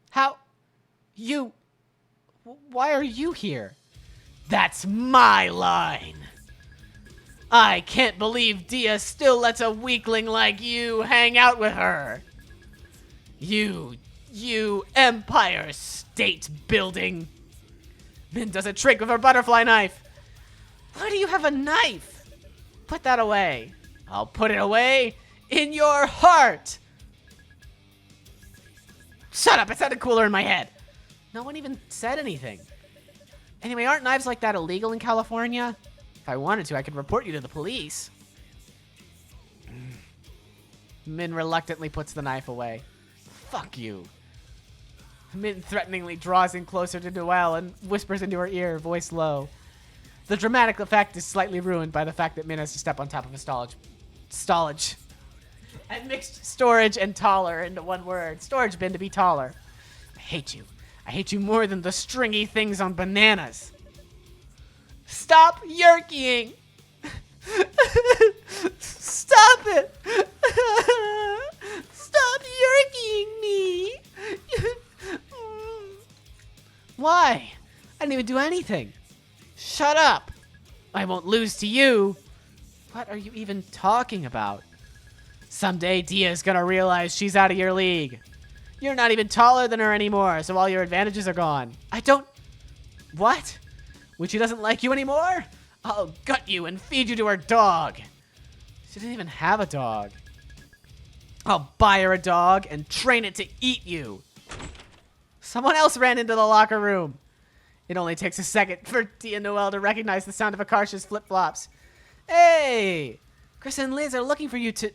How? You. Why are you here? That's my line. I can't believe Dia still lets a weakling like you hang out with her. You Empire State Building. Min does a trick with her butterfly knife. Why do you have a knife? Put that away. I'll put it away in your heart. Shut up, it sounded cooler in my head. No one even said anything. Anyway, aren't knives like that illegal in California? If I wanted to, I could report you to the police. Min reluctantly puts the knife away. Fuck you. Min threateningly draws in closer to Noelle and whispers into her ear, voice low. The dramatic effect is slightly ruined by the fact that Min has to step on top of a stallage. And mixed storage and taller into one word. Storage bin to be taller. I hate you. I hate you more than the stringy things on bananas. Stop yerkying. Stop it. Stop yerkying me. Why? I didn't even do anything. Shut up. I won't lose to you. What are you even talking about? Someday Dia's gonna realize she's out of your league. You're not even taller than her anymore, so all your advantages are gone. I don't... What? When she doesn't like you anymore? I'll gut you and feed you to her dog. She didn't even have a dog. I'll buy her a dog and train it to eat you. Someone else ran into the locker room. It only takes a second for Dia Noelle to recognize the sound of Akarsha's flip-flops. Hey! Chris and Liz are looking for you to...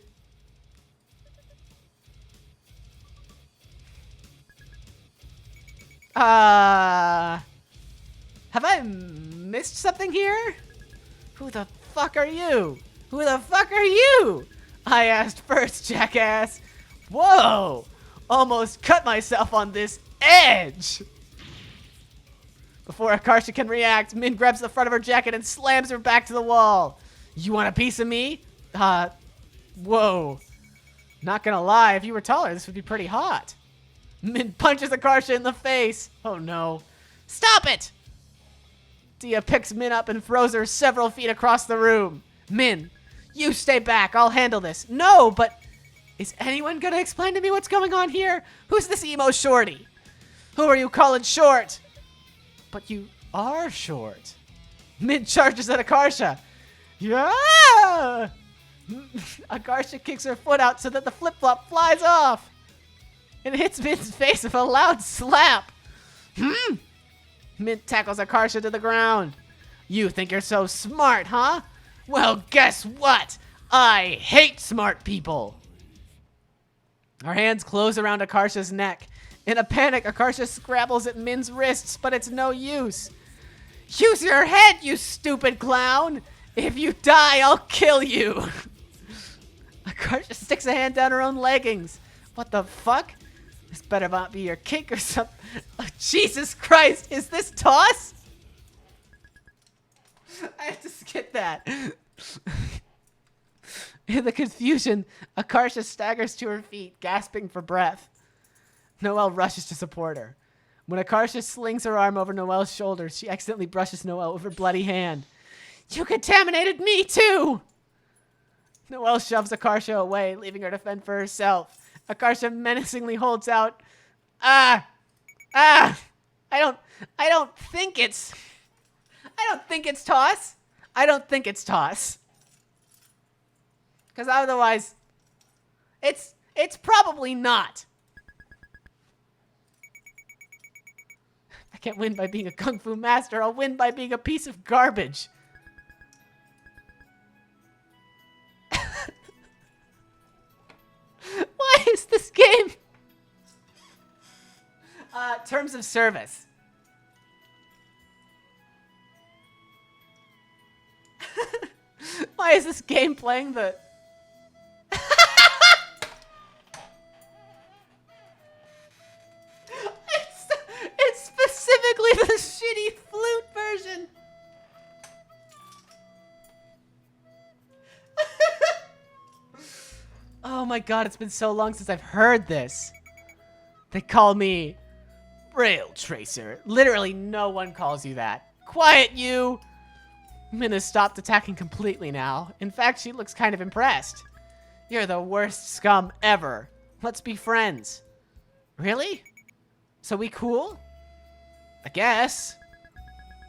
Have I missed something here? Who the fuck are you? Who the fuck are you? I asked first, jackass. Whoa! Almost cut myself on this edge. Before Akarsha can react, Min grabs the front of her jacket and slams her back to the wall. You want a piece of me? Whoa. Not gonna lie, if you were taller, this would be pretty hot. Min punches Akarsha in the face. Oh no. Stop it! Dia picks Min up and throws her several feet across the room. Min, you stay back. I'll handle this. No, but is anyone gonna explain to me what's going on here? Who's this emo shorty? Who are you calling short? But you are short. Min charges at Akarsha. Yeah! Akarsha kicks her foot out so that the flip-flop flies off. It hits Min's face with a loud slap. Min tackles Akarsha to the ground. You think you're so smart, huh? Well, guess what? I hate smart people. Our hands close around Akarsha's neck. In a panic, Akarsha scrabbles at Min's wrists, but it's no use. Use your head, you stupid clown! If you die, I'll kill you! Akarsha sticks a hand down her own leggings. What the fuck? This better not be your kink or something. Oh, Jesus Christ, is this toss? I have to skip that. In the confusion, Akarsha staggers to her feet, gasping for breath. Noelle rushes to support her. When Akarsha slings her arm over Noelle's shoulders, she accidentally brushes Noelle with her bloody hand. You contaminated me too! Noelle shoves Akarsha away, leaving her to fend for herself. Akarsha menacingly holds out. I don't think it's toss. I don't think it's toss. Because otherwise, it's probably not. I can't win by being a kung fu master. I'll win by being a piece of garbage. Why is this game? Terms of service. Why is this game playing the... it's specifically the shitty flute version. Oh my god, it's been so long since I've heard this. They call me Rail Tracer. Literally no one calls you that. Quiet, you! Min has stopped attacking completely now. In fact, she looks kind of impressed. You're the worst scum ever. Let's be friends. Really? So we cool? I guess.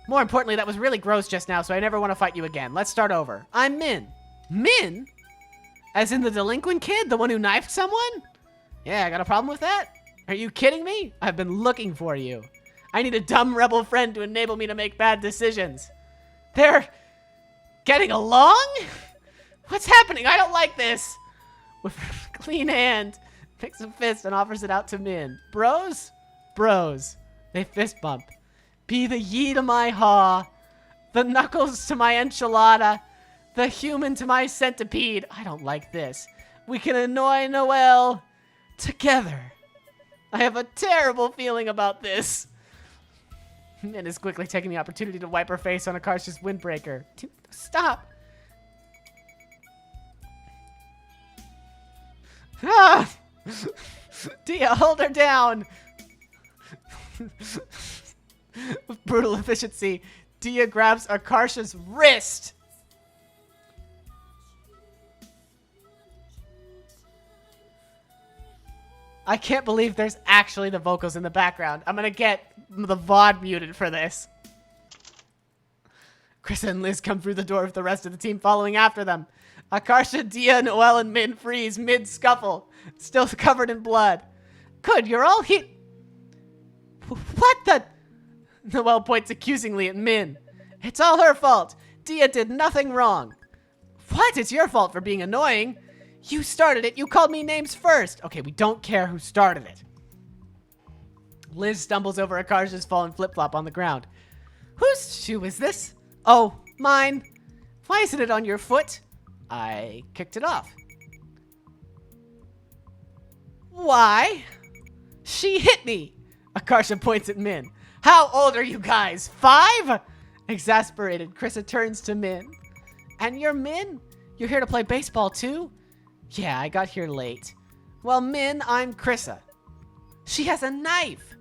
More importantly, that was really gross just now, so I never want to fight you again. Let's start over. I'm Min. Min? As in the delinquent kid? The one who knifed someone? Yeah, I got a problem with that? Are you kidding me? I've been looking for you. I need a dumb rebel friend to enable me to make bad decisions. They're getting along? What's happening? I don't like this. With her clean hand, picks a fist and offers it out to Min. Bros? Bros. They fist bump. Be the ye to my haw, the knuckles to my enchilada, the human to my centipede. I don't like this. We can annoy Noelle together. I have a terrible feeling about this. Min is quickly taking the opportunity to wipe her face on Akarsha's windbreaker. Stop. Ah! Dia, hold her down. With brutal efficiency, Dia grabs Akarsha's wrist. I can't believe there's actually the vocals in the background. I'm gonna get the VOD muted for this. Chris and Liz come through the door with the rest of the team following after them. Akarsha, Dia, Noelle, and Min freeze mid-scuffle, still covered in blood. Good, you're all hit. What the? Noelle points accusingly at Min. It's all her fault. Dia did nothing wrong. What? It's your fault for being annoying. You started it. You called me names first. Okay, we don't care who started it. Liz stumbles over Akarsha's fallen flip-flop on the ground. Whose shoe is this? Oh, mine. Why isn't it on your foot? I kicked it off. Why? She hit me. Akarsha points at Min. How old are you guys? 5? Exasperated, Krissa turns to Min. And you're Min? You're here to play baseball too? Yeah, I got here late. Well, Min, I'm Krissa. She has a knife.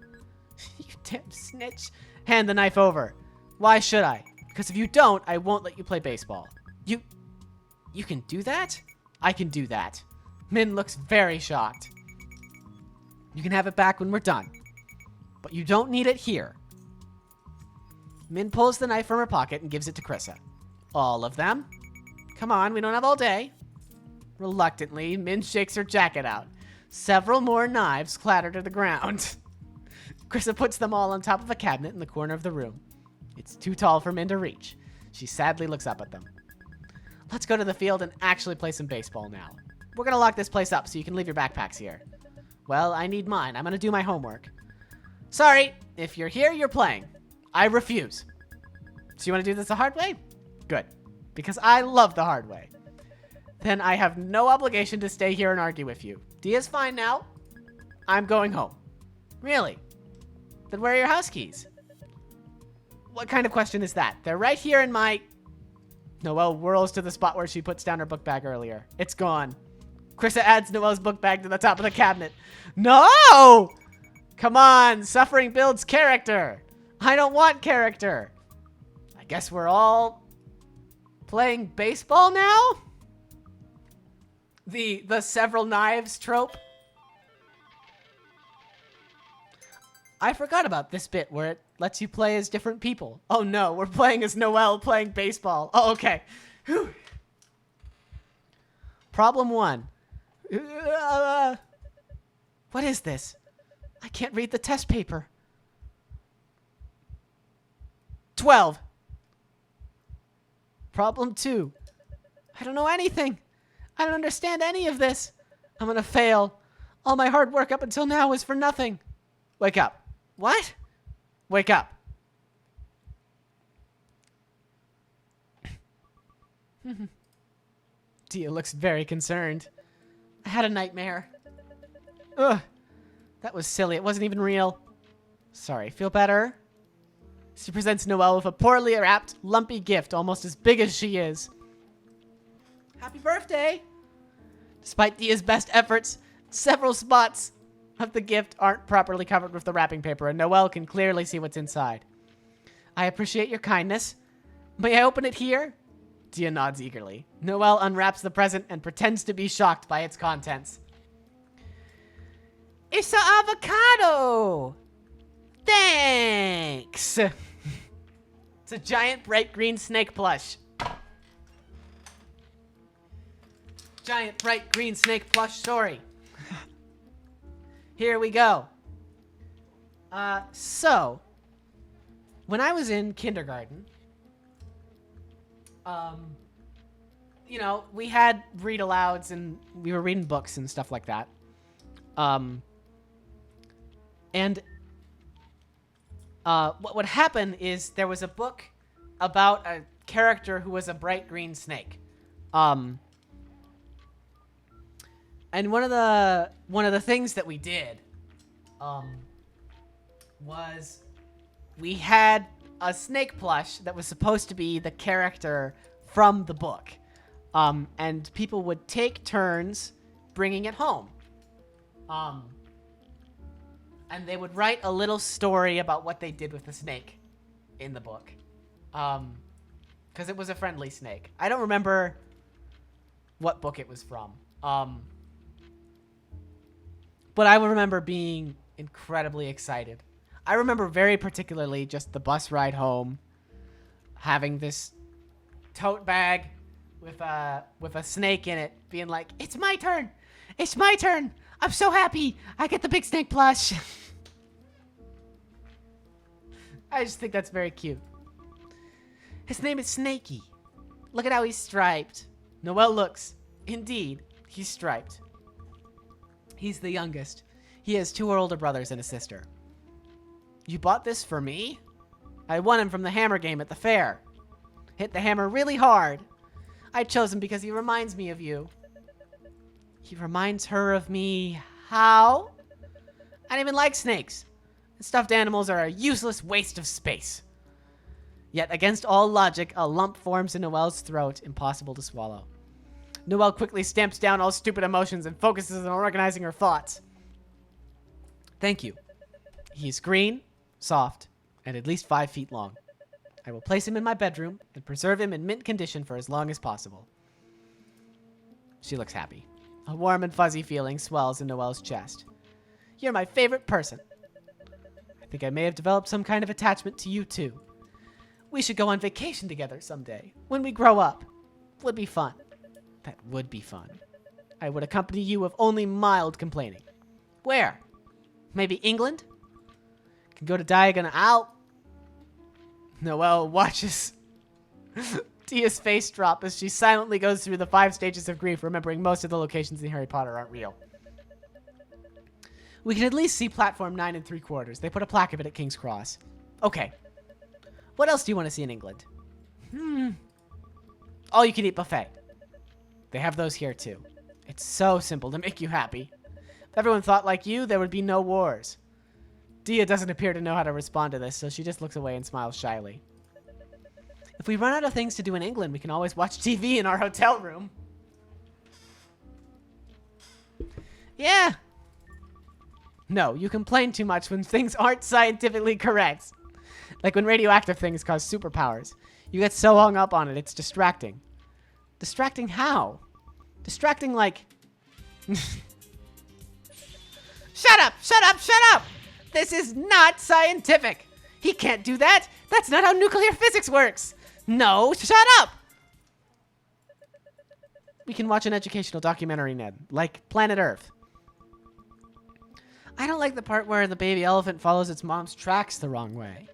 You damn snitch. Hand the knife over. Why should I? Because if you don't, I won't let you play baseball. You can do that? I can do that. Min looks very shocked. You can have it back when we're done. But you don't need it here. Min pulls the knife from her pocket and gives it to Krissa. All of them? Come on, we don't have all day. Reluctantly, Min shakes her jacket out. Several more knives clatter to the ground. Krissa puts them all on top of a cabinet in the corner of the room. It's too tall for Min to reach. She sadly looks up at them. Let's go to the field and actually play some baseball now. We're gonna lock this place up so you can leave your backpacks here. Well, I need mine. I'm gonna do my homework. Sorry, if you're here, you're playing. I refuse. So you wanna do this the hard way? Good. Because I love the hard way. Then I have no obligation to stay here and argue with you. Dia's fine now. I'm going home. Really? Then where are your house keys? What kind of question is that? They're right here in my... Noelle whirls to the spot where she puts down her book bag earlier. It's gone. Krissa adds Noelle's book bag to the top of the cabinet. No! Come on, suffering builds character. I don't want character. I guess we're all playing baseball now? The several knives trope. I forgot about this bit where it lets you play as different people. Oh no, we're playing as Noelle playing baseball. Oh, okay. Whew. Problem 1. What is this? I can't read the test paper. 12. Problem 2. I don't know anything. I don't understand any of this. I'm gonna fail. All my hard work up until now is for nothing. Wake up. What? Wake up. Dia looks very concerned. I had a nightmare. Ugh. That was silly. It wasn't even real. Sorry. Feel better? She presents Noelle with a poorly wrapped, lumpy gift almost as big as she is. Happy birthday! Despite Dia's best efforts, several spots of the gift aren't properly covered with the wrapping paper, and Noelle can clearly see what's inside. I appreciate your kindness. May I open it here? Dia nods eagerly. Noelle unwraps the present and pretends to be shocked by its contents. It's an avocado! Thanks! It's a giant bright green snake plush. Giant bright green snake plush story. Here we go. So, when I was in kindergarten, you know, we had read-alouds and we were reading books and stuff like that. What would happen is there was a book about a character who was a bright green snake. And one of the things that we did, was we had a snake plush that was supposed to be the character from the book. And people would take turns bringing it home. And they would write a little story about what they did with the snake in the book. Because it was a friendly snake. I don't remember what book it was from. But I remember being incredibly excited. I remember very particularly just the bus ride home, having this tote bag with a snake in it, being like, "It's my turn! It's my turn! I'm so happy! I get the big snake plush!" I just think that's very cute. His name is Snakey. Look at how he's striped. Noel looks. Indeed, he's striped. He's the youngest. He has 2 older brothers and a sister. You bought this for me? I won him from the hammer game at the fair. Hit the hammer really hard. I chose him because he reminds me of you. He reminds her of me. How? I don't even like snakes. Stuffed animals are a useless waste of space. Yet, against all logic, a lump forms in Noelle's throat, impossible to swallow. Noelle quickly stamps down all stupid emotions and focuses on organizing her thoughts. Thank you. He's green, soft, and at least 5 feet long. I will place him in my bedroom and preserve him in mint condition for as long as possible. She looks happy. A warm and fuzzy feeling swells in Noelle's chest. You're my favorite person. I think I may have developed some kind of attachment to you, too. We should go on vacation together someday, when we grow up. Would be fun. That would be fun. I would accompany you with only mild complaining. Where? Maybe England? Can go to Diagon out. Noelle watches Tia's face drop as she silently goes through the 5 stages of grief, remembering most of the locations in Harry Potter aren't real. We can at least see platform 9 3/4. They put a plaque of it at King's Cross. Okay. What else do you want to see in England? All you can eat buffet. They have those here too. It's so simple to make you happy. If everyone thought like you, there would be no wars. Dia doesn't appear to know how to respond to this, so she just looks away and smiles shyly. If we run out of things to do in England, we can always watch TV in our hotel room. Yeah. No, you complain too much when things aren't scientifically correct. Like when radioactive things cause superpowers. You get so hung up on it, it's distracting. Distracting how? Distracting like... Shut up! Shut up! Shut up! This is not scientific! He can't do that! That's not how nuclear physics works! No, shut up! We can watch an educational documentary, Ned. Like Planet Earth. I don't like the part where the baby elephant follows its mom's tracks the wrong way.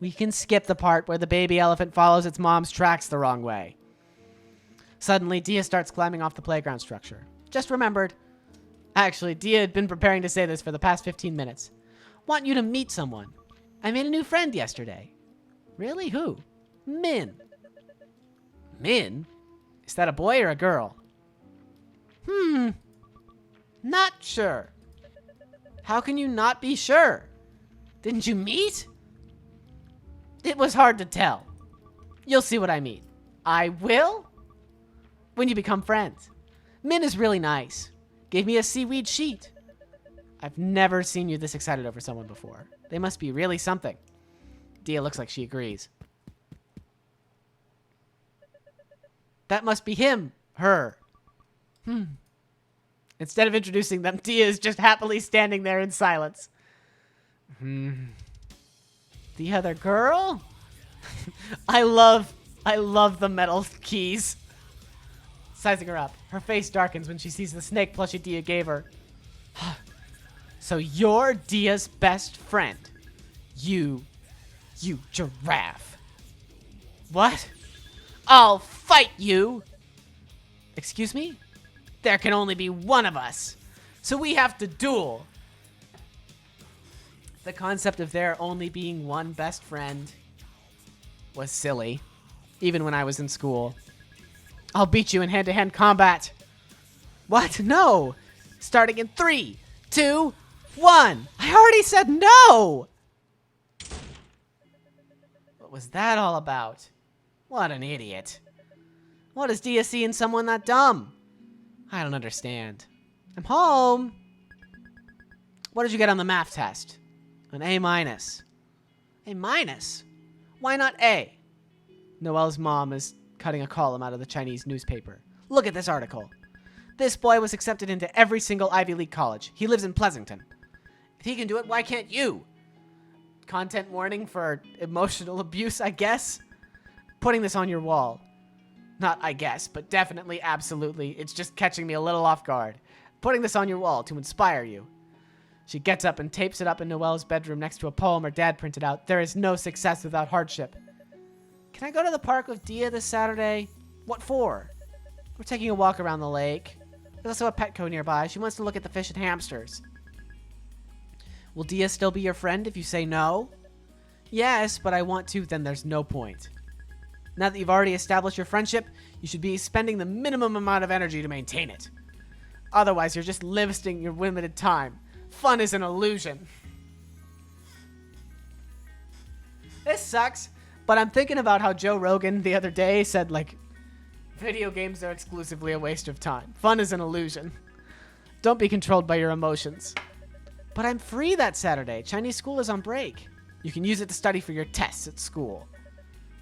We can skip the part where the baby elephant follows its mom's tracks the wrong way. Suddenly, Dia starts climbing off the playground structure. Just remembered. Actually, Dia had been preparing to say this for the past 15 minutes. Want you to meet someone. I made a new friend yesterday. Really? Who? Min. Min? Is that a boy or a girl? Not sure. How can you not be sure? Didn't you meet? It was hard to tell. You'll see what I mean. I will? When you become friends. Min is really nice. Gave me a seaweed sheet. I've never seen you this excited over someone before. They must be really something. Dia looks like she agrees. That must be him. Her. Instead of introducing them, Dia is just happily standing there in silence. The other girl? I love the metal keys. Sizing her up. Her face darkens when she sees the snake plushie Dia gave her. So you're Dia's best friend. You giraffe. What? I'll fight you! Excuse me? There can only be one of us. So we have to duel. The concept of there only being one best friend was silly. Even when I was in school. I'll beat you in hand-to-hand combat. What? No! Starting in 3, 2, 1. I already said no! What was that all about? What an idiot. What does Dia see in someone that dumb? I don't understand. I'm home. What did you get on the math test? An A-. A-? Why not A? Noelle's mom is cutting a column out of the Chinese newspaper. Look at this article. This boy was accepted into every single Ivy League college. He lives in Pleasanton. If he can do it, why can't you? Content warning for emotional abuse, I guess? Putting this on your wall. Not I guess, but definitely, absolutely. It's just catching me a little off guard. Putting this on your wall to inspire you. She gets up and tapes it up in Noelle's bedroom next to a poem her dad printed out. There is no success without hardship. Can I go to the park with Dia this Saturday? What for? We're taking a walk around the lake. There's also a Petco nearby. She wants to look at the fish and hamsters. Will Dia still be your friend if you say no? Yes, but I want to, then there's no point. Now that you've already established your friendship, you should be spending the minimum amount of energy to maintain it. Otherwise, you're just wasting your limited time. Fun is an illusion. This sucks, but I'm thinking about how Joe Rogan the other day said, like, video games are exclusively a waste of time. Fun is an illusion. Don't be controlled by your emotions. But I'm free that Saturday. Chinese school is on break. You can use it to study for your tests at school.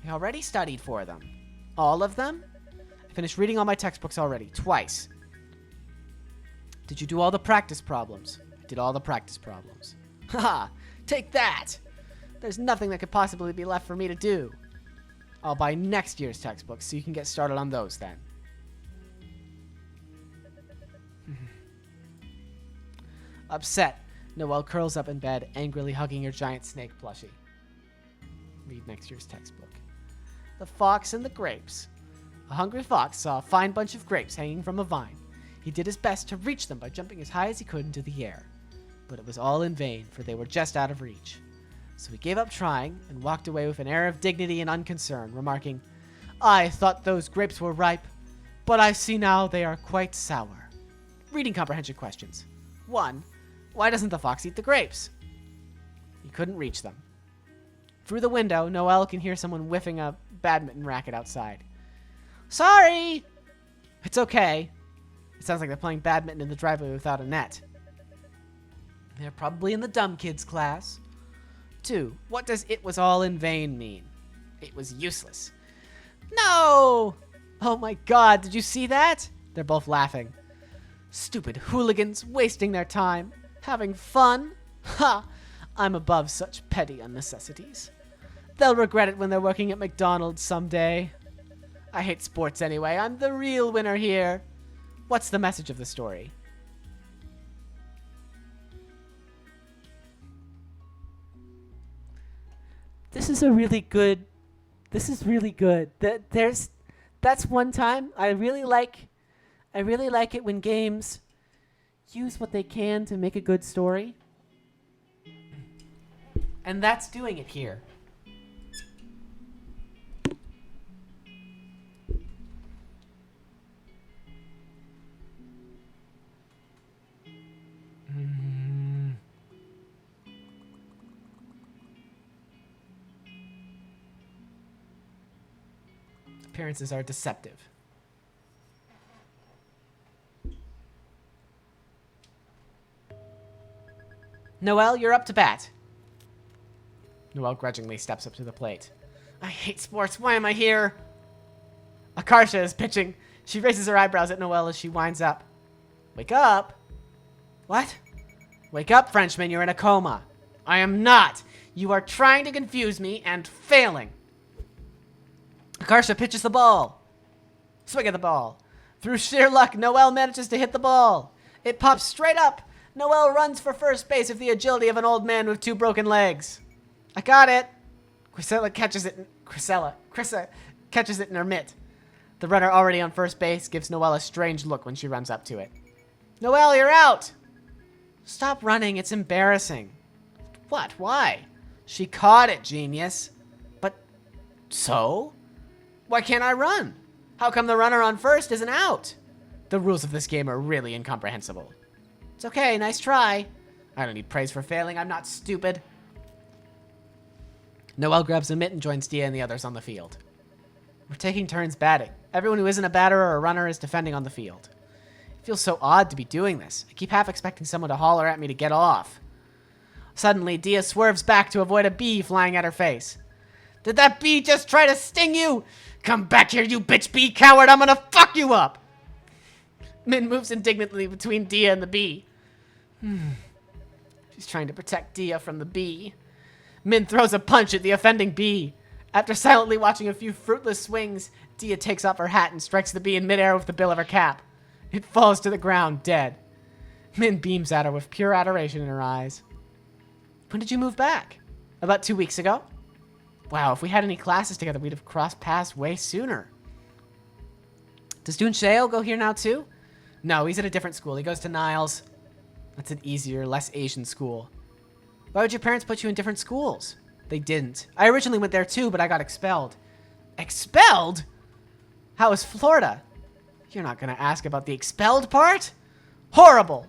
I already studied for them. All of them? I finished reading all my textbooks already, twice. Did you do all the practice problems? I did all the practice problems. Haha, take that! There's nothing that could possibly be left for me to do. I'll buy next year's textbooks so you can get started on those then. Upset, Noelle curls up in bed, angrily hugging her giant snake plushie. Read next year's textbook. The Fox and the Grapes. A hungry fox saw a fine bunch of grapes hanging from a vine. He did his best to reach them by jumping as high as he could into the air. But it was all in vain, for they were just out of reach. So he gave up trying and walked away with an air of dignity and unconcern, remarking, I thought those grapes were ripe, but I see now they are quite sour. Reading comprehension questions. 1. Why doesn't the fox eat the grapes? He couldn't reach them. Through the window, Noelle can hear someone whiffing a badminton racket outside. Sorry! It's okay. It sounds like they're playing badminton in the driveway without a net. They're probably in the dumb kids class. 2. What does it was all in vain mean? It was useless. No! Oh my god, did you see that? They're both laughing. Stupid hooligans wasting their time. Having fun? Ha! I'm above such petty unnecessities. They'll regret it when they're working at McDonald's someday. I hate sports anyway. I'm the real winner here. What's the message of the story? This is really good. That's one time I really like it when games use what they can to make a good story. And that's doing it here. Appearances are deceptive. Noelle, you're up to bat. Noelle grudgingly steps up to the plate. I hate sports. Why am I here? Akarsha is pitching. She raises her eyebrows at Noelle as she winds up. Wake up. What? Wake up, Frenchman. You're in a coma. I am not. You are trying to confuse me and failing. Akarsha pitches the ball. Swing at the ball. Through sheer luck, Noelle manages to hit the ball. It pops straight up. Noelle runs for first base with the agility of an old man with 2 broken legs. I got it. Crissa catches it in her mitt. The runner already on first base gives Noelle a strange look when she runs up to it. Noelle, you're out. Stop running. It's embarrassing. What? Why? She caught it, genius. But so? Why can't I run? How come the runner on first isn't out? The rules of this game are really incomprehensible. It's okay, nice try. I don't need praise for failing, I'm not stupid. Noelle grabs a mitt and joins Dia and the others on the field. We're taking turns batting. Everyone who isn't a batter or a runner is defending on the field. It feels so odd to be doing this. I keep half expecting someone to holler at me to get off. Suddenly, Dia swerves back to avoid a bee flying at her face. Did that bee just try to sting you? Come back here, you bitch bee coward, I'm gonna fuck you up! Min moves indignantly between Dia and the bee. She's trying to protect Dia from the bee. Min throws a punch at the offending bee. After silently watching a few fruitless swings, Dia takes off her hat and strikes the bee in midair with the bill of her cap. It falls to the ground, dead. Min beams at her with pure adoration in her eyes. When did you move back? About 2 weeks ago. Wow, if we had any classes together, we'd have crossed paths way sooner. Does Dunsheo go here now too? No, he's at a different school. He goes to Niles. That's an easier, less Asian school. Why would your parents put you in different schools? They didn't. I originally went there too, but I got expelled. Expelled? How was Florida? You're not gonna ask about the expelled part? Horrible.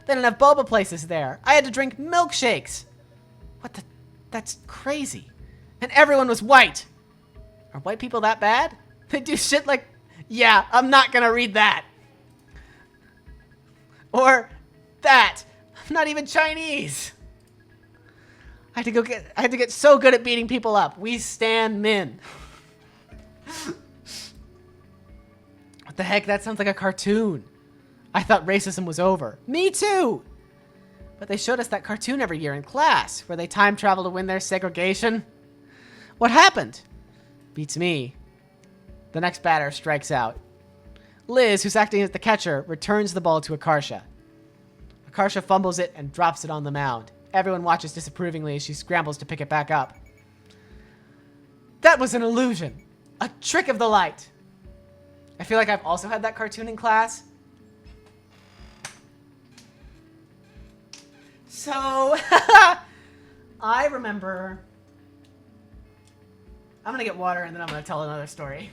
They didn't have boba places there. I had to drink milkshakes. What the? That's crazy. And everyone was white. Are white people that bad? They do shit like, yeah, I'm not gonna read that. Or that. I'm not even Chinese. I had to get so good at beating people up. We stand Min. What the heck? That sounds like a cartoon. I thought racism was over. Me too. But they showed us that cartoon every year in class, where they time travel to win their segregation. What happened? Beats me. The next batter strikes out. Liz, who's acting as the catcher, returns the ball to Akarsha. Akarsha fumbles it and drops it on the mound. Everyone watches disapprovingly as she scrambles to pick it back up. That was an illusion. A trick of the light. I feel like I've also had that cartoon in class. So, I remember... I'm gonna get water and then I'm gonna tell another story.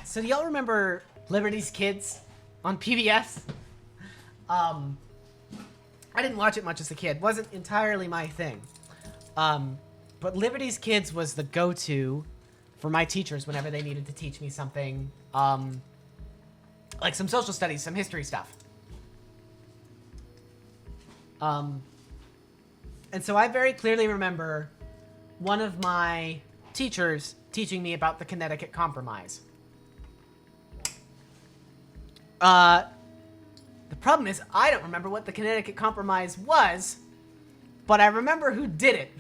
So do y'all remember Liberty's Kids on PBS? I didn't watch it much as a kid. Wasn't entirely my thing. But Liberty's Kids was the go-to for my teachers whenever they needed to teach me something, like some social studies, some history stuff. And so I very clearly remember one of my teachers teaching me about the Connecticut Compromise. The problem is I don't remember what the Connecticut Compromise was, but I remember who did it.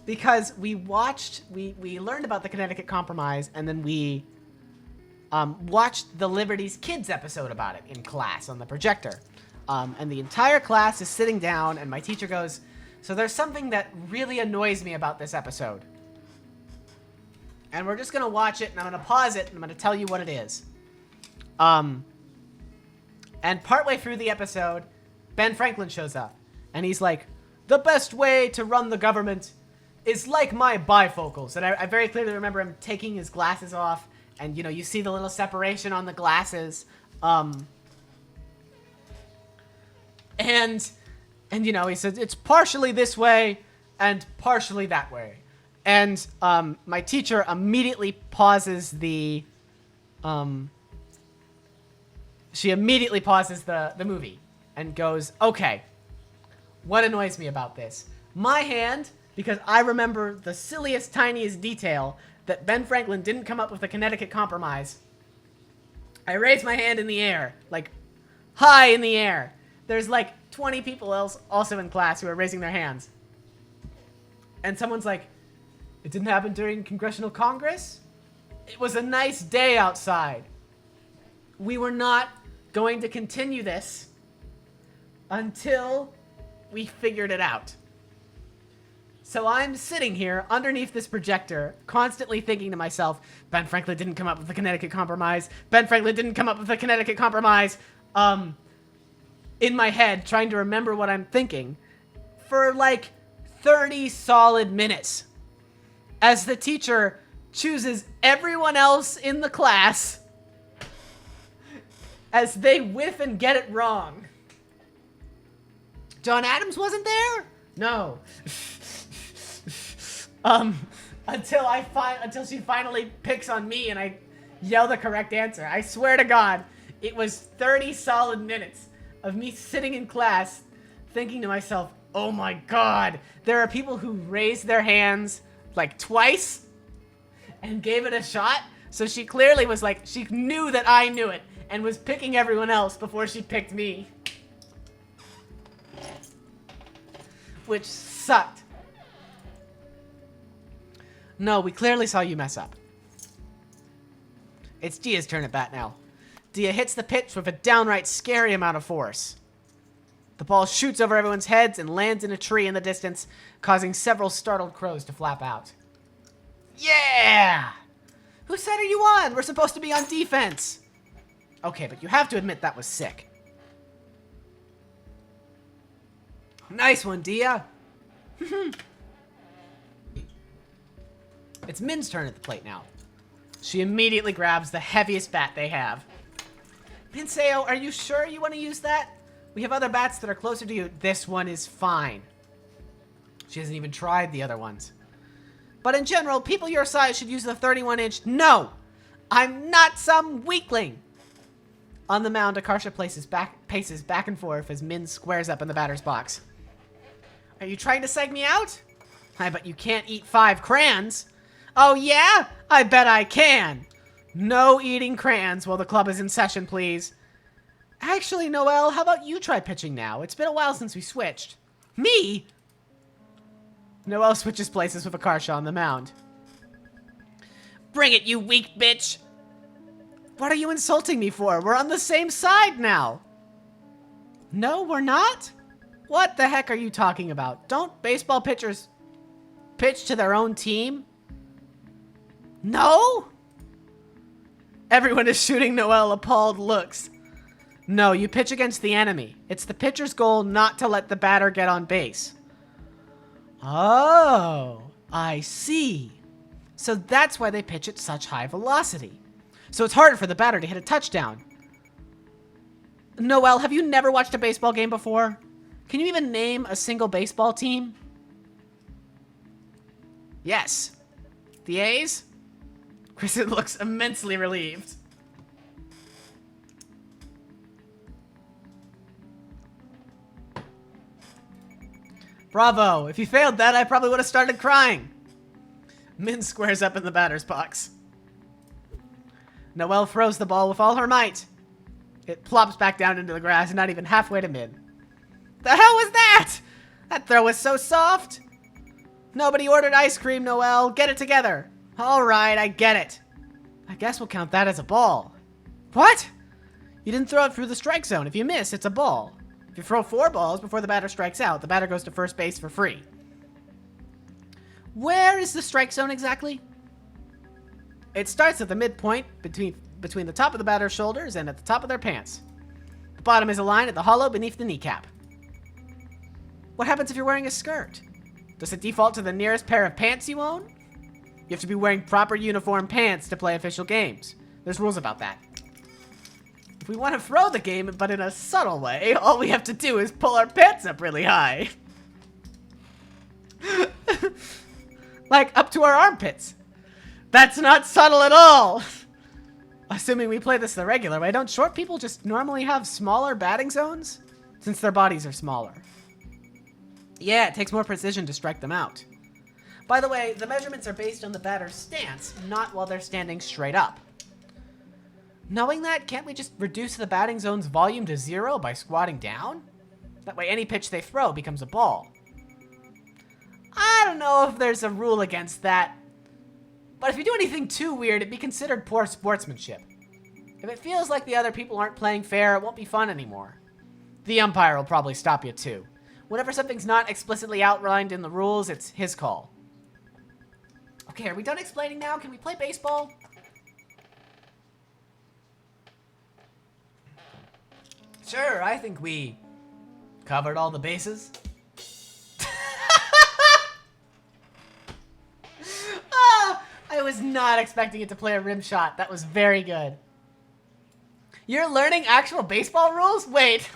Because we learned about the Connecticut Compromise, and then we watched the Liberty's Kids episode about it in class on the projector. And the entire class is sitting down, and my teacher goes, so there's something that really annoys me about this episode. And we're just going to watch it, and I'm going to pause it, and I'm going to tell you what it is. And partway through the episode, Ben Franklin shows up, and he's like, the best way to run the government is like my bifocals. And I very clearly remember him taking his glasses off, and, you know, you see the little separation on the glasses. And you know, he says, it's partially this way and partially that way. And, my teacher immediately pauses the movie and goes, okay, what annoys me about this? My hand, because I remember the silliest, tiniest detail that Ben Franklin didn't come up with the Connecticut Compromise. I raise my hand in the air, like high in the air. There's like 20 people else also in class who are raising their hands. And someone's like, it didn't happen during Congressional Congress? It was a nice day outside. We were not going to continue this until we figured it out. So I'm sitting here underneath this projector, constantly thinking to myself, Ben Franklin didn't come up with the Connecticut Compromise. Ben Franklin didn't come up with the Connecticut Compromise. In my head, trying to remember what I'm thinking for like 30 solid minutes. As the teacher chooses everyone else in the class as they whiff and get it wrong. John Adams wasn't there? No. Until she finally picks on me and I yell the correct answer. I swear to God, it was 30 solid minutes of me sitting in class thinking to myself, oh my God, there are people who raised their hands like twice and gave it a shot. So she clearly was like, she knew that I knew it and was picking everyone else before she picked me. Which sucked. No, we clearly saw you mess up. It's Dia's turn at bat now. Dia hits the pitch with a downright scary amount of force. The ball shoots over everyone's heads and lands in a tree in the distance, causing several startled crows to flap out. Yeah! Whose side are you on? We're supposed to be on defense. Okay, but you have to admit that was sick. Nice one, Dia. It's Min's turn at the plate now. She immediately grabs the heaviest bat they have. Pinseo, are you sure you want to use that? We have other bats that are closer to you. This one is fine. She hasn't even tried the other ones. But in general, people your size should use the 31-inch. No! I'm not some weakling! On the mound, Akarsha paces back and forth as Min squares up in the batter's box. Are you trying to psych me out? I bet you can't eat 5 crayons. Oh yeah? I bet I can. No eating crayons while the club is in session, please. Actually, Noelle, how about you try pitching now? It's been a while since we switched. Me? Noelle switches places with Akarsha on the mound. Bring it, you weak bitch! What are you insulting me for? We're on the same side now. No, we're not? What the heck are you talking about? Don't baseball pitchers pitch to their own team? No? Everyone is shooting Noelle appalled looks. No, you pitch against the enemy. It's the pitcher's goal not to let the batter get on base. Oh, I see. So that's why they pitch at such high velocity. So it's harder for the batter to hit a touchdown. Noelle, have you never watched a baseball game before? Can you even name a single baseball team? Yes. The A's? Kristen looks immensely relieved. Bravo. If you failed that, I probably would have started crying. Min squares up in the batter's box. Noelle throws the ball with all her might. It plops back down into the grass, not even halfway to Min. The hell was that? That throw was so soft. Nobody ordered ice cream, Noelle. Get it together. All right, I get it. I guess we'll count that as a ball. What? You didn't throw it through the strike zone. If you miss, it's a ball. If you throw 4 balls before the batter strikes out, the batter goes to first base for free. Where is the strike zone exactly? It starts at the midpoint between the top of the batter's shoulders and at the top of their pants. The bottom is aligned at the hollow beneath the kneecap. What happens if you're wearing a skirt? Does it default to the nearest pair of pants you own? You have to be wearing proper uniform pants to play official games. There's rules about that. If we want to throw the game, but in a subtle way, all we have to do is pull our pants up really high. Like up to our armpits. That's not subtle at all. Assuming we play this the regular way, don't short people just normally have smaller batting zones? Since their bodies are smaller. Yeah, it takes more precision to strike them out. By the way, the measurements are based on the batter's stance, not while they're standing straight up. Knowing that, can't we just reduce the batting zone's volume to 0 by squatting down? That way any pitch they throw becomes a ball. I don't know if there's a rule against that, But if you do anything too weird, it'd be considered poor sportsmanship. If it feels like the other people aren't playing fair, it won't be fun anymore. The umpire will probably stop you too. Whenever something's not explicitly outlined in the rules, it's his call. Okay, are we done explaining now? Can we play baseball? Sure, I think we covered all the bases. I was not expecting it to play a rim shot. That was very good. You're learning actual baseball rules? Wait.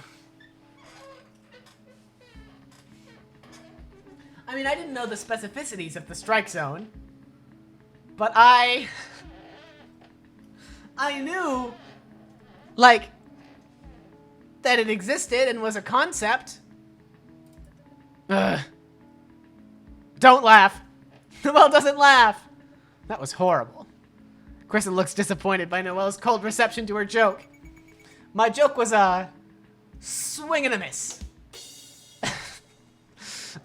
I mean, I didn't know the specificities of the strike zone. But I knew, like, that it existed and was a concept. Ugh. Don't laugh. Noelle doesn't laugh. That was horrible. Kristen looks disappointed by Noelle's cold reception to her joke. My joke was a swing and a miss.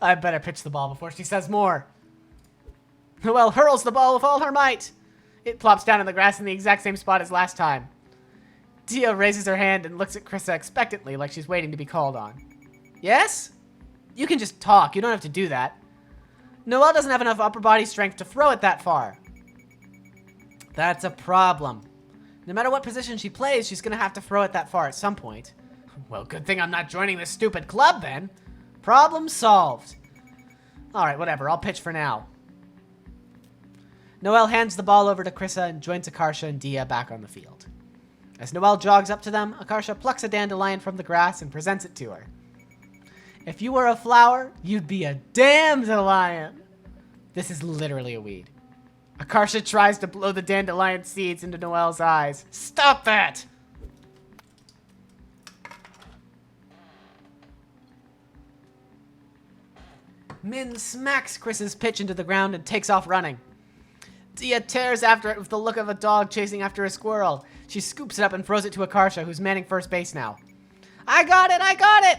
I better pitch the ball before she says more. Noelle hurls the ball with all her might. It plops down in the grass in the exact same spot as last time. Dia raises her hand and looks at Krista expectantly like she's waiting to be called on. Yes? You can just talk. You don't have to do that. Noelle doesn't have enough upper body strength to throw it that far. That's a problem. No matter what position she plays, she's going to have to throw it that far at some point. Well, good thing I'm not joining this stupid club then. Problem solved. Alright, whatever. I'll pitch for now. Noelle hands the ball over to Krissa and joins Akarsha and Dia back on the field. As Noelle jogs up to them, Akarsha plucks a dandelion from the grass and presents it to her. If you were a flower, you'd be a dandelion. This is literally a weed. Akarsha tries to blow the dandelion seeds into Noelle's eyes. Stop that! Min smacks Chris's pitch into the ground and takes off running. Dia tears after it with the look of a dog chasing after a squirrel. She scoops it up and throws it to Akarsha, who's manning first base now. I got it! I got it!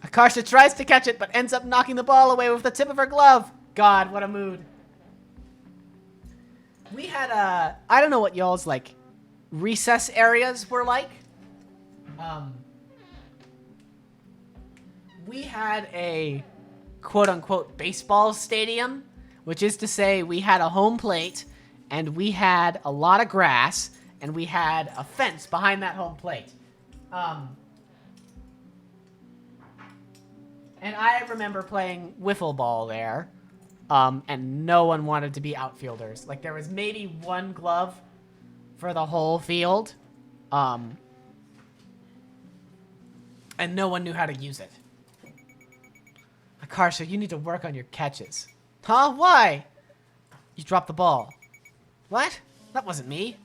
Akarsha tries to catch it, but ends up knocking the ball away with the tip of her glove. God, what a mood. We had I don't know what y'all's, like, recess areas were like. We had a quote-unquote baseball stadium, which is to say we had a home plate, and we had a lot of grass, and we had a fence behind that home plate. And I remember playing wiffle ball there, and no one wanted to be outfielders. Like, there was maybe one glove for the whole field, and no one knew how to use it. Akarsha, you need to work on your catches. Huh? Why? You dropped the ball. What? That wasn't me.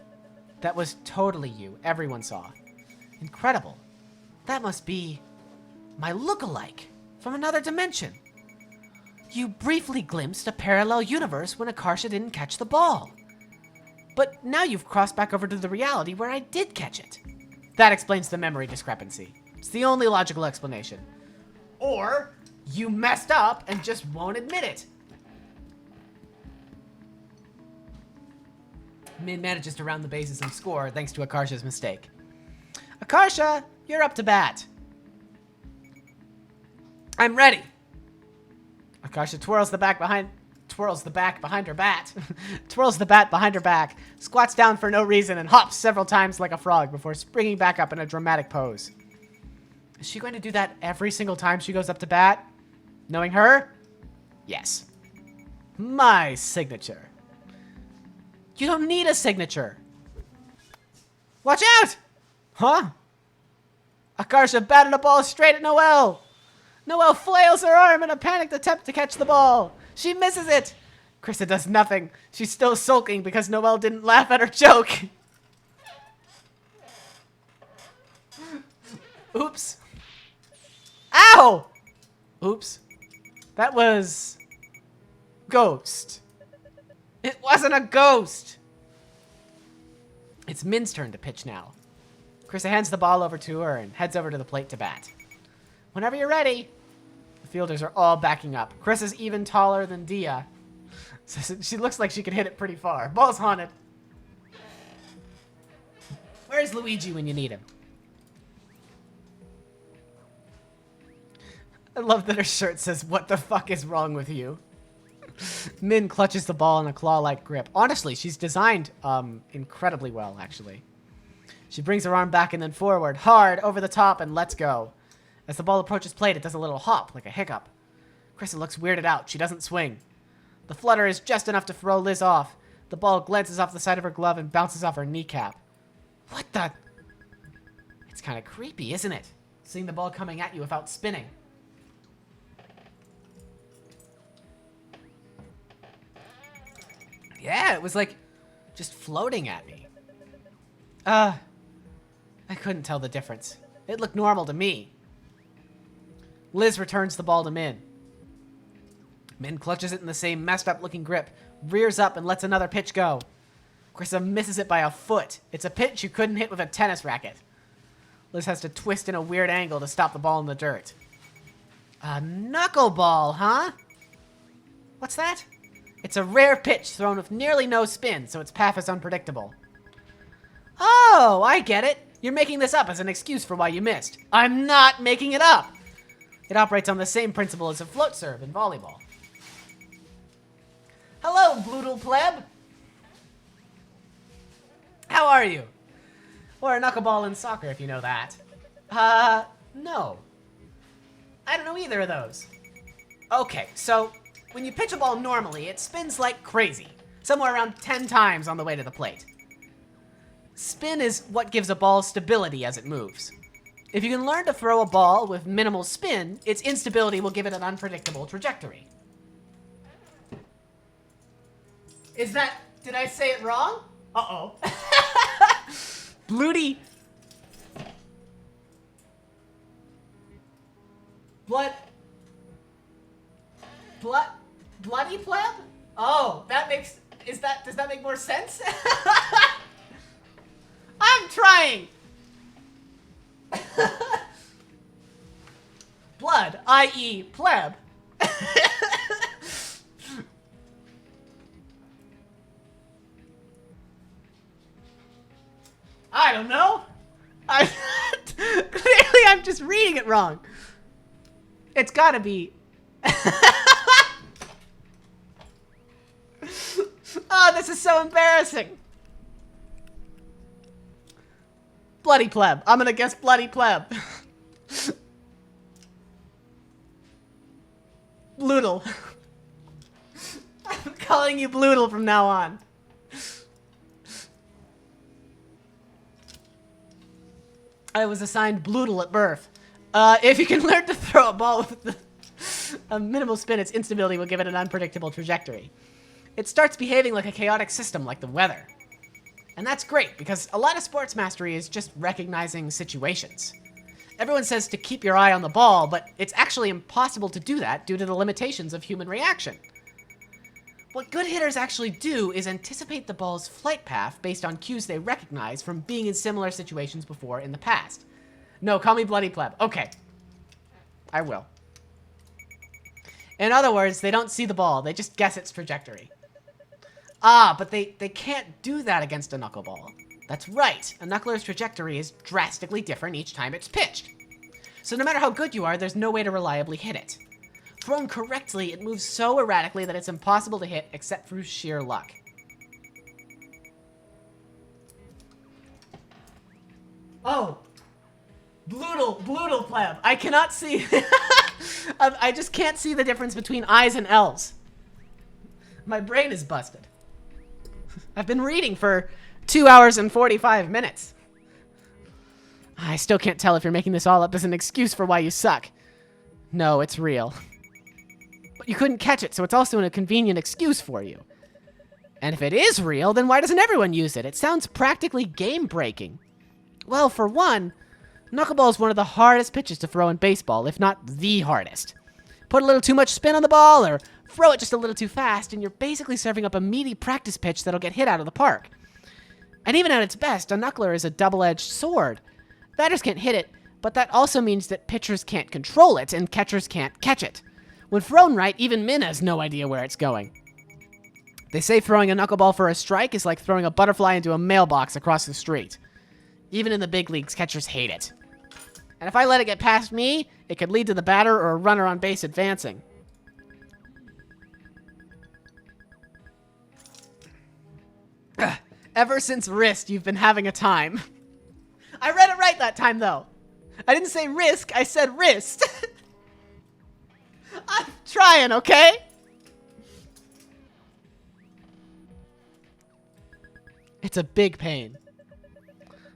That was totally you. Everyone saw. Incredible. That must be my look-alike from another dimension. You briefly glimpsed a parallel universe when Akarsha didn't catch the ball. But now you've crossed back over to the reality where I did catch it. That explains the memory discrepancy. It's the only logical explanation. Or you messed up and just won't admit it. Min manages to round the bases and score thanks to Akarsha's mistake. Akarsha, you're up to bat. I'm ready. Akarsha twirls the bat behind her bat. Twirls the bat behind her back, squats down for no reason, and hops several times like a frog before springing back up in a dramatic pose. Is she going to do that every single time she goes up to bat? Knowing her? Yes. My signature. You don't need a signature. Watch out! Huh? Akarsha batted a ball straight at Noelle. Noelle flails her arm in a panicked attempt to catch the ball. She misses it. Krista does nothing. She's still sulking because Noelle didn't laugh at her joke. Oops. Ow! Oops. That was ghost. It wasn't a ghost. It's Min's turn to pitch now. Krista hands the ball over to her and heads over to the plate to bat. Whenever you're ready. The fielders are all backing up. Chris is even taller than Dia. So she looks like she can hit it pretty far. Ball's haunted. Where's Luigi when you need him? I love that her shirt says, "What the fuck is wrong with you?" Min clutches the ball in a claw-like grip. Honestly, she's designed incredibly well, actually. She brings her arm back and then forward, hard, over the top, and lets go. As the ball approaches plate, it does a little hop, like a hiccup. Krista looks weirded out. She doesn't swing. The flutter is just enough to throw Liz off. The ball glances off the side of her glove and bounces off her kneecap. What the? It's kind of creepy, isn't it? Seeing the ball coming at you without spinning. Yeah, it was like just floating at me. I couldn't tell the difference. It looked normal to me. Liz returns the ball to Min. Min clutches it in the same messed up looking grip, rears up and lets another pitch go. Krista misses it by a foot. It's a pitch you couldn't hit with a tennis racket. Liz has to twist in a weird angle to stop the ball in the dirt. A knuckleball, huh? What's that? It's a rare pitch thrown with nearly no spin, so its path is unpredictable. Oh, I get it. You're making this up as an excuse for why you missed. I'm not making it up. It operates on the same principle as a float serve in volleyball. Hello, Bloodle pleb. How are you? Or a knuckleball in soccer, if you know that. No. I don't know either of those. Okay, so when you pitch a ball normally, it spins like crazy. Somewhere around 10 times on the way to the plate. Spin is what gives a ball stability as it moves. If you can learn to throw a ball with minimal spin, its instability will give it an unpredictable trajectory. Did I say it wrong? Uh-oh. Bloody. Bloody pleb? Oh, does that make more sense? I'm trying. Blood, i.e. pleb. I don't know. Clearly I'm just reading it wrong. It's gotta be. Oh, this is so embarrassing. Bloody pleb. I'm gonna guess bloody pleb. Bloodle. I'm calling you Bloodle from now on. I was assigned Bloodle at birth. If you can learn to throw a ball with a minimal spin, its instability will give it an unpredictable trajectory. It starts behaving like a chaotic system, like the weather. And that's great, because a lot of sports mastery is just recognizing situations. Everyone says to keep your eye on the ball, but it's actually impossible to do that due to the limitations of human reaction. What good hitters actually do is anticipate the ball's flight path based on cues they recognize from being in similar situations before in the past. No, call me bloody pleb. Okay. I will. In other words, they don't see the ball, they just guess its trajectory. Ah, but they can't do that against a knuckleball. That's right, a knuckler's trajectory is drastically different each time it's pitched. So no matter how good you are, there's no way to reliably hit it. Thrown correctly, it moves so erratically that it's impossible to hit except through sheer luck. Oh! Bloodle pleb. I cannot see. I just can't see the difference between I's and L's. My brain is busted. I've been reading for 2 hours and 45 minutes. I still can't tell if you're making this all up as an excuse for why you suck. No, it's real. But you couldn't catch it, so it's also a convenient excuse for you. And if it is real, then why doesn't everyone use it? It sounds practically game-breaking. Well, for one, knuckleball is one of the hardest pitches to throw in baseball, if not the hardest. Put a little too much spin on the ball, or throw it just a little too fast, and you're basically serving up a meaty practice pitch that'll get hit out of the park. And even at its best, a knuckler is a double-edged sword. Batters can't hit it, but that also means that pitchers can't control it, and catchers can't catch it. When thrown right, even Min has no idea where it's going. They say throwing a knuckleball for a strike is like throwing a butterfly into a mailbox across the street. Even in the big leagues, catchers hate it. And if I let it get past me, it could lead to the batter or a runner on base advancing. Ever since wrist, you've been having a time. I read it right that time, though. I didn't say risk, I said wrist. I'm trying, okay? It's a big pain.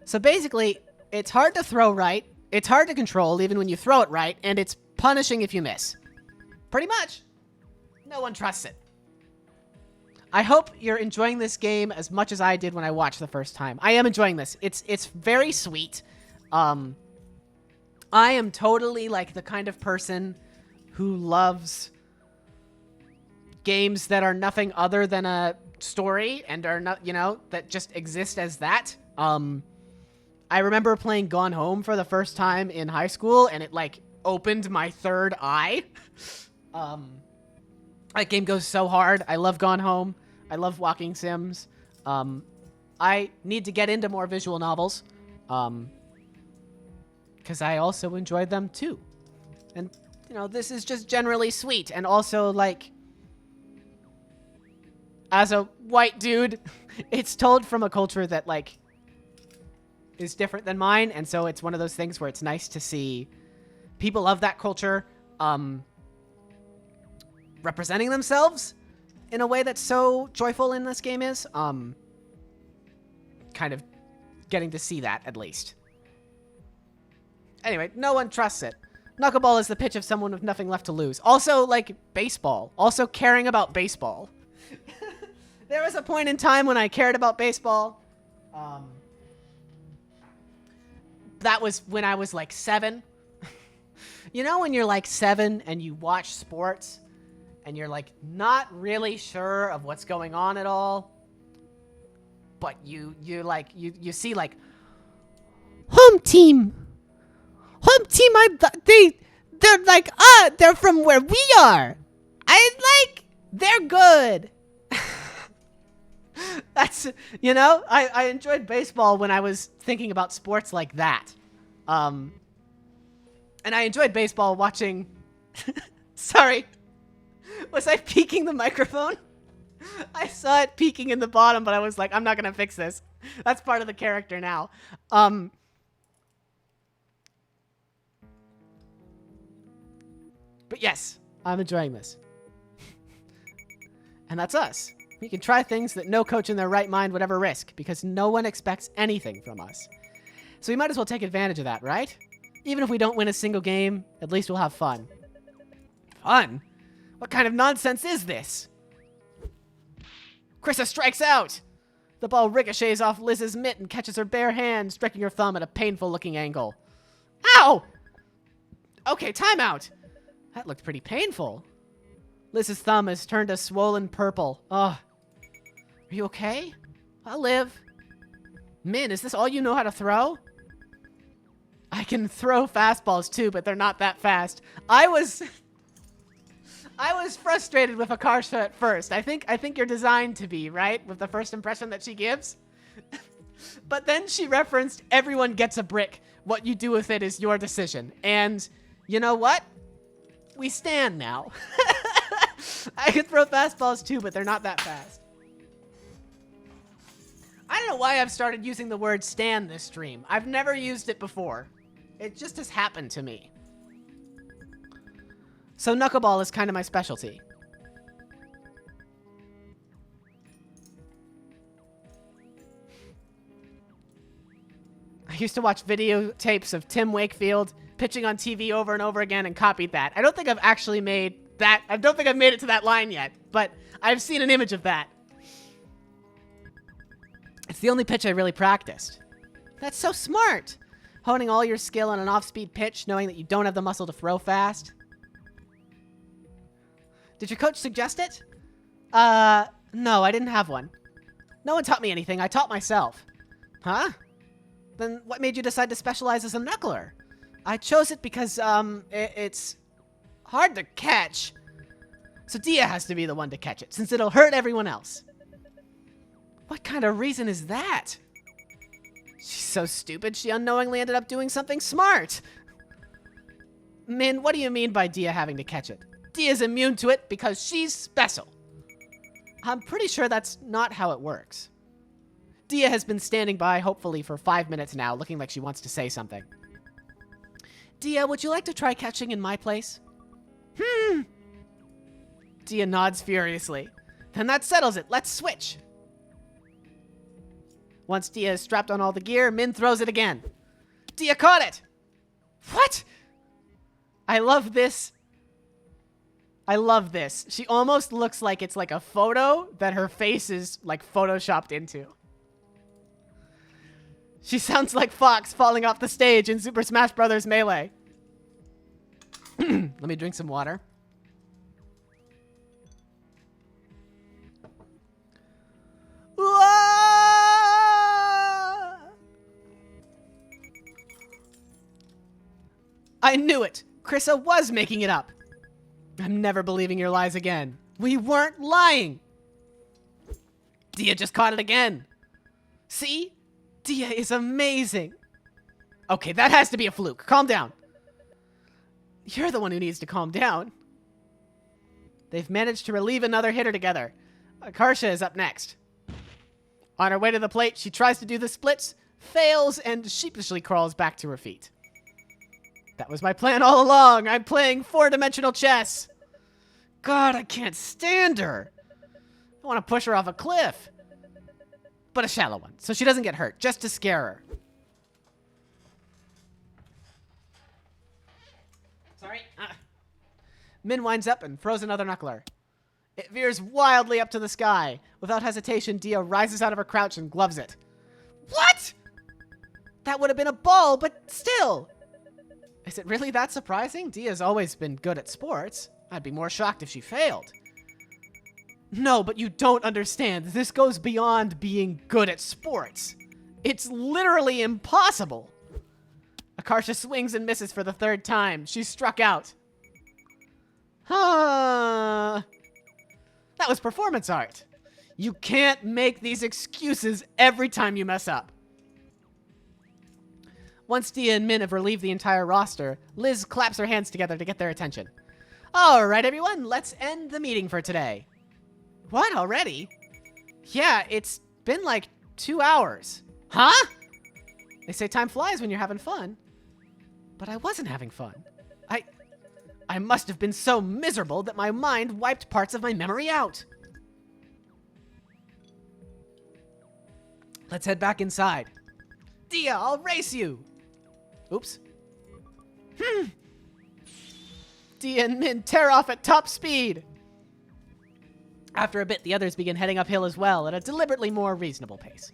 So basically, it's hard to throw right, it's hard to control even when you throw it right, and it's punishing if you miss. Pretty much. No one trusts it. I hope you're enjoying this game as much as I did when I watched the first time. I am enjoying this. It's very sweet. I am totally like the kind of person who loves games that are nothing other than a story and are not, you know, that just exist as that. I remember playing Gone Home for the first time in high school, and it like opened my third eye. That game goes so hard. I love Gone Home. I love walking sims. I need to get into more visual novels. Because I also enjoyed them too. And, you know, this is just generally sweet. And also, like, as a white dude, it's told from a culture that, like, is different than mine. And so it's one of those things where it's nice to see people of that culture representing themselves in a way that's so joyful in this game is. Kind of getting to see that, at least. Anyway, no one trusts it. Knuckleball is the pitch of someone with nothing left to lose. Also, like, baseball. Also caring about baseball. There was a point in time when I cared about baseball. That was when I was, like, 7. You know when you're, like, 7 and you watch sports and you're, like, not really sure of what's going on at all? But you see, like, home team, they're like, they're from where we are. They're good. That's, you know, I enjoyed baseball when I was thinking about sports like that. And I enjoyed baseball watching, sorry, was I peeking the microphone? I saw it peeking in the bottom, but I was like, I'm not going to fix this. That's part of the character now. But yes, I'm enjoying this. And that's us. We can try things that no coach in their right mind would ever risk, because no one expects anything from us. So we might as well take advantage of that, right? Even if we don't win a single game, at least we'll have fun. Fun? What kind of nonsense is this? Krista strikes out! The ball ricochets off Liz's mitt and catches her bare hand, striking her thumb at a painful-looking angle. Ow! Okay, timeout! That looked pretty painful. Liz's thumb has turned a swollen purple. Ugh. Are you okay? I'll live. Min, is this all you know how to throw? I can throw fastballs too, but they're not that fast. I was frustrated with Akarsha at first. I think you're designed to be, right? With the first impression that she gives. But then she referenced, everyone gets a brick. What you do with it is your decision. And you know what? We stand now. I can throw fastballs too, but they're not that fast. I don't know why I've started using the word stand this stream. I've never used it before. It just has happened to me. So knuckleball is kind of my specialty. I used to watch videotapes of Tim Wakefield pitching on TV over and over again and copied that. I don't think I've actually made that. I don't think I've made it to that line yet, but I've seen an image of that. It's the only pitch I really practiced. That's so smart. Honing all your skill on an off-speed pitch, knowing that you don't have the muscle to throw fast. Did your coach suggest it? No, I didn't have one. No one taught me anything. I taught myself. Huh? Then what made you decide to specialize as a knuckler? I chose it because, it's hard to catch. So Dia has to be the one to catch it, since it'll hurt everyone else. What kind of reason is that? She's so stupid, she unknowingly ended up doing something smart. Min, what do you mean by Dia having to catch it? Dia's immune to it because she's special. I'm pretty sure that's not how it works. Dia has been standing by, hopefully, for 5 minutes now, looking like she wants to say something. Dia, would you like to try catching in my place? Dia nods furiously. Then that settles it. Let's switch. Once Dia is strapped on all the gear, Min throws it again. Dia caught it! What? I love this. I love this. She almost looks like it's like a photo that her face is like photoshopped into. She sounds like Fox falling off the stage in Super Smash Bros. Melee. Let me drink some water. I knew it! Krissa was making it up. I'm never believing your lies again. We weren't lying! Dia just caught it again. See? Dia is amazing. Okay, that has to be a fluke. Calm down. You're the one who needs to calm down. They've managed to relieve another hitter together. Akarsha is up next. On her way to the plate, she tries to do the splits, fails, and sheepishly crawls back to her feet. That was my plan all along. I'm playing four-dimensional chess. God, I can't stand her. I want to push her off a cliff. But a shallow one, so she doesn't get hurt, just to scare her. Sorry. Min winds up and throws another knuckler. It veers wildly up to the sky. Without hesitation, Dia rises out of her crouch and gloves it. What? That would have been a ball, but still. Is it really that surprising? Dia's always been good at sports. I'd be more shocked if she failed. No, but you don't understand. This goes beyond being good at sports. It's literally impossible. Akarsha swings and misses for the third time. She's struck out. That was performance art. You can't make these excuses every time you mess up. Once Dia and Min have relieved the entire roster, Liz claps her hands together to get their attention. All right, everyone, let's end the meeting for today. What, already? Yeah, it's been like 2 hours. Huh? They say time flies when you're having fun. But I wasn't having fun. I must have been so miserable that my mind wiped parts of my memory out. Let's head back inside. Dia, I'll race you. Oops. Dia and Min tear off at top speed. After a bit, the others begin heading uphill as well at a deliberately more reasonable pace.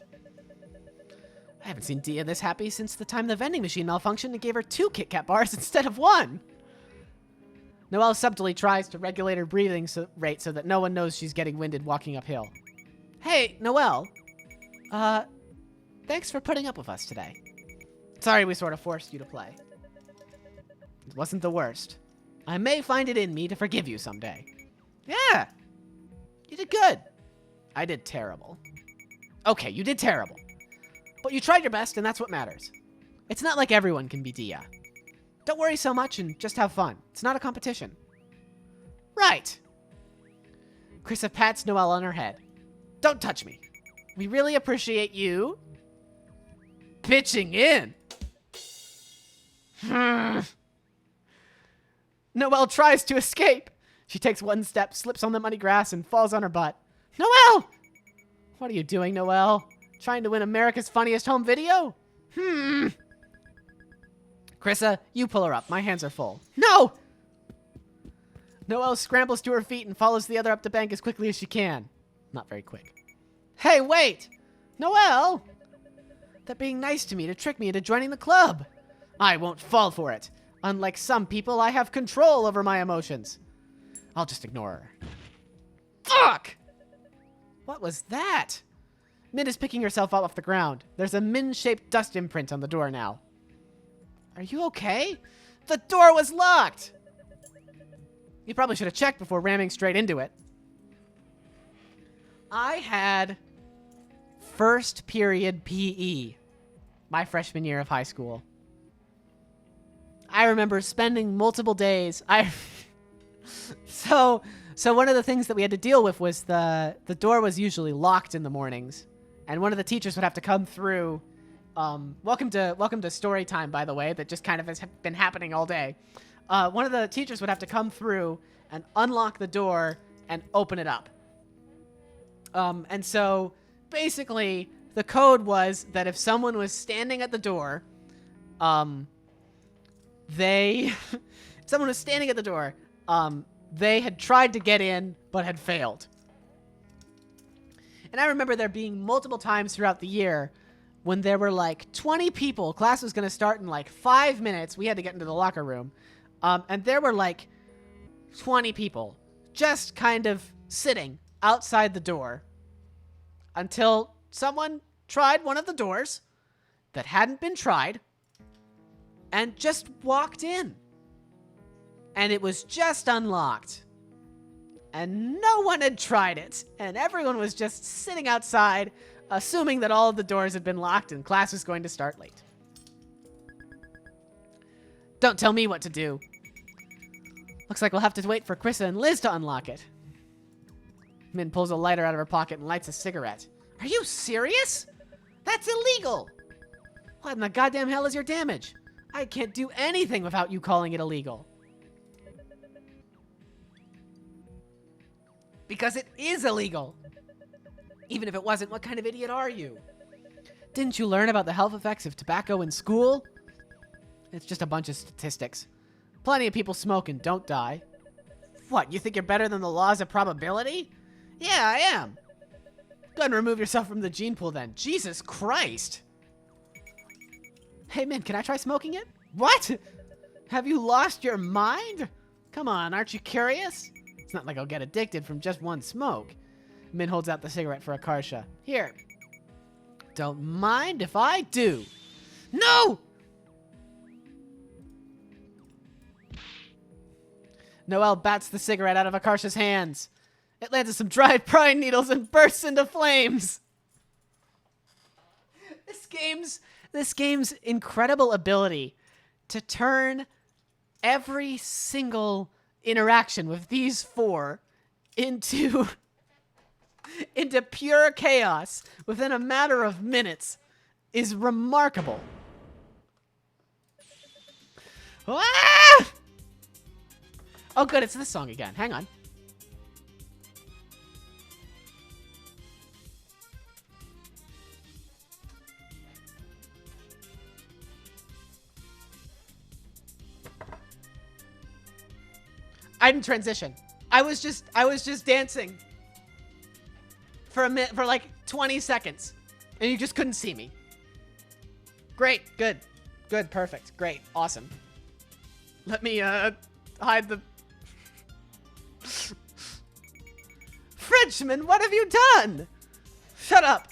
I haven't seen Dia this happy since the time the vending machine malfunctioned and gave her 2 Kit Kat bars instead of 1. Noelle subtly tries to regulate her breathing rate so that no one knows she's getting winded walking uphill. Hey, Noelle. Thanks for putting up with us today. Sorry we sort of forced you to play. It wasn't the worst. I may find it in me to forgive you someday. Yeah. You did good. I did terrible. Okay, you did terrible. But you tried your best, and that's what matters. It's not like everyone can be Dia. Don't worry so much and just have fun. It's not a competition. Right. Krissa pats Noelle on her head. Don't touch me. We really appreciate you pitching in. Noelle tries to escape. She takes one step, slips on the muddy grass, and falls on her butt. Noelle! What are you doing, Noelle? Trying to win America's Funniest Home Video? Krissa, you pull her up. My hands are full. No! Noelle scrambles to her feet and follows the other up the bank as quickly as she can. Not very quick. Hey, wait! Noelle! They're being nice to me to trick me into joining the club. I won't fall for it. Unlike some people, I have control over my emotions. I'll just ignore her. Fuck! What was that? Min is picking herself up off the ground. There's a Min-shaped dust imprint on the door now. Are you okay? The door was locked! You probably should have checked before ramming straight into it. I had first period PE my freshman year of high school. I remember spending multiple days. So one of the things that we had to deal with was the door was usually locked in the mornings, and one of the teachers would have to come through. Welcome to story time, by the way. That just kind of has been happening all day. One of the teachers would have to come through and unlock the door and open it up. And so basically the code was that if someone was standing at the door, they had tried to get in but had failed. And I remember there being multiple times throughout the year when there were like 20 people. Class was going to start in like 5 minutes. We had to get into the locker room. And there were like 20 people just kind of sitting outside the door until someone tried one of the doors that hadn't been tried and just walked in. And it was just unlocked. And no one had tried it. And everyone was just sitting outside, assuming that all of the doors had been locked and class was going to start late. Don't tell me what to do. Looks like we'll have to wait for Krissa and Liz to unlock it. Min pulls a lighter out of her pocket and lights a cigarette. Are you serious? That's illegal! What in the goddamn hell is your damage? I can't do anything without you calling it illegal. Because it is illegal. Even if it wasn't, what kind of idiot are you? Didn't you learn about the health effects of tobacco in school? It's just a bunch of statistics. Plenty of people smoke and don't die. What, you think you're better than the laws of probability? Yeah, I am. Go ahead and remove yourself from the gene pool then. Jesus Christ. Hey, Min, can I try smoking it? What? Have you lost your mind? Come on, aren't you curious? It's not like I'll get addicted from just one smoke. Min holds out the cigarette for Akarsha. Here. Don't mind if I do. No! Noelle bats the cigarette out of Akarsha's hands. It lands on some dried pine needles and bursts into flames. This game's incredible ability to turn every single interaction with these four into pure chaos within a matter of minutes is remarkable. Ah! Oh, good, it's this song again. Hang on. I didn't transition. I was just dancing for a minute, for like 20 seconds, and you just couldn't see me. Great, good, perfect, great, awesome. Let me hide the. Frenchman, what have you done? Shut up.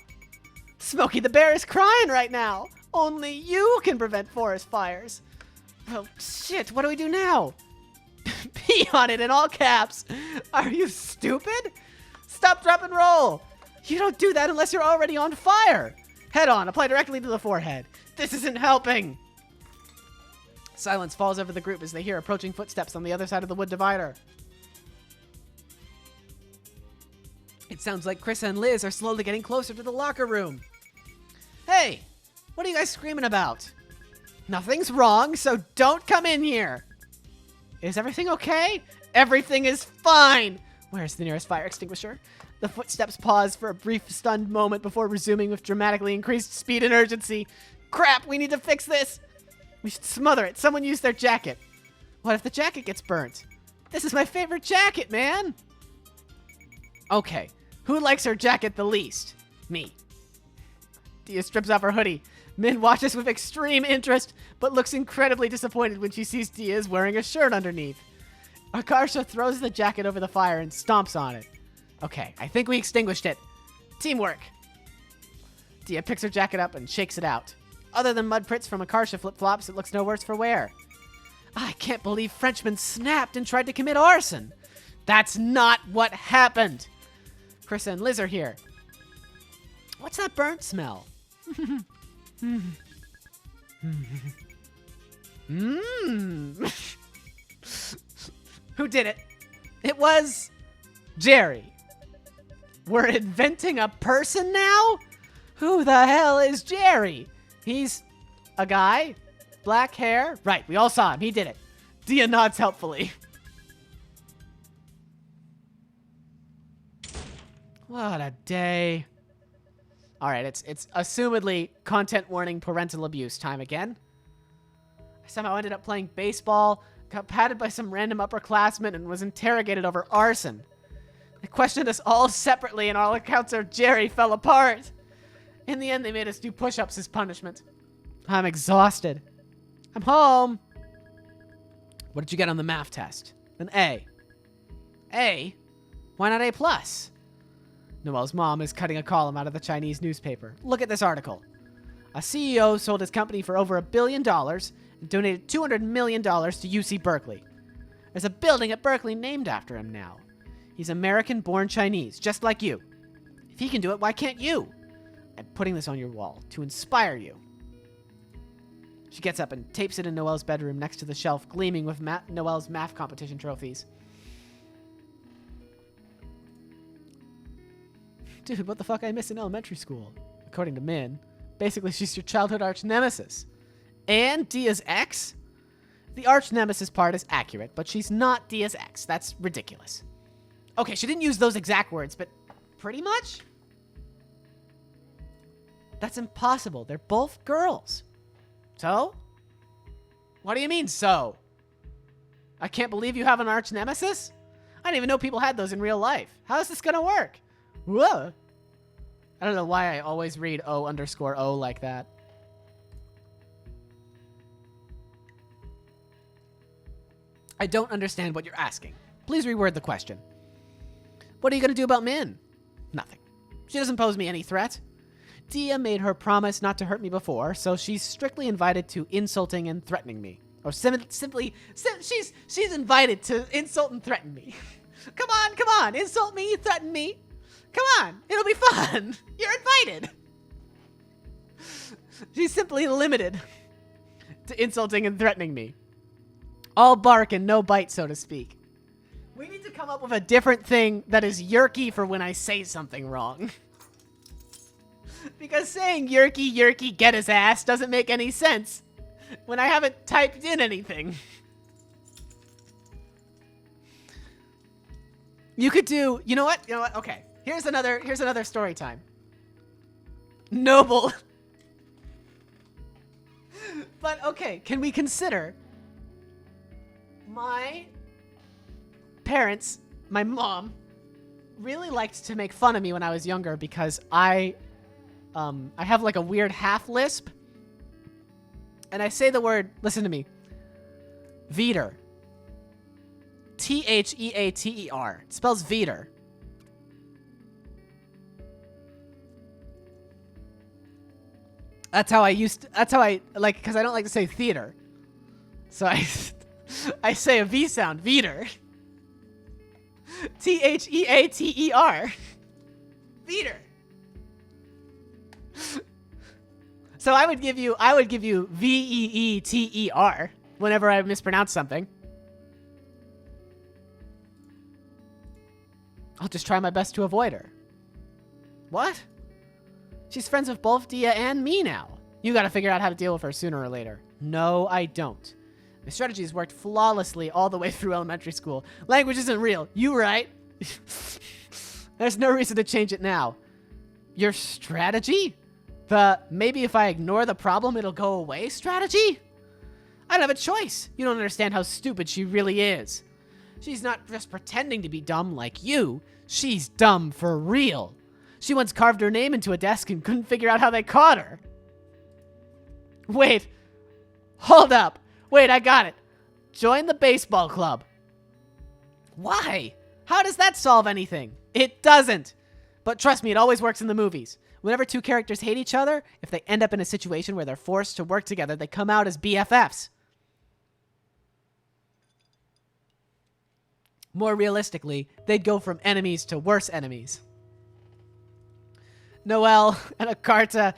Smokey the Bear is crying right now. Only you can prevent forest fires. Well, shit, what do we do now? Pee on it in all caps. Are you stupid? Stop, drop, and roll. You don't do that unless you're already on fire. Head on, apply directly to the forehead. This isn't helping. Silence falls over the group as they hear approaching footsteps on the other side of the wood divider. It sounds like Krissa and Liz are slowly getting closer to the locker room. Hey, what are you guys screaming about? Nothing's wrong, so don't come in here. Is everything okay? Everything is fine. Where's the nearest fire extinguisher? The footsteps pause for a brief stunned moment before resuming with dramatically increased speed and urgency. Crap, we need to fix this. We should smother it. Someone use their jacket. What if the jacket gets burnt? This is my favorite jacket, man. Okay, who likes her jacket the least? Me. Dia strips off her hoodie. Min watches with extreme interest, but looks incredibly disappointed when she sees Dia is wearing a shirt underneath. Akarsha throws the jacket over the fire and stomps on it. Okay, I think we extinguished it. Teamwork. Dia picks her jacket up and shakes it out. Other than mud prints from Akarsha flip-flops, it looks no worse for wear. I can't believe Frenchman snapped and tried to commit arson. That's not what happened. Chris and Liz are here. What's that burnt smell? Who did it? It was Jerry. We're inventing a person now? Who the hell is Jerry? He's a guy, black hair. Right, we all saw him. He did it. Dia nods helpfully. What a day. All right, it's assumedly content warning parental abuse time again. I somehow ended up playing baseball, got patted by some random upperclassman, and was interrogated over arson. They questioned us all separately, and all accounts of Jerry fell apart. In the end, they made us do push-ups as punishment. I'm exhausted. I'm home. What did you get on the math test? An A. A? Why not A+? Noelle's mom is cutting a column out of the Chinese newspaper. Look at this article. A CEO sold his company for over $1 billion and donated $200 million to UC Berkeley. There's a building at Berkeley named after him now. He's American-born Chinese, just like you. If he can do it, why can't you? I'm putting this on your wall to inspire you. She gets up and tapes it in Noelle's bedroom next to the shelf gleaming with Noelle's math competition trophies. Dude, what the fuck I missed in elementary school? According to Min, basically she's your childhood arch nemesis. And Dia's ex? The arch nemesis part is accurate, but she's not Dia's ex. That's ridiculous. Okay, she didn't use those exact words, but pretty much? That's impossible. They're both girls. So? What do you mean, so? I can't believe you have an arch nemesis? I didn't even know people had those in real life. How is this gonna work? Whoa. I don't know why I always read O_O like that. I don't understand what you're asking. Please reword the question. What are you gonna do about Min? Nothing. She doesn't pose me any threat. Dia made her promise not to hurt me before, so she's strictly invited to insulting and threatening me. Or simply, she's invited to insult and threaten me. Come on, insult me, threaten me. Come on, it'll be fun. You're invited. She's simply limited to insulting and threatening me. All bark and no bite, so to speak. We need to come up with a different thing that is yerky for when I say something wrong. Because saying yerky, get his ass doesn't make any sense when I haven't typed in anything. You could do, you know what? Okay. Here's another story time. Noble. But okay, can we consider my parents, my mom, really liked to make fun of me when I was younger because I have like a weird half lisp. And I say the word, listen to me, Veter. Theater. It spells Veter. That's how I like, because I don't like to say theater. So I say a V sound, Veter. Theater. Veter. So I would give you Veeter whenever I mispronounce something. I'll just try my best to avoid her. What? She's friends with both Dia and me now. You gotta figure out how to deal with her sooner or later. No, I don't. My strategy has worked flawlessly all the way through elementary school. Language isn't real. You right? There's no reason to change it now. Your strategy? The maybe if I ignore the problem it'll go away strategy? I don't have a choice. You don't understand how stupid she really is. She's not just pretending to be dumb like you. She's dumb for real. She once carved her name into a desk and couldn't figure out how they caught her. Wait. Hold up. Wait, I got it. Join the baseball club. Why? How does that solve anything? It doesn't. But trust me, it always works in the movies. Whenever two characters hate each other, if they end up in a situation where they're forced to work together, they come out as BFFs. More realistically, they'd go from enemies to worse enemies. Noelle and Akarta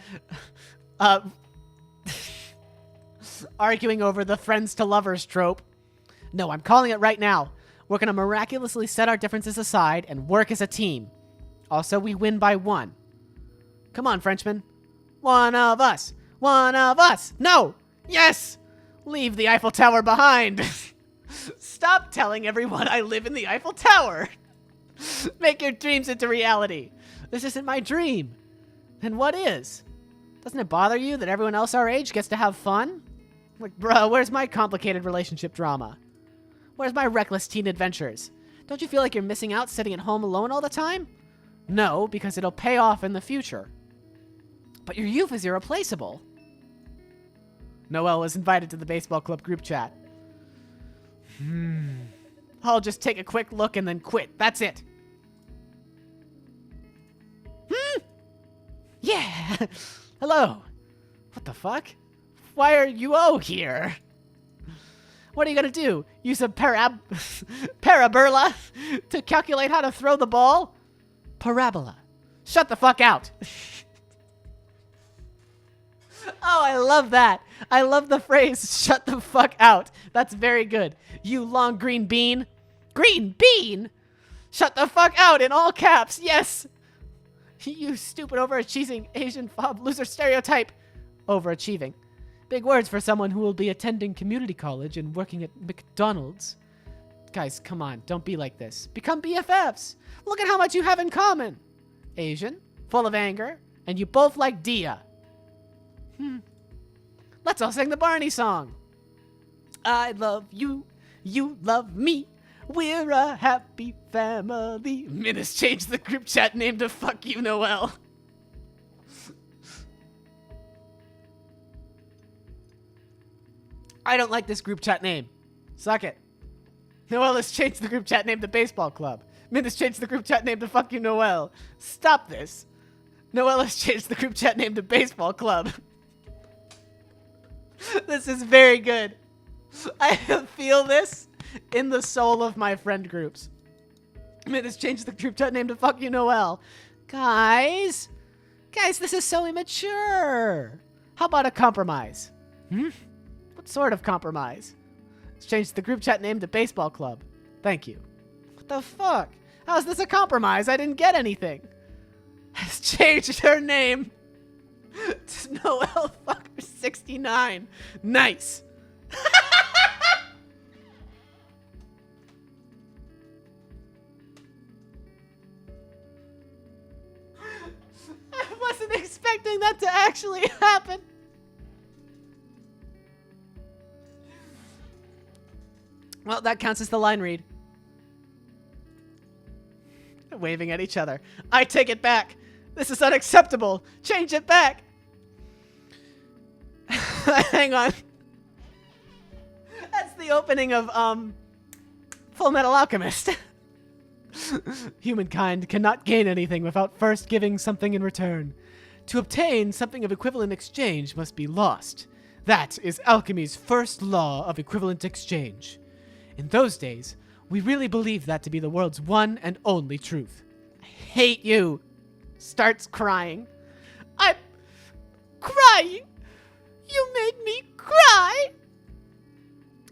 arguing over the friends to lovers trope. No, I'm calling it right now. We're going to miraculously set our differences aside and work as a team. Also, we win by 1. Come on, Frenchman. One of us. One of us. No. Yes. Leave the Eiffel Tower behind. Stop telling everyone I live in the Eiffel Tower. Make your dreams into reality. This isn't my dream. Then what is? Doesn't it bother you that everyone else our age gets to have fun? Like, bro, where's my complicated relationship drama? Where's my reckless teen adventures? Don't you feel like you're missing out sitting at home alone all the time? No, because it'll pay off in the future. But your youth is irreplaceable. Noelle was invited to the baseball club group chat. I'll just take a quick look and then quit. That's it. Yeah. Hello. What the fuck? Why are you all here? What are you gonna do? Use a parabola to calculate how to throw the ball? Parabola. Shut the fuck out. Oh, I love that. I love the phrase, shut the fuck out. That's very good. You long green bean. Green bean? Shut the fuck out in all caps. Yes. You stupid overachieving Asian fob loser stereotype. Overachieving. Big words for someone who will be attending community college and working at McDonald's. Guys, come on. Don't be like this. Become BFFs. Look at how much you have in common. Asian, full of anger, and you both like Dia. Let's all sing the Barney song. I love you. You love me. We're a happy family. Minus changed the group chat name to Fuck You, Noelle. I don't like this group chat name. Suck it. Noelle has changed the group chat name to Baseball Club. Min has changed the group chat name to Fuck You, Noelle. Stop this. Noelle has changed the group chat name to Baseball Club. This is very good. I feel this in the soul of my friend groups. Min has changed the group chat name to Fuck You, Noelle. Guys, this is so immature. How about a compromise? What sort of compromise? Let's change the group chat name to Baseball Club. Thank you. What the fuck? How's this a compromise? I didn't get anything. Has changed her name to Noelle Fucker 69. Nice. I wasn't expecting that to actually happen. Well, that counts as the line read. Waving at each other. I take it back. This is unacceptable. Change it back. Hang on. That's the opening of, Full Metal Alchemist. Humankind cannot gain anything without first giving something in return. To obtain something of equivalent exchange must be lost. That is alchemy's first law of equivalent exchange. In those days, we really believed that to be the world's one and only truth. I hate you. Starts crying. I'm crying. You made me cry.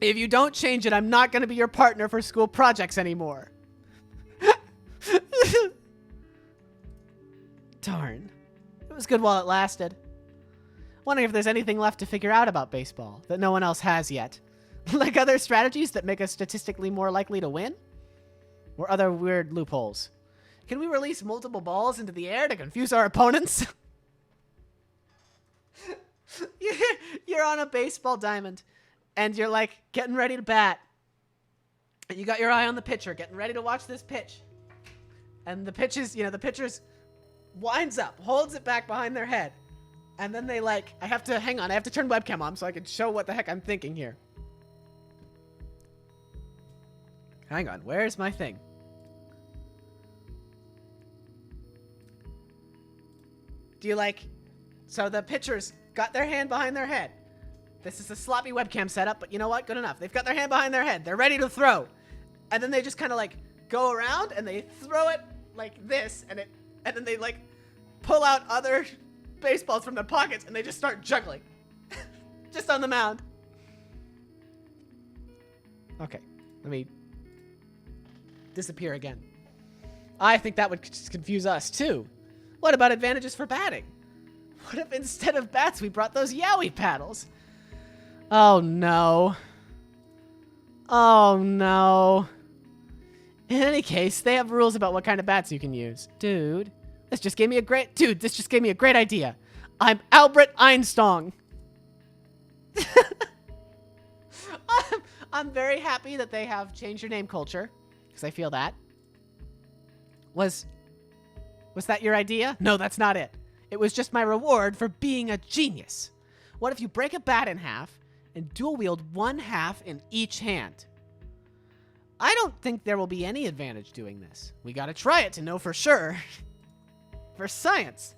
If you don't change it, I'm not going to be your partner for school projects anymore. Darn. It was good while it lasted. Wondering if there's anything left to figure out about baseball that no one else has yet. Like other strategies that make us statistically more likely to win? Or other weird loopholes? Can we release multiple balls into the air to confuse our opponents? You're on a baseball diamond, and you're like getting ready to bat. And you got your eye on the pitcher, getting ready to watch this pitch. And the pitch is, the pitcher's winds up, holds it back behind their head. And then they I have to turn webcam on so I can show what the heck I'm thinking here. Hang on, where's my thing? Do you so the pitchers got their hand behind their head. This is a sloppy webcam setup, but you know what? Good enough. They've got their hand behind their head. They're ready to throw. and then they just kind of like go around and they throw it like this, and then they like pull out other baseballs from their pockets and they just start juggling. Just on the mound. Okay, let me disappear again. I think that would just confuse us too. What about advantages for batting? What if instead of bats we brought those Yowie paddles? Oh no. Oh no. In any case, they have rules about what kind of bats you can use. Dude, this just gave me a great idea. I'm Albert Einstein. I'm very happy that they have changed your name culture, because I feel that. Was that your idea? No, that's not it. It was just my reward for being a genius. What if you break a bat in half and dual wield one half in each hand? I don't think there will be any advantage doing this. We gotta try it to know for sure. For science.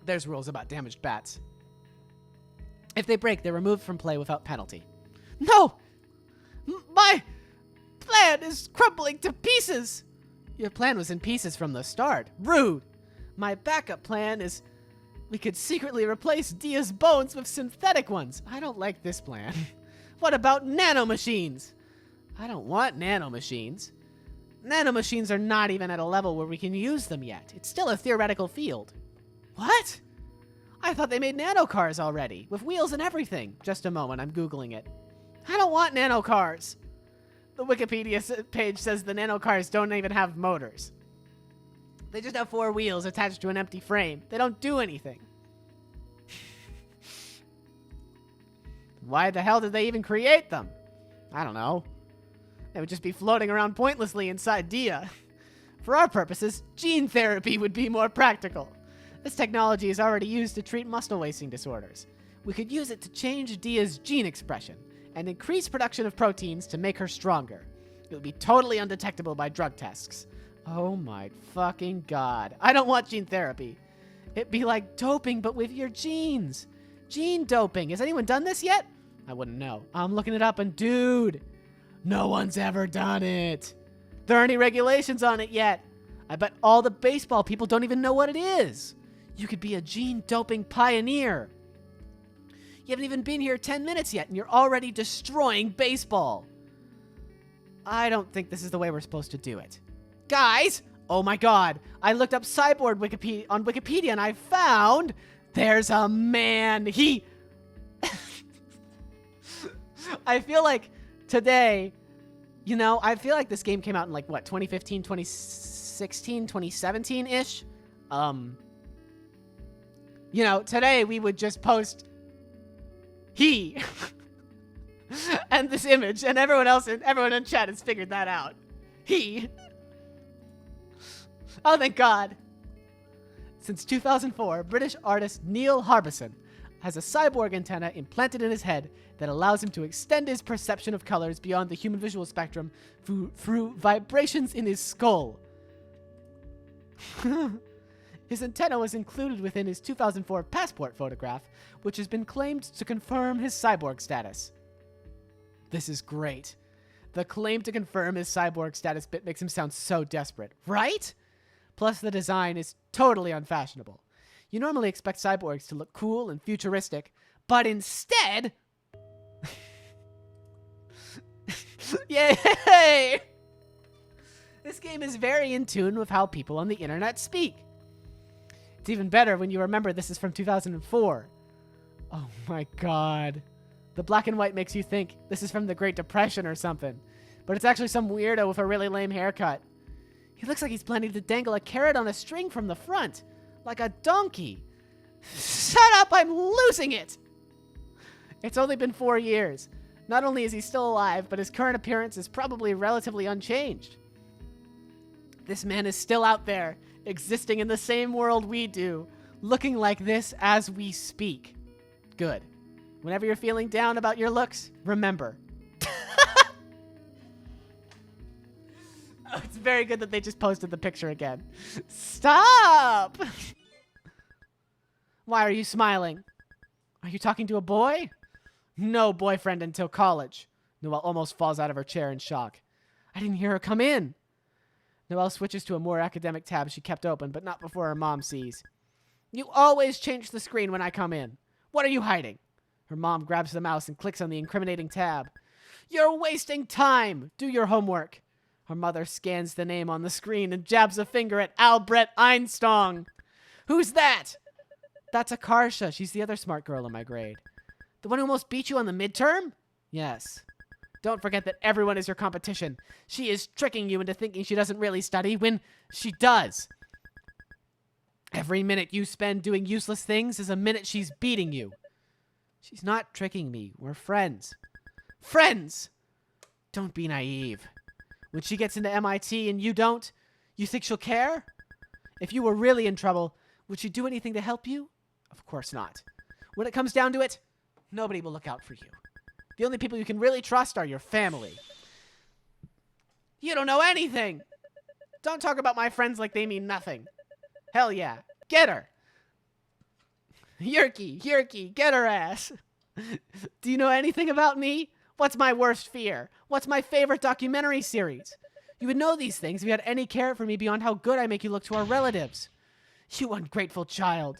There's rules about damaged bats. If they break, they're removed from play without penalty. No! My plan is crumbling to pieces! Your plan was in pieces from the start. Rude! My backup plan is we could secretly replace Dia's bones with synthetic ones. I don't like this plan. What about nanomachines? I don't want nanomachines. Nanomachines are not even at a level where we can use them yet. It's still a theoretical field. What? I thought they made nanocars already, with wheels and everything. Just a moment, I'm Googling it. I don't want nanocars. The Wikipedia page says the nanocars don't even have motors. They just have 4 wheels attached to an empty frame. They don't do anything. Why the hell did they even create them? I don't know. They would just be floating around pointlessly inside Dia. For our purposes, gene therapy would be more practical. This technology is already used to treat muscle wasting disorders. We could use it to change Dia's gene expression and increase production of proteins to make her stronger. It would be totally undetectable by drug tests. Oh my fucking god. I don't want gene therapy. It'd be like doping, but with your genes. Gene doping. Has anyone done this yet? I wouldn't know. I'm looking it up and dude, no one's ever done it. There aren't any regulations on it yet. I bet all the baseball people don't even know what it is. You could be a gene doping pioneer. You haven't even been here 10 minutes yet and you're already destroying baseball. I don't think this is the way we're supposed to do it. Guys, oh my god, I looked up cyborg Wikipedia on Wikipedia and I found there's a man. I feel like today, I feel like this game came out in like what, 2015, 2016, 2017-ish. Today we would just post he and this image, and everyone in chat has figured that out. He. Oh, thank God. Since 2004, British artist Neil Harbison has a cyborg antenna implanted in his head that allows him to extend his perception of colors beyond the human visual spectrum through vibrations in his skull. His antenna was included within his 2004 passport photograph, which has been claimed to confirm his cyborg status. This is great. The claim to confirm his cyborg status bit makes him sound so desperate, right? Plus, the design is totally unfashionable. You normally expect cyborgs to look cool and futuristic, but instead... Yay! This game is very in tune with how people on the internet speak. It's even better when you remember this is from 2004. Oh my god. The black and white makes you think this is from the Great Depression or something, but it's actually some weirdo with a really lame haircut. He looks like he's planning to dangle a carrot on a string from the front, like a donkey. Shut up, I'm losing it! It's only been 4 years. Not only is he still alive, but his current appearance is probably relatively unchanged. This man is still out there, existing in the same world we do, looking like this as we speak. Good. Whenever you're feeling down about your looks, remember. Oh, it's very good that they just posted the picture again. Stop! Why are you smiling? Are you talking to a boy? No boyfriend until college. Noelle almost falls out of her chair in shock. I didn't hear her come in. Noelle switches to a more academic tab she kept open, but not before her mom sees. You always change the screen when I come in. What are you hiding? Her mom grabs the mouse and clicks on the incriminating tab. You're wasting time. Do your homework. Her mother scans the name on the screen and jabs a finger at Albert Einstein. Who's that? That's Akarsha. She's the other smart girl in my grade. The one who almost beat you on the midterm? Yes. Don't forget that everyone is your competition. She is tricking you into thinking she doesn't really study when she does. Every minute you spend doing useless things is a minute she's beating you. She's not tricking me. We're friends. Friends! Don't be naive. When she gets into MIT and you don't, you think she'll care? If you were really in trouble, would she do anything to help you? Of course not. When it comes down to it, nobody will look out for you. The only people you can really trust are your family. You don't know anything. Don't talk about my friends like they mean nothing. Hell yeah. Get her. Yerky, get her ass. Do you know anything about me? What's my worst fear? What's my favorite documentary series? You would know these things if you had any care for me beyond how good I make you look to our relatives. You ungrateful child.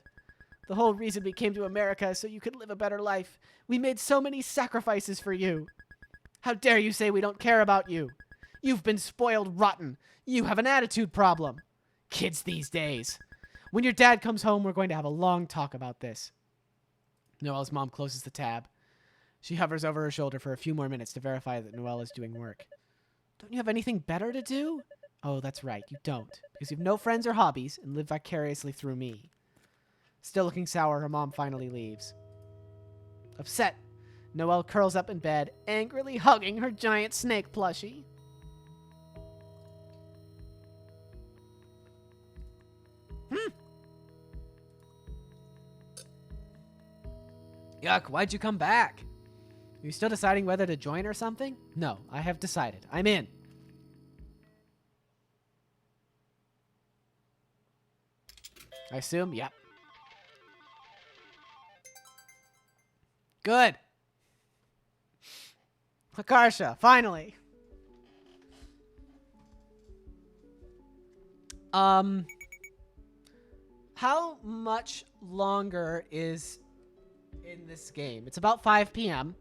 The whole reason we came to America is so you could live a better life. We made so many sacrifices for you. How dare you say we don't care about you? You've been spoiled rotten. You have an attitude problem. Kids these days. When your dad comes home, we're going to have a long talk about this. Noelle's mom closes the tab. She hovers over her shoulder for a few more minutes to verify that Noelle is doing work. Don't you have anything better to do? Oh, that's right, you don't. Because you have no friends or hobbies and live vicariously through me. Still looking sour, her mom finally leaves. Upset, Noelle curls up in bed, angrily hugging her giant snake plushie. Yuck, why'd you come back? Are you still deciding whether to join or something? No, I have decided. I'm in. I assume? Yep. Good. Akarsha, finally. How much longer is in this game? It's about 5 p.m.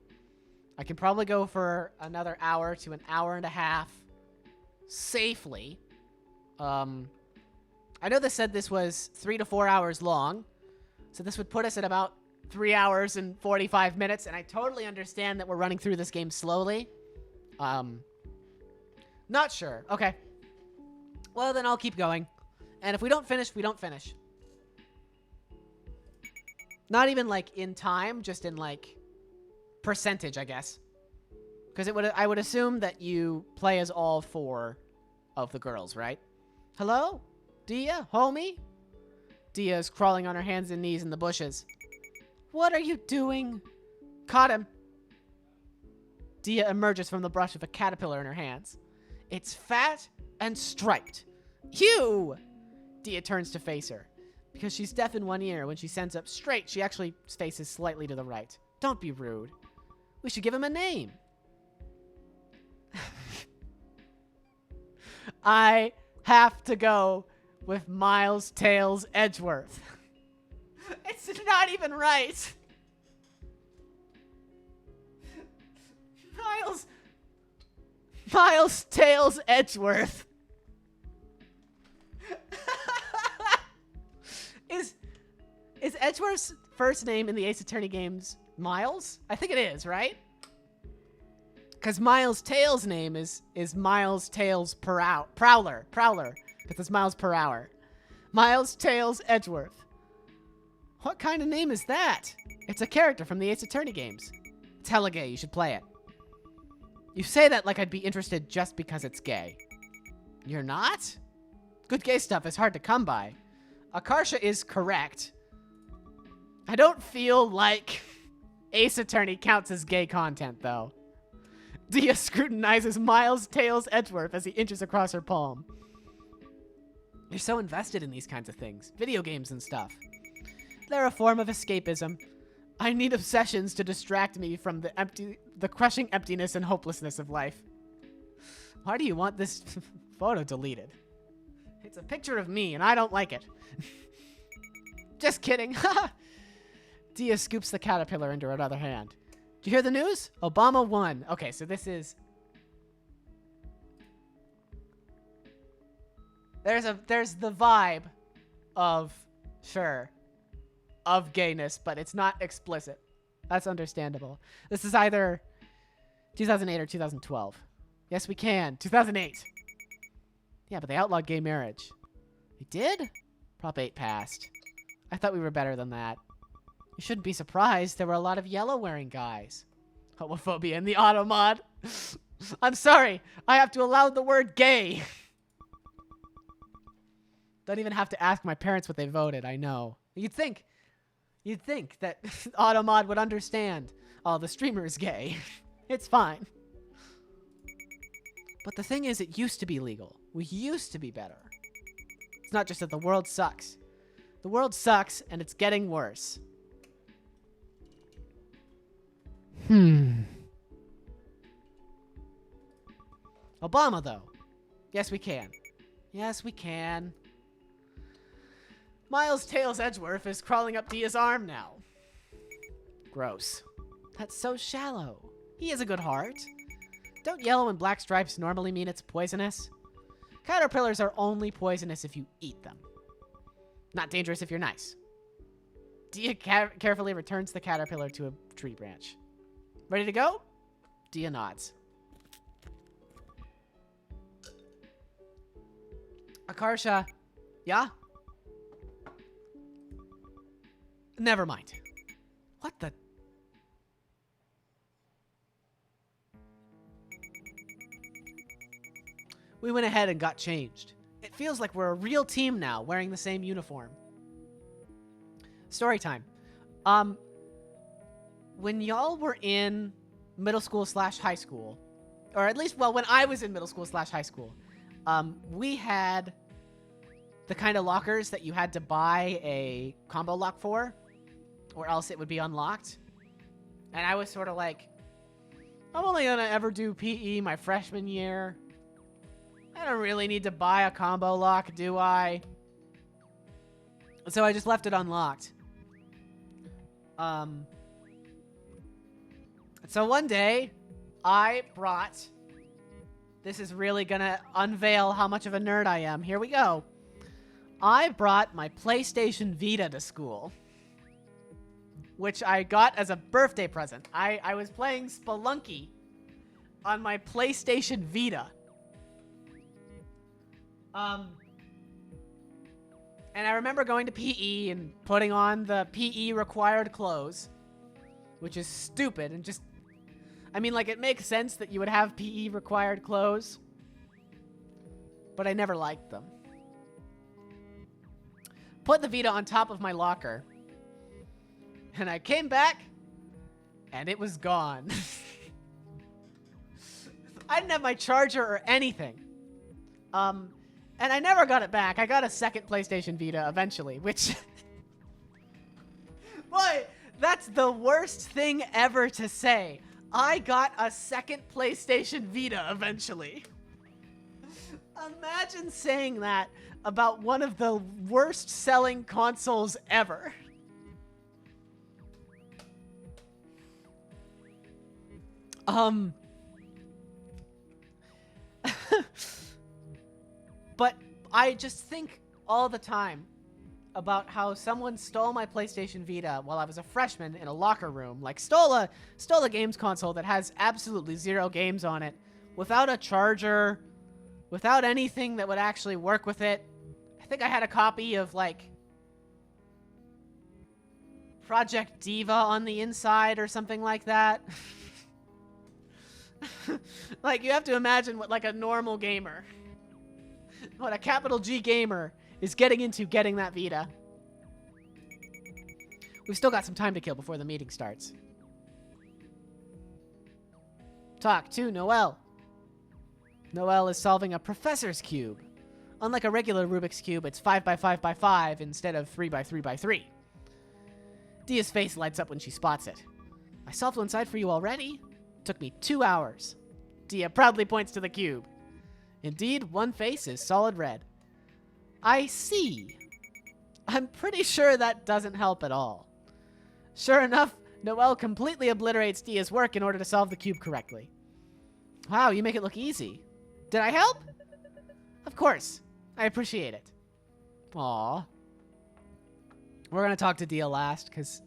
I can probably go for another hour to an hour and a half safely. I know they said this was 3 to 4 hours long, so this would put us at about 3 hours and 45 minutes, and I totally understand that we're running through this game slowly. Not sure. Okay. Well, then I'll keep going. And if we don't finish, we don't finish. Not even, like, in time, just in, like, percentage, I guess. Because I would assume that you play as all 4 of the girls, right? Hello? Dia? Homie? Dia is crawling on her hands and knees in the bushes. What are you doing? Caught him. Dia emerges from the brush with a caterpillar in her hands. It's fat and striped. You! Dia turns to face her. Because she's deaf in one ear, when she stands up straight, she actually faces slightly to the right. Don't be rude. We should give him a name. I have to go with Miles Tails Edgeworth. It's not even right. Miles Tails Edgeworth. Is Edgeworth's first name in the Ace Attorney games Miles? I think it is, right? Because Miles Tails' name is Miles Tails Prowler. Because it's miles per hour. Miles Tails Edgeworth. What kind of name is that? It's a character from the Ace Attorney games. It's hella gay. You should play it. You say that like I'd be interested just because it's gay. You're not? Good gay stuff is hard to come by. Akarsha is correct. I don't feel like Ace Attorney counts as gay content, though. Dia scrutinizes Miles Tails Edgeworth as he inches across her palm. You're so invested in these kinds of things. Video games and stuff. They're a form of escapism. I need obsessions to distract me from the crushing emptiness and hopelessness of life. Why do you want this photo deleted? It's a picture of me, and I don't like it. Just kidding. Dia scoops the caterpillar into her other hand. Did you hear the news? Obama won. Okay, so this is... There's the vibe of, sure, of gayness, but it's not explicit. That's understandable. This is either 2008 or 2012. Yes, we can. 2008. Yeah, but they outlawed gay marriage. They did? Prop 8 passed. I thought we were better than that. You shouldn't be surprised. There were a lot of yellow-wearing guys. Homophobia in the auto mod. I'm sorry. I have to allow the word gay. Don't even have to ask my parents what they voted. I know. You'd think that Automod would understand. Oh, the streamer is gay. It's fine. But the thing is, it used to be legal. We used to be better. It's not just that the world sucks. The world sucks, and it's getting worse. Obama, though. Yes, we can. Yes, we can. Miles Tails Edgeworth is crawling up Dia's arm now. Gross. That's so shallow. He has a good heart. Don't yellow and black stripes normally mean it's poisonous? Caterpillars are only poisonous if you eat them. Not dangerous if you're nice. Dia carefully returns the caterpillar to a tree branch. Ready to go? Dia nods. Akarsha. Yeah? Never mind. What the? We went ahead and got changed. It feels like we're a real team now, wearing the same uniform. Story time. When y'all were in middle school / high school, or at least, well, when I was in middle school / high school, we had the kind of lockers that you had to buy a combo lock for, or else it would be unlocked. And I was sort of like, I'm only gonna ever do PE my freshman year. I don't really need to buy a combo lock, do I? So I just left it unlocked. So one day, I brought... This is really gonna unveil how much of a nerd I am. Here we go. I brought my PlayStation Vita to school, which I got as a birthday present. I was playing Spelunky on my PlayStation Vita. And I remember going to PE and putting on the PE required clothes, which is stupid and just... I mean, like, it makes sense that you would have PE required clothes, but I never liked them. Put the Vita on top of my locker, and I came back, and it was gone. I didn't have my charger or anything. And I never got it back. I got a second PlayStation Vita eventually, which... Boy, that's the worst thing ever to say. I got a second PlayStation Vita eventually. Imagine saying that about one of the worst selling consoles ever. But I just think all the time about how someone stole my PlayStation Vita while I was a freshman in a locker room. Like, stole a games console that has absolutely 0 games on it, without a charger, without anything that would actually work with it. I think I had a copy of, like, Project Diva on the inside or something like that. Like, you have to imagine what, like, a normal gamer, what a capital G gamer is getting into getting that Vita. We've still got some time to kill before the meeting starts. Talk to Noelle. Noelle is solving a professor's cube. Unlike a regular Rubik's Cube, it's 5 by 5 by 5 instead of 3 by 3 by 3. Dia's face lights up when she spots it. I solved one side for you already. Took me 2 hours. Dia proudly points to the cube. Indeed, one face is solid red. I see. I'm pretty sure that doesn't help at all. Sure enough, Noelle completely obliterates Dia's work in order to solve the cube correctly. Wow, you make it look easy. Did I help? Of course. I appreciate it. Aww. We're gonna talk to Dia last, because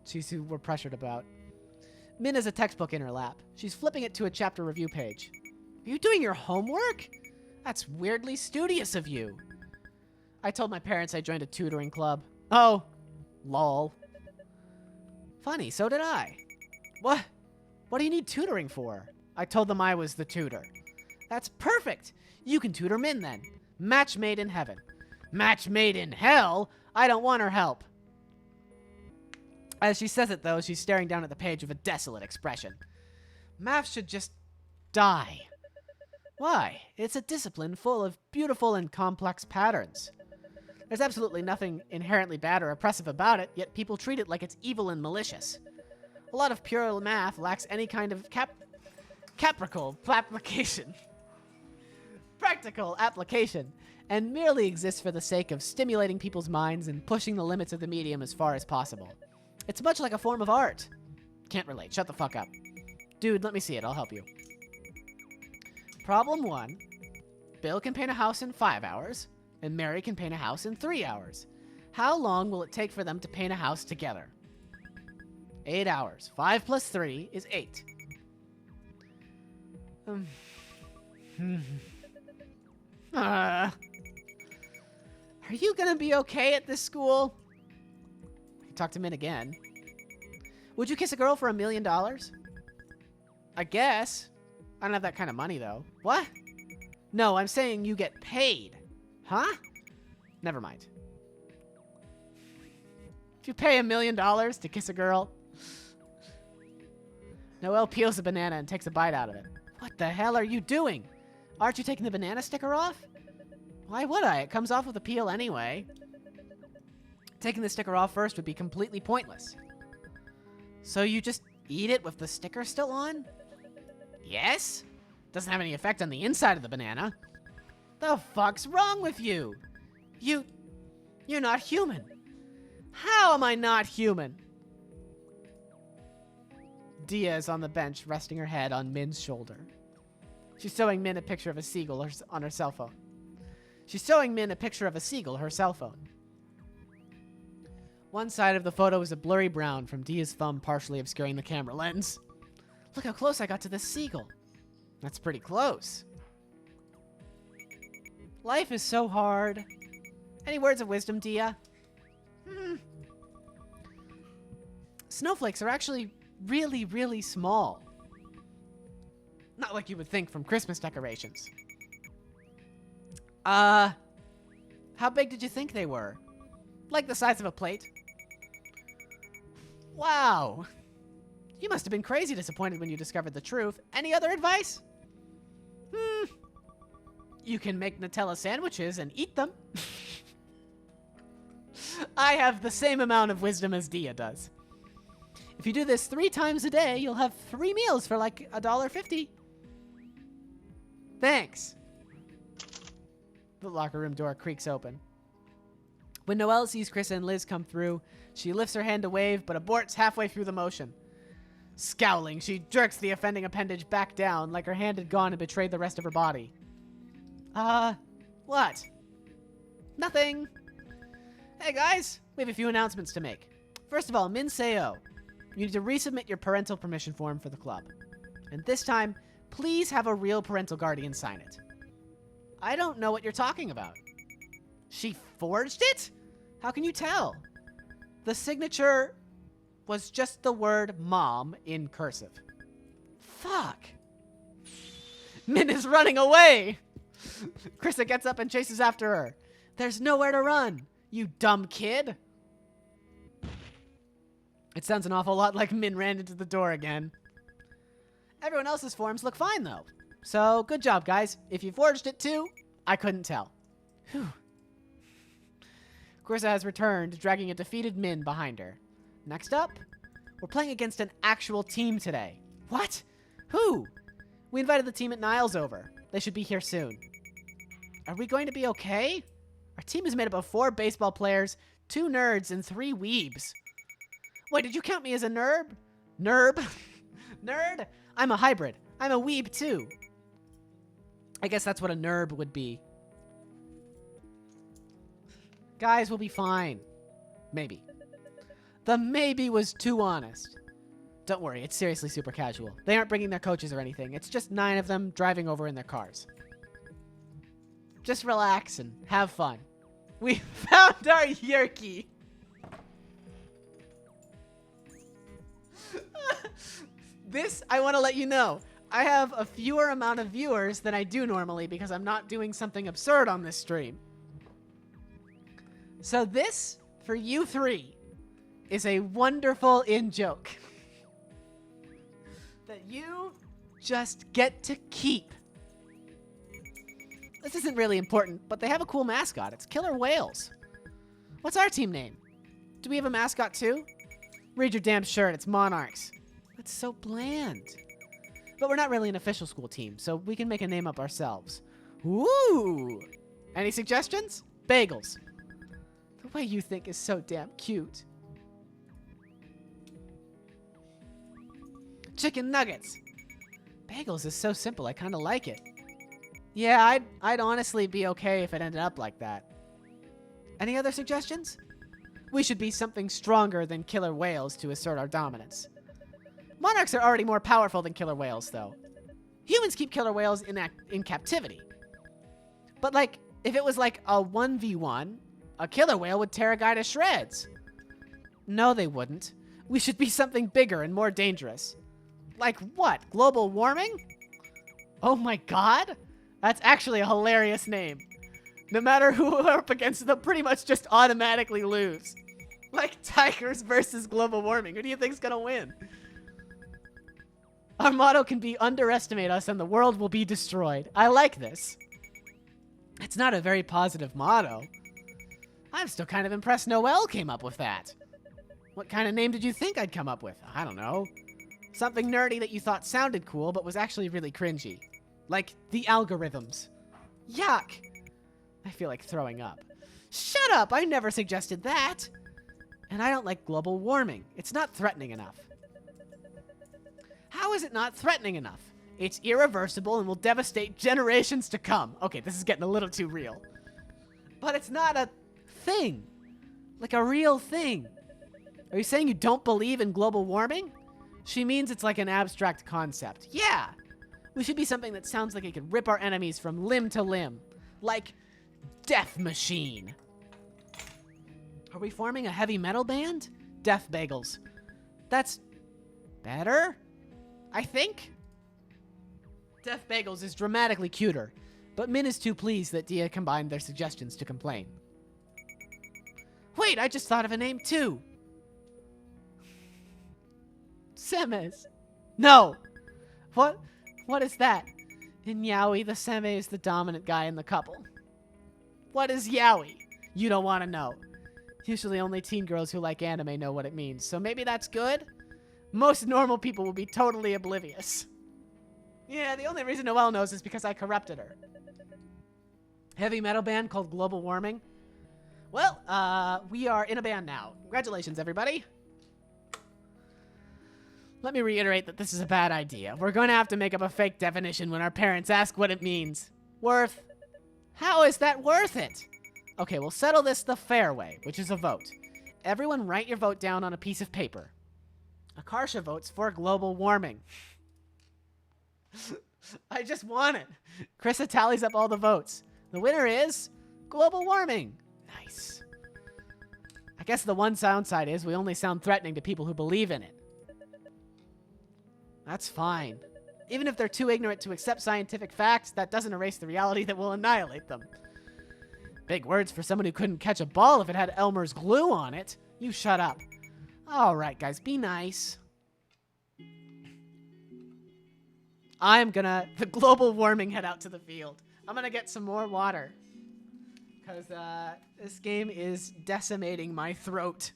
she's who we're pressured about. Min has a textbook in her lap. She's flipping it to a chapter review page. Are you doing your homework? That's weirdly studious of you. I told my parents I joined a tutoring club. Oh, lol. Funny, so did I. What? What do you need tutoring for? I told them I was the tutor. That's perfect. You can tutor Min then. Match made in heaven. Match made in hell? I don't want her help. As she says it, though, she's staring down at the page with a desolate expression. Math should just die. Why? It's a discipline full of beautiful and complex patterns. There's absolutely nothing inherently bad or oppressive about it, yet people treat it like it's evil and malicious. A lot of pure math lacks any kind of practical application, and merely exists for the sake of stimulating people's minds and pushing the limits of the medium as far as possible. It's much like a form of art. Can't relate. Shut the fuck up. Dude, let me see it. I'll help you. Problem 1. Bill can paint a house in 5 hours, and Mary can paint a house in 3 hours. How long will it take for them to paint a house together? 8 hours. 5 plus 3 is 8. Are you gonna be okay at this school? Talk to Min again. Would you kiss a girl for $1 million? I guess. I don't have that kind of money, though. What? No, I'm saying you get paid. Huh? Never mind. If you pay $1 million to kiss a girl... Noelle peels a banana and takes a bite out of it. What the hell are you doing? Aren't you taking the banana sticker off? Why would I? It comes off with a peel anyway. Taking the sticker off first would be completely pointless. So you just eat it with the sticker still on? Yes? Doesn't have any effect on the inside of the banana. The fuck's wrong with you? You're not human. How am I not human? Dia is on the bench, resting her head on Min's shoulder. She's showing Min a picture of a seagull on her cell phone. One side of the photo is a blurry brown from Dia's thumb partially obscuring the camera lens. Look how close I got to this seagull. That's pretty close. Life is so hard. Any words of wisdom, Dia? Snowflakes are actually really, really small. Not like you would think from Christmas decorations. How big did you think they were? Like the size of a plate? Wow. You must have been crazy disappointed when you discovered the truth. Any other advice? You can make Nutella sandwiches and eat them. I have the same amount of wisdom as Dia does. If you do this 3 times a day, you'll have 3 meals for like $1.50. Thanks. The locker room door creaks open. When Noelle sees Chris and Liz come through, she lifts her hand to wave, but aborts halfway through the motion. Scowling, she jerks the offending appendage back down like her hand had gone and betrayed the rest of her body. What? Nothing. Hey guys, we have a few announcements to make. First of all, Min Seo, you need to resubmit your parental permission form for the club. And this time, please have a real parental guardian sign it. I don't know what you're talking about. She forged it? How can you tell? The signature was just the word mom in cursive. Fuck. Min is running away. Krista gets up and chases after her. There's nowhere to run, you dumb kid. It sounds an awful lot like Min ran into the door again. Everyone else's forms look fine, though. So, good job, guys. If you forged it, too, I couldn't tell. Whew. Grissa has returned, dragging a defeated Min behind her. Next up, we're playing against an actual team today. What? Who? We invited the team at Niles over. They should be here soon. Are we going to be okay? Our team is made up of 4 baseball players, 2 nerds, and 3 weebs. Wait, did you count me as a nerd? Nerd? Nerd? I'm a hybrid. I'm a weeb, too. I guess that's what a nerd would be. Guys, we'll be fine. Maybe. The maybe was too honest. Don't worry, it's seriously super casual. They aren't bringing their coaches or anything. It's just 9 of them driving over in their cars. Just relax and have fun. We found our Yerky. This, I want to let you know. I have a fewer amount of viewers than I do normally because I'm not doing something absurd on this stream. So this, for you 3, is a wonderful in-joke that you just get to keep. This isn't really important, but they have a cool mascot. It's Killer Whales. What's our team name? Do we have a mascot too? Read your damn shirt, it's Monarchs. That's so bland. But we're not really an official school team, so we can make a name up ourselves. Ooh! Any suggestions? Bagels. The way you think is so damn cute. Chicken nuggets. Bagels is so simple, I kind of like it. Yeah, I'd honestly be okay if it ended up like that. Any other suggestions? We should be something stronger than killer whales to assert our dominance. Monarchs are already more powerful than killer whales, though. Humans keep killer whales in captivity. But, like, if it was like a 1v1, a killer whale would tear a guy to shreds. No, they wouldn't. We should be something bigger and more dangerous. Like what? Global warming? Oh my god? That's actually a hilarious name. No matter who we're up against, they'll pretty much just automatically lose. Like tigers versus global warming. Who do you think's gonna win? Our motto can be underestimate us and the world will be destroyed. I like this. It's not a very positive motto. I'm still kind of impressed Noelle came up with that. What kind of name did you think I'd come up with? I don't know. Something nerdy that you thought sounded cool but was actually really cringy. Like the algorithms. Yuck. I feel like throwing up. Shut up! I never suggested that! And I don't like global warming. It's not threatening enough. How is it not threatening enough? It's irreversible and will devastate generations to come. Okay, this is getting a little too real. But it's not a thing. Like a real thing. Are you saying you don't believe in global warming? She means it's like an abstract concept. Yeah! We should be something that sounds like it could rip our enemies from limb to limb. Like Death Machine. Are we forming a heavy metal band? Death Bagels. That's better? I think? Death Bagels is dramatically cuter, but Min is too pleased that Dia combined their suggestions to complain. Wait, I just thought of a name too. Semes. No! What is that? In Yaoi, the Seme is the dominant guy in the couple. What is Yaoi? You don't want to know. Usually only teen girls who like anime know what it means, so maybe that's good? Most normal people will be totally oblivious. Yeah, the only reason Noelle knows is because I corrupted her. Heavy metal band called Global Warming? Well, we are in a band now. Congratulations, everybody. Let me reiterate that this is a bad idea. We're going to have to make up a fake definition when our parents ask what it means. Worth? How is that worth it? Okay, we'll settle this the fair way, which is a vote. Everyone write your vote down on a piece of paper. Akarsha votes for global warming. I just won it. Krista tallies up all the votes. The winner is global warming. Nice. I guess the one downside is we only sound threatening to people who believe in it. That's fine. Even if they're too ignorant to accept scientific facts, that doesn't erase the reality that will annihilate them. Big words for someone who couldn't catch a ball if it had Elmer's glue on it. You shut up. Alright, guys, be nice. I'm gonna, the global warming, head out to the field. I'm gonna get some more water. because this game is decimating my throat.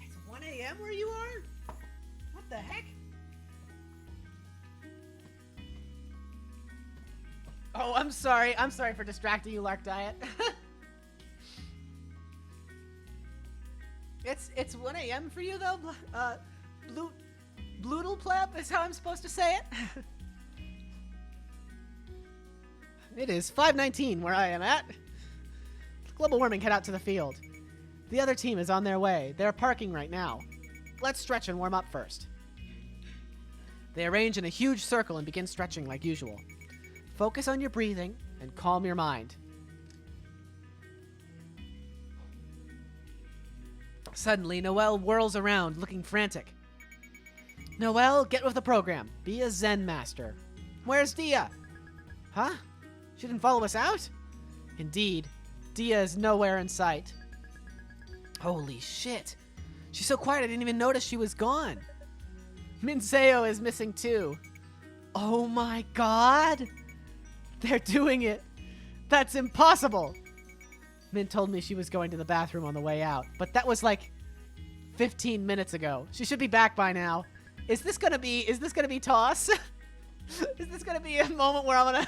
It's 1 a.m. where you are? What the heck? Oh, I'm sorry. I'm sorry for distracting you, Lark Diet. It's 1 a.m. for you though. Bloodle pleb is how I'm supposed to say it. It is 5:19 where I am at. Global warming, head out to the field. The other team is on their way. They're parking right now. Let's stretch and warm up first. They arrange in a huge circle and begin stretching like usual. Focus on your breathing and calm your mind. Suddenly, Noelle whirls around, looking frantic. Noelle, get with the program. Be a Zen master. Where's Dia? Huh? She didn't follow us out? Indeed. Dia is nowhere in sight. Holy shit. She's so quiet I didn't even notice she was gone. Minseo is missing too. Oh my god. They're doing it. That's impossible. Min told me she was going to the bathroom on the way out, but that was like 15 minutes ago. She should be back by now. Is this gonna be toss? Is this gonna be a moment where I'm gonna...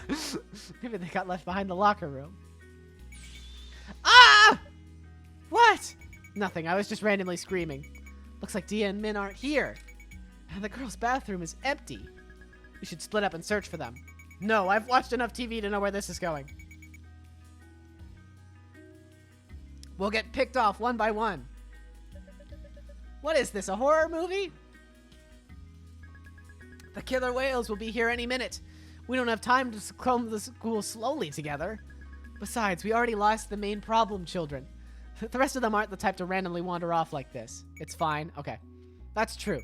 Maybe they got left behind the locker room. Ah! What? Nothing, I was just randomly screaming. Looks like Dia and Min aren't here. And the girls' bathroom is empty. We should split up and search for them. No, I've watched enough TV to know where this is going. We'll get picked off one by one. What is this, a horror movie? The killer whales will be here any minute. We don't have time to comb the school slowly together. Besides, we already lost the main problem children. The rest of them aren't the type to randomly wander off like this. It's fine. Okay. That's true.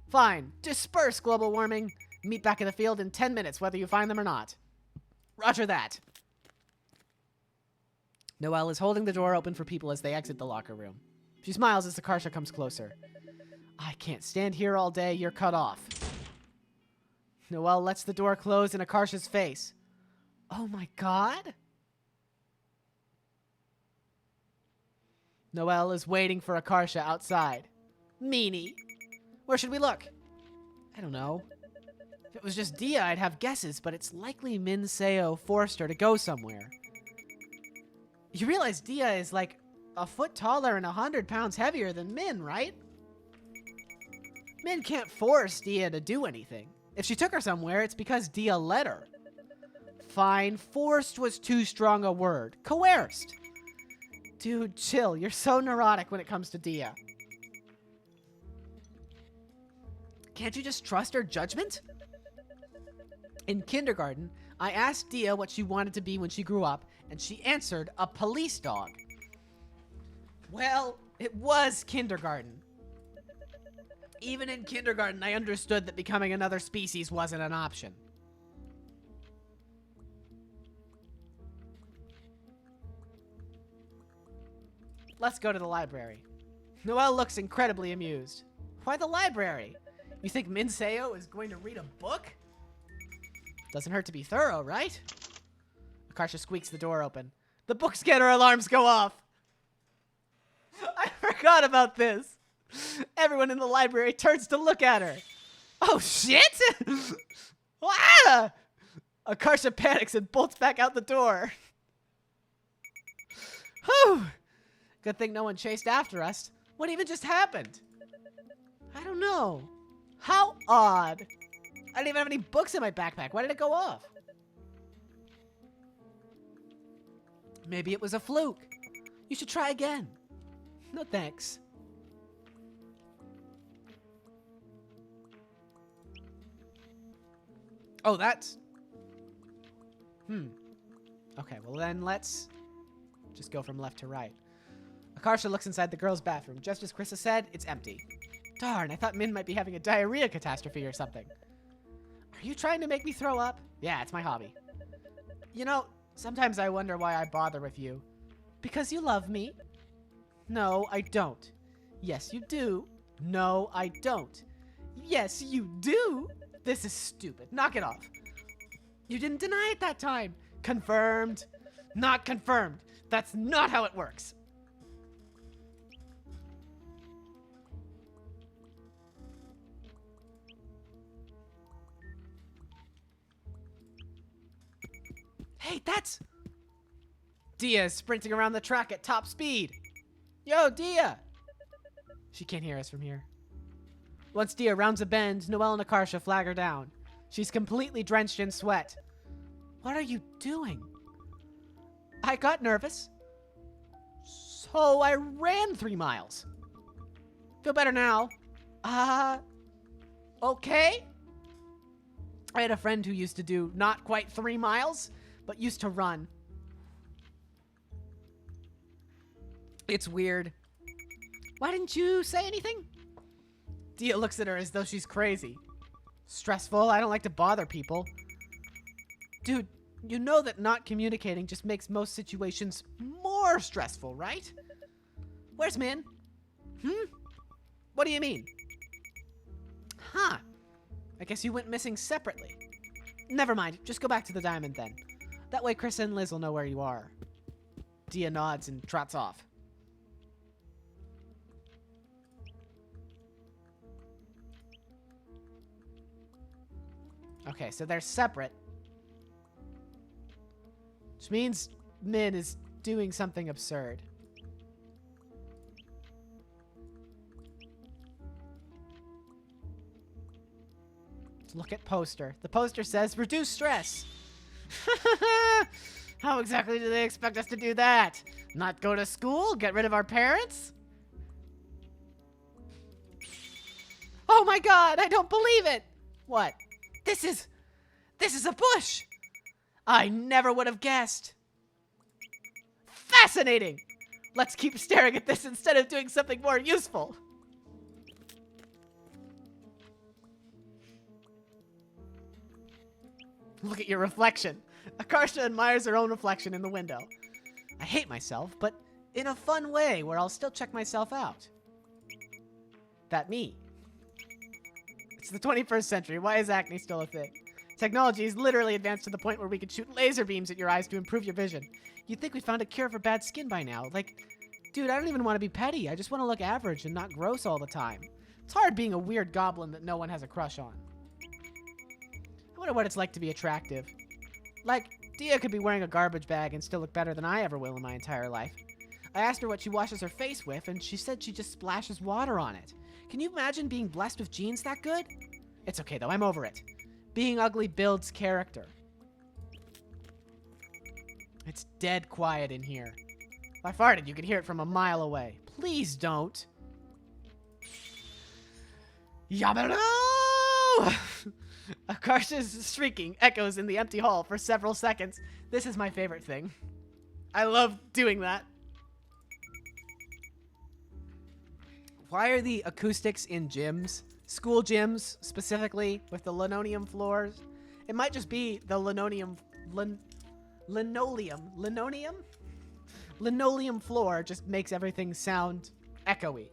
Fine. Disperse, global warming. Meet back in the field in 10 minutes, whether you find them or not. Roger that. Noelle is holding the door open for people as they exit the locker room. She smiles as Akarsha comes closer. I can't stand here all day. You're cut off. Noelle lets the door close in Akarsha's face. Oh my god. Noelle is waiting for Akarsha outside. Meanie. Where should we look? I don't know. If it was just Dia, I'd have guesses, but it's likely Minseo forced her to go somewhere. You realize Dia is like a foot taller and 100 pounds heavier than Min, right? Min can't force Dia to do anything. If she took her somewhere, it's because Dia let her. Fine, forced was too strong a word. Coerced. Dude, chill. You're so neurotic when it comes to Dia. Can't you just trust her judgment? In kindergarten, I asked Dia what she wanted to be when she grew up, and she answered a police dog. Well, it was kindergarten. Even in kindergarten, I understood that becoming another species wasn't an option. Let's go to the library. Noelle looks incredibly amused. Why the library? You think Minseo is going to read a book? Doesn't hurt to be thorough, right? Akarsha squeaks the door open. The book scanner alarms go off. I forgot about this. Everyone in the library turns to look at her. Oh, shit! Ah! Akarsha panics and bolts back out the door. Whew! Good thing no one chased after us. What even just happened? I don't know. How odd. I didn't even have any books in my backpack. Why did it go off? Maybe it was a fluke. You should try again. No thanks. Oh, that's... Okay, well then let's just go from left to right. Akarsha looks inside the girls' bathroom. Just as Krista said, it's empty. Darn, I thought Min might be having a diarrhea catastrophe or something. Are you trying to make me throw up? Yeah, it's my hobby. You know, sometimes I wonder why I bother with you. Because you love me? No, I don't. Yes, you do. No, I don't. Yes, you do. This is stupid. Knock it off. You didn't deny it that time. Confirmed. Not confirmed. That's not how it works. Hey, that's... Dia is sprinting around the track at top speed. Yo, Dia! She can't hear us from here. Once Dia rounds a bend, Noelle and Akarsha flag her down. She's completely drenched in sweat. What are you doing? I got nervous. So I ran 3 miles. Feel better now. Okay. I had a friend who used to do not quite 3 miles, but used to run. It's weird. Why didn't you say anything? Dia looks at her as though she's crazy. Stressful. I don't like to bother people. Dude, you know that not communicating just makes most situations more stressful, right? Where's Min? What do you mean? Huh. I guess you went missing separately. Never mind. Just go back to the diamond then. That way Chris and Liz will know where you are. Dia nods and trots off. Okay, so they're separate. Which means Min is doing something absurd. Let's look at poster. The poster says, reduce stress. How exactly do they expect us to do that? Not go to school? Get rid of our parents? Oh my god, I don't believe it! What? This is a bush! I never would have guessed. Fascinating! Let's keep staring at this instead of doing something more useful. Look at your reflection. Akarsha admires her own reflection in the window. I hate myself, but in a fun way where I'll still check myself out. That me. It's the 21st century. Why is acne still a thing? Technology is literally advanced to the point where we could shoot laser beams at your eyes to improve your vision. You'd think we found a cure for bad skin by now. Like, dude, I don't even want to be petty. I just want to look average and not gross all the time. It's hard being a weird goblin that no one has a crush on. I wonder what it's like to be attractive. Like, Dia could be wearing a garbage bag and still look better than I ever will in my entire life. I asked her what she washes her face with, and she said she just splashes water on it. Can you imagine being blessed with genes that good? It's okay, though. I'm over it. Being ugly builds character. It's dead quiet in here. If I farted, you could hear it from a mile away. Please don't. Yabba-doo! Akarsha's shrieking echoes in the empty hall for several seconds. This is my favorite thing. I love doing that. Why are the acoustics in gyms, school gyms specifically, with the linoleum floors? It might just be the linoleum floor just makes everything sound echoey.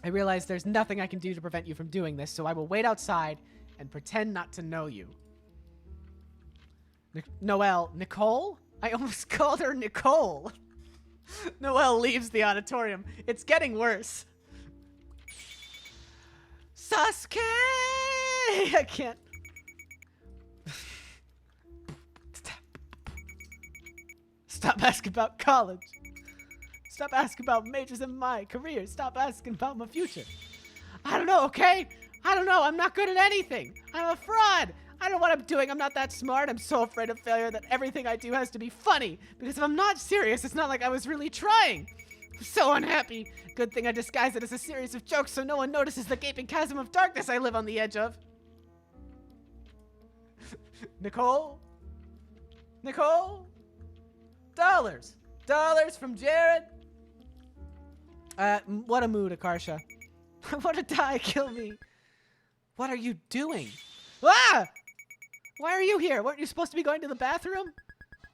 I realize there's nothing I can do to prevent you from doing this, so I will wait outside and pretend not to know you. Nicole? I almost called her Nicole. Noelle leaves the auditorium. It's getting worse. Sasuke! I can't. Stop asking about college. Stop asking about majors in my career. Stop asking about my future. I don't know, okay? I don't know. I'm not good at anything. I'm a fraud. I don't know what I'm doing. I'm not that smart. I'm so afraid of failure that everything I do has to be funny. Because if I'm not serious, it's not like I was really trying. I'm so unhappy. Good thing I disguised it as a series of jokes so no one notices the gaping chasm of darkness I live on the edge of. Nicole? Nicole? Dollars. Dollars from Jared. What a mood, Akarsha. What a die, kill me. What are you doing? Ah! Why are you here? Weren't you supposed to be going to the bathroom?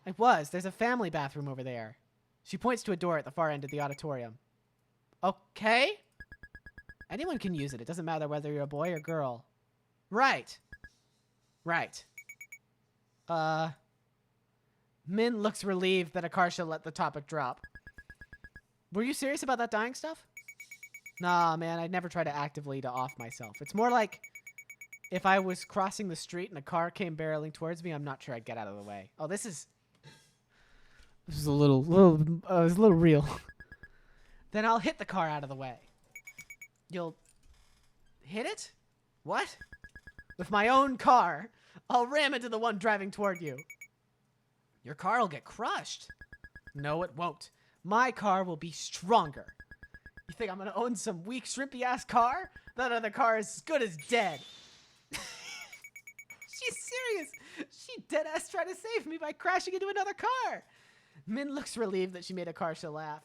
I was. There's a family bathroom over there. She points to a door at the far end of the auditorium. Okay. Anyone can use it. It doesn't matter whether you're a boy or girl. Right. Right. Min looks relieved that Akarsha let the topic drop. Were you serious about that dying stuff? Nah, man, I'd never try to actively to off myself. It's more like if I was crossing the street and a car came barreling towards me, I'm not sure I'd get out of the way. Oh, this is a little real. Then I'll hit the car out of the way. You'll hit it? What? With my own car, I'll ram into the one driving toward you. Your car will get crushed. No, it won't. My car will be stronger. You think I'm gonna own some weak, shrimpy-ass car? That other car is as good as dead. She's serious. She dead-ass tried to save me by crashing into another car. Min looks relieved that she made Akarsha laugh.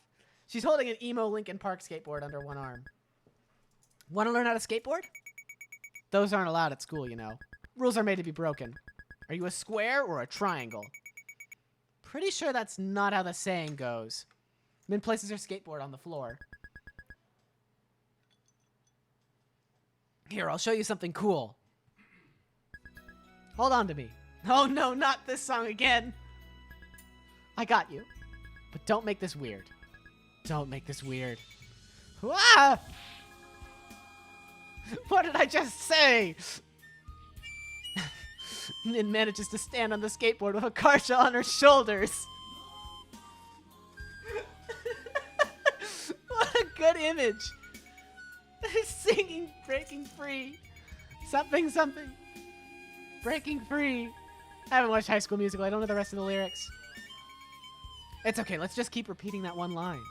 She's holding an emo Lincoln Park skateboard under one arm. Want to learn how to skateboard? Those aren't allowed at school, you know. Rules are made to be broken. Are you a square or a triangle? Pretty sure that's not how the saying goes. Min places her skateboard on the floor. Here, I'll show you something cool. Hold on to me. Oh no, not this song again. I got you. But don't make this weird. Don't make this weird. Ah! What did I just say? Min manages to stand on the skateboard with Akarsha on her shoulders. What a good image. Singing, breaking free. Something, something. Breaking free. I haven't watched High School Musical. I don't know the rest of the lyrics. It's okay. Let's just keep repeating that one line.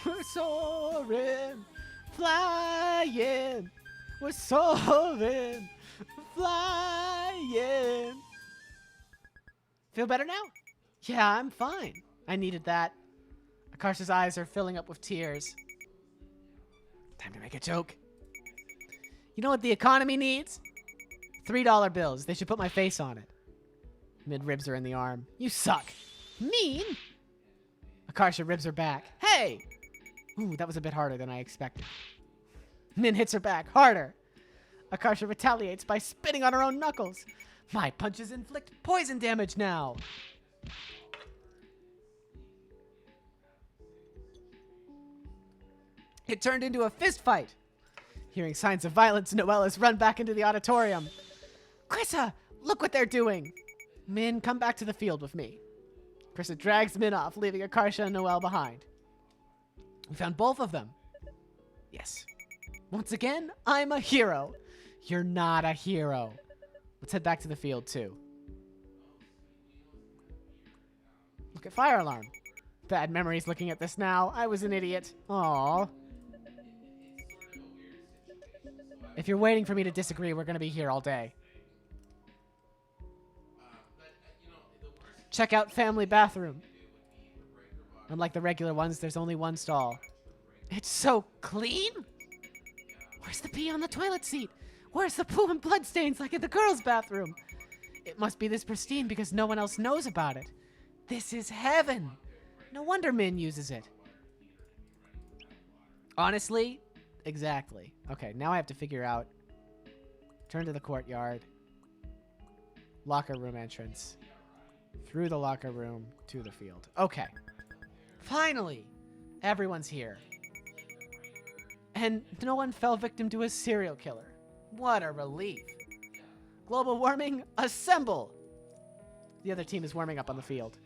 We're soaring, flying. We're soaring, flying. Feel better now? Yeah, I'm fine. I needed that. Akarsha's eyes are filling up with tears. Time to make a joke. You know what the economy needs? $3 bills. They should put my face on it. Min ribs her in the arm. You suck. Mean? Akarsha ribs her back. Hey! Ooh, that was a bit harder than I expected. Min hits her back. Harder. Akarsha retaliates by spitting on her own knuckles. My punches inflict poison damage now. It turned into a fist fight. Hearing signs of violence, Noelle has run back into the auditorium. Krissa, look what they're doing. Min, come back to the field with me. Krissa drags Min off, leaving Akarsha and Noelle behind. We found both of them. Yes. Once again, I'm a hero. You're not a hero. Let's head back to the field, too. Look at fire alarm. Bad memories looking at this now. I was an idiot. Aww. If you're waiting for me to disagree, we're going to be here all day. Check out family bathroom. Unlike the regular ones, there's only one stall. It's so clean? Where's the pee on the toilet seat? Where's the poo and blood stains like in the girls' bathroom? It must be this pristine because no one else knows about it. This is heaven. No wonder Min uses it. Honestly, exactly. Okay, now I have to figure out. Turn to the courtyard. Locker room entrance. Through the locker room to the field. Okay. Finally, everyone's here. And no one fell victim to a serial killer. What a relief. Global warming, assemble! The other team is warming up on the field.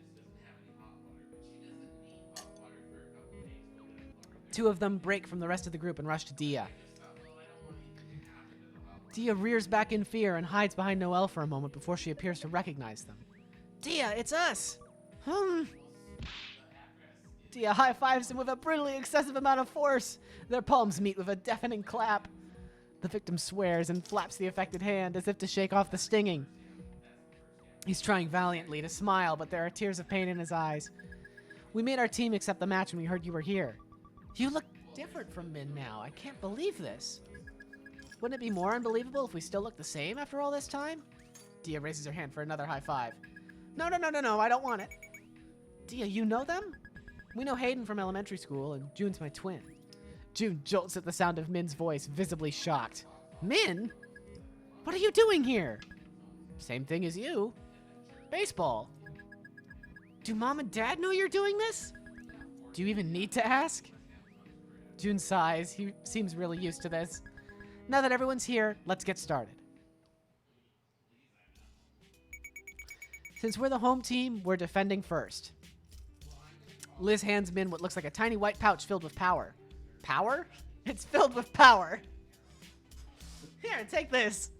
Two of them break from the rest of the group and rush to Dia. Dia rears back in fear and hides behind Noelle for a moment before she appears to recognize them. Dia, it's us! Dia high-fives him with a brutally excessive amount of force. Their palms meet with a deafening clap. The victim swears and flaps the affected hand as if to shake off the stinging. He's trying valiantly to smile, but there are tears of pain in his eyes. We made our team accept the match when we heard you were here. You look different from Min now. I can't believe this. Wouldn't it be more unbelievable if we still look the same after all this time? Dia raises her hand for another high five. No, I don't want it. Dia, you know them? We know Hayden from elementary school, and June's my twin. June jolts at the sound of Min's voice, visibly shocked. Min? What are you doing here? Same thing as you. Baseball. Do Mom and Dad know you're doing this? Do you even need to ask? June sighs. He seems really used to this. Now that everyone's here, let's get started. Since we're the home team, we're defending first. Liz hands Min what looks like a tiny white pouch filled with power. Power? It's filled with power. Here, take this.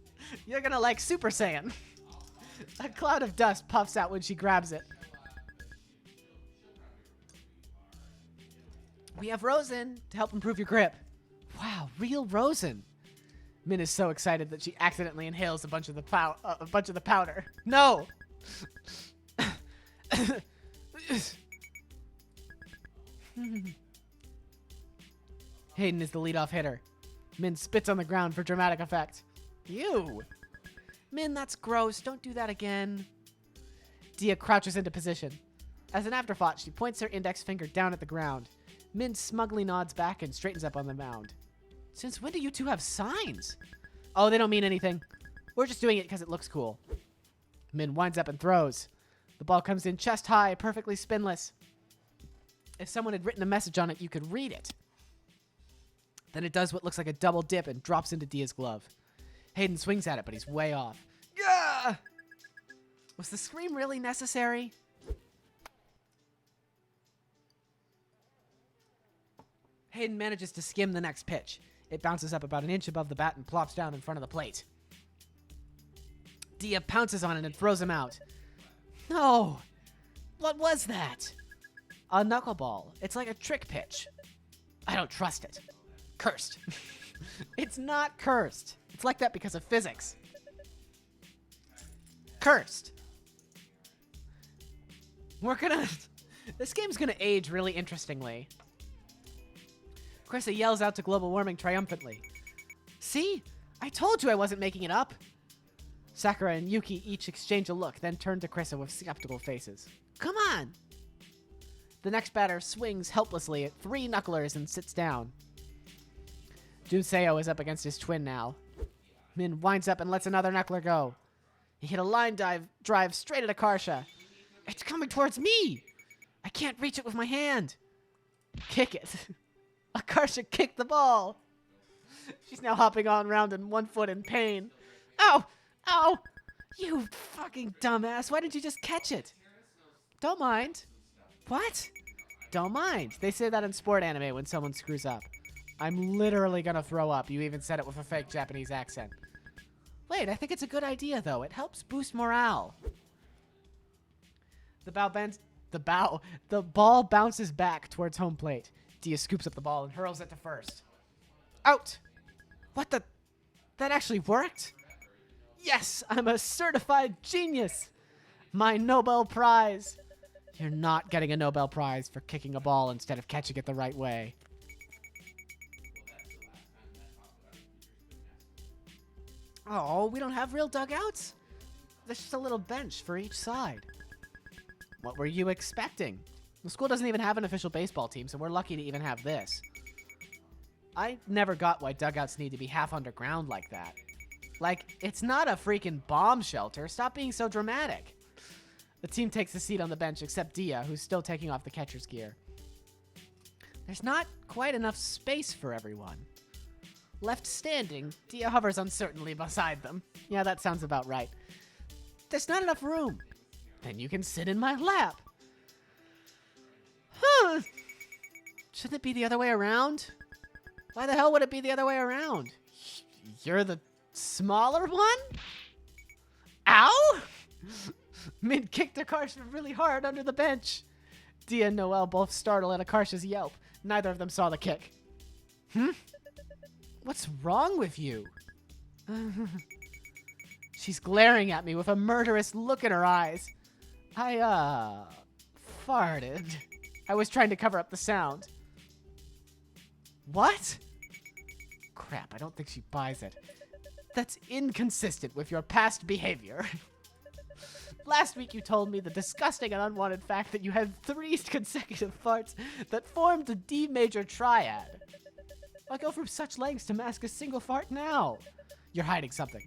You're gonna like Super Saiyan. A cloud of dust puffs out when she grabs it. We have rosin to help improve your grip. Wow, real rosin. Min is so excited that she accidentally inhales a bunch of the powder. No. Hayden is the leadoff hitter. Min spits on the ground for dramatic effect. Ew. Min, that's gross. Don't do that again. Dia crouches into position. As an afterthought, she points her index finger down at the ground. Min smugly nods back and straightens up on the mound. Since when do you two have signs? Oh, they don't mean anything. We're just doing it because it looks cool. Min winds up and throws. The ball comes in chest high, perfectly spinless. If someone had written a message on it, you could read it. Then it does what looks like a double dip and drops into Dia's glove. Hayden swings at it, but he's way off. Gah! Was the scream really necessary? Hayden manages to skim the next pitch. It bounces up about an inch above the bat and plops down in front of the plate. Dia pounces on it and throws him out. No! What was that? A knuckleball. It's like a trick pitch. I don't trust it. Cursed. It's not cursed. It's like that because of physics. Cursed. This game's gonna age really interestingly. Krista yells out to global warming triumphantly. See? I told you I wasn't making it up. Sakura and Yuki each exchange a look, then turn to Krista with skeptical faces. Come on! The next batter swings helplessly at 3 knucklers and sits down. Junseo is up against his twin now. Min winds up and lets another knuckler go. He hit a line drive straight at Akarsha. It's coming towards me! I can't reach it with my hand. Kick it. Akarsha kicked the ball. She's now hopping on around in 1 foot in pain. Ow! Ow! You fucking dumbass. Why didn't you just catch it? Don't mind. What? Don't mind. They say that in sport anime when someone screws up. I'm literally gonna throw up. You even said it with a fake Japanese accent. Wait, I think it's a good idea, though. It helps boost morale. The ball bounces back towards home plate. Dia scoops up the ball and hurls it to first. Out! What the? That actually worked? Yes, I'm a certified genius. My Nobel Prize. You're not getting a Nobel Prize for kicking a ball instead of catching it the right way. Oh, we don't have real dugouts? There's just a little bench for each side. What were you expecting? The school doesn't even have an official baseball team, so we're lucky to even have this. I never got why dugouts need to be half underground like that. Like, it's not a freaking bomb shelter. Stop being so dramatic. The team takes a seat on the bench except Dia, who's still taking off the catcher's gear. There's not quite enough space for everyone. Left standing, Dia hovers uncertainly beside them. Yeah, that sounds about right. There's not enough room. Then you can sit in my lap. Huh. Shouldn't it be the other way around? Why the hell would it be the other way around? You're the smaller one? Ow! Min kicked Akarsha really hard under the bench. Dia and Noelle both startled at Akarsha's yelp. Neither of them saw the kick. What's wrong with you? She's glaring at me with a murderous look in her eyes. I, farted. I was trying to cover up the sound. What? Crap, I don't think she buys it. That's inconsistent with your past behavior. Last week you told me the disgusting and unwanted fact that you had 3 consecutive farts that formed the D major triad. Why go through such lengths to mask a single fart now? You're hiding something.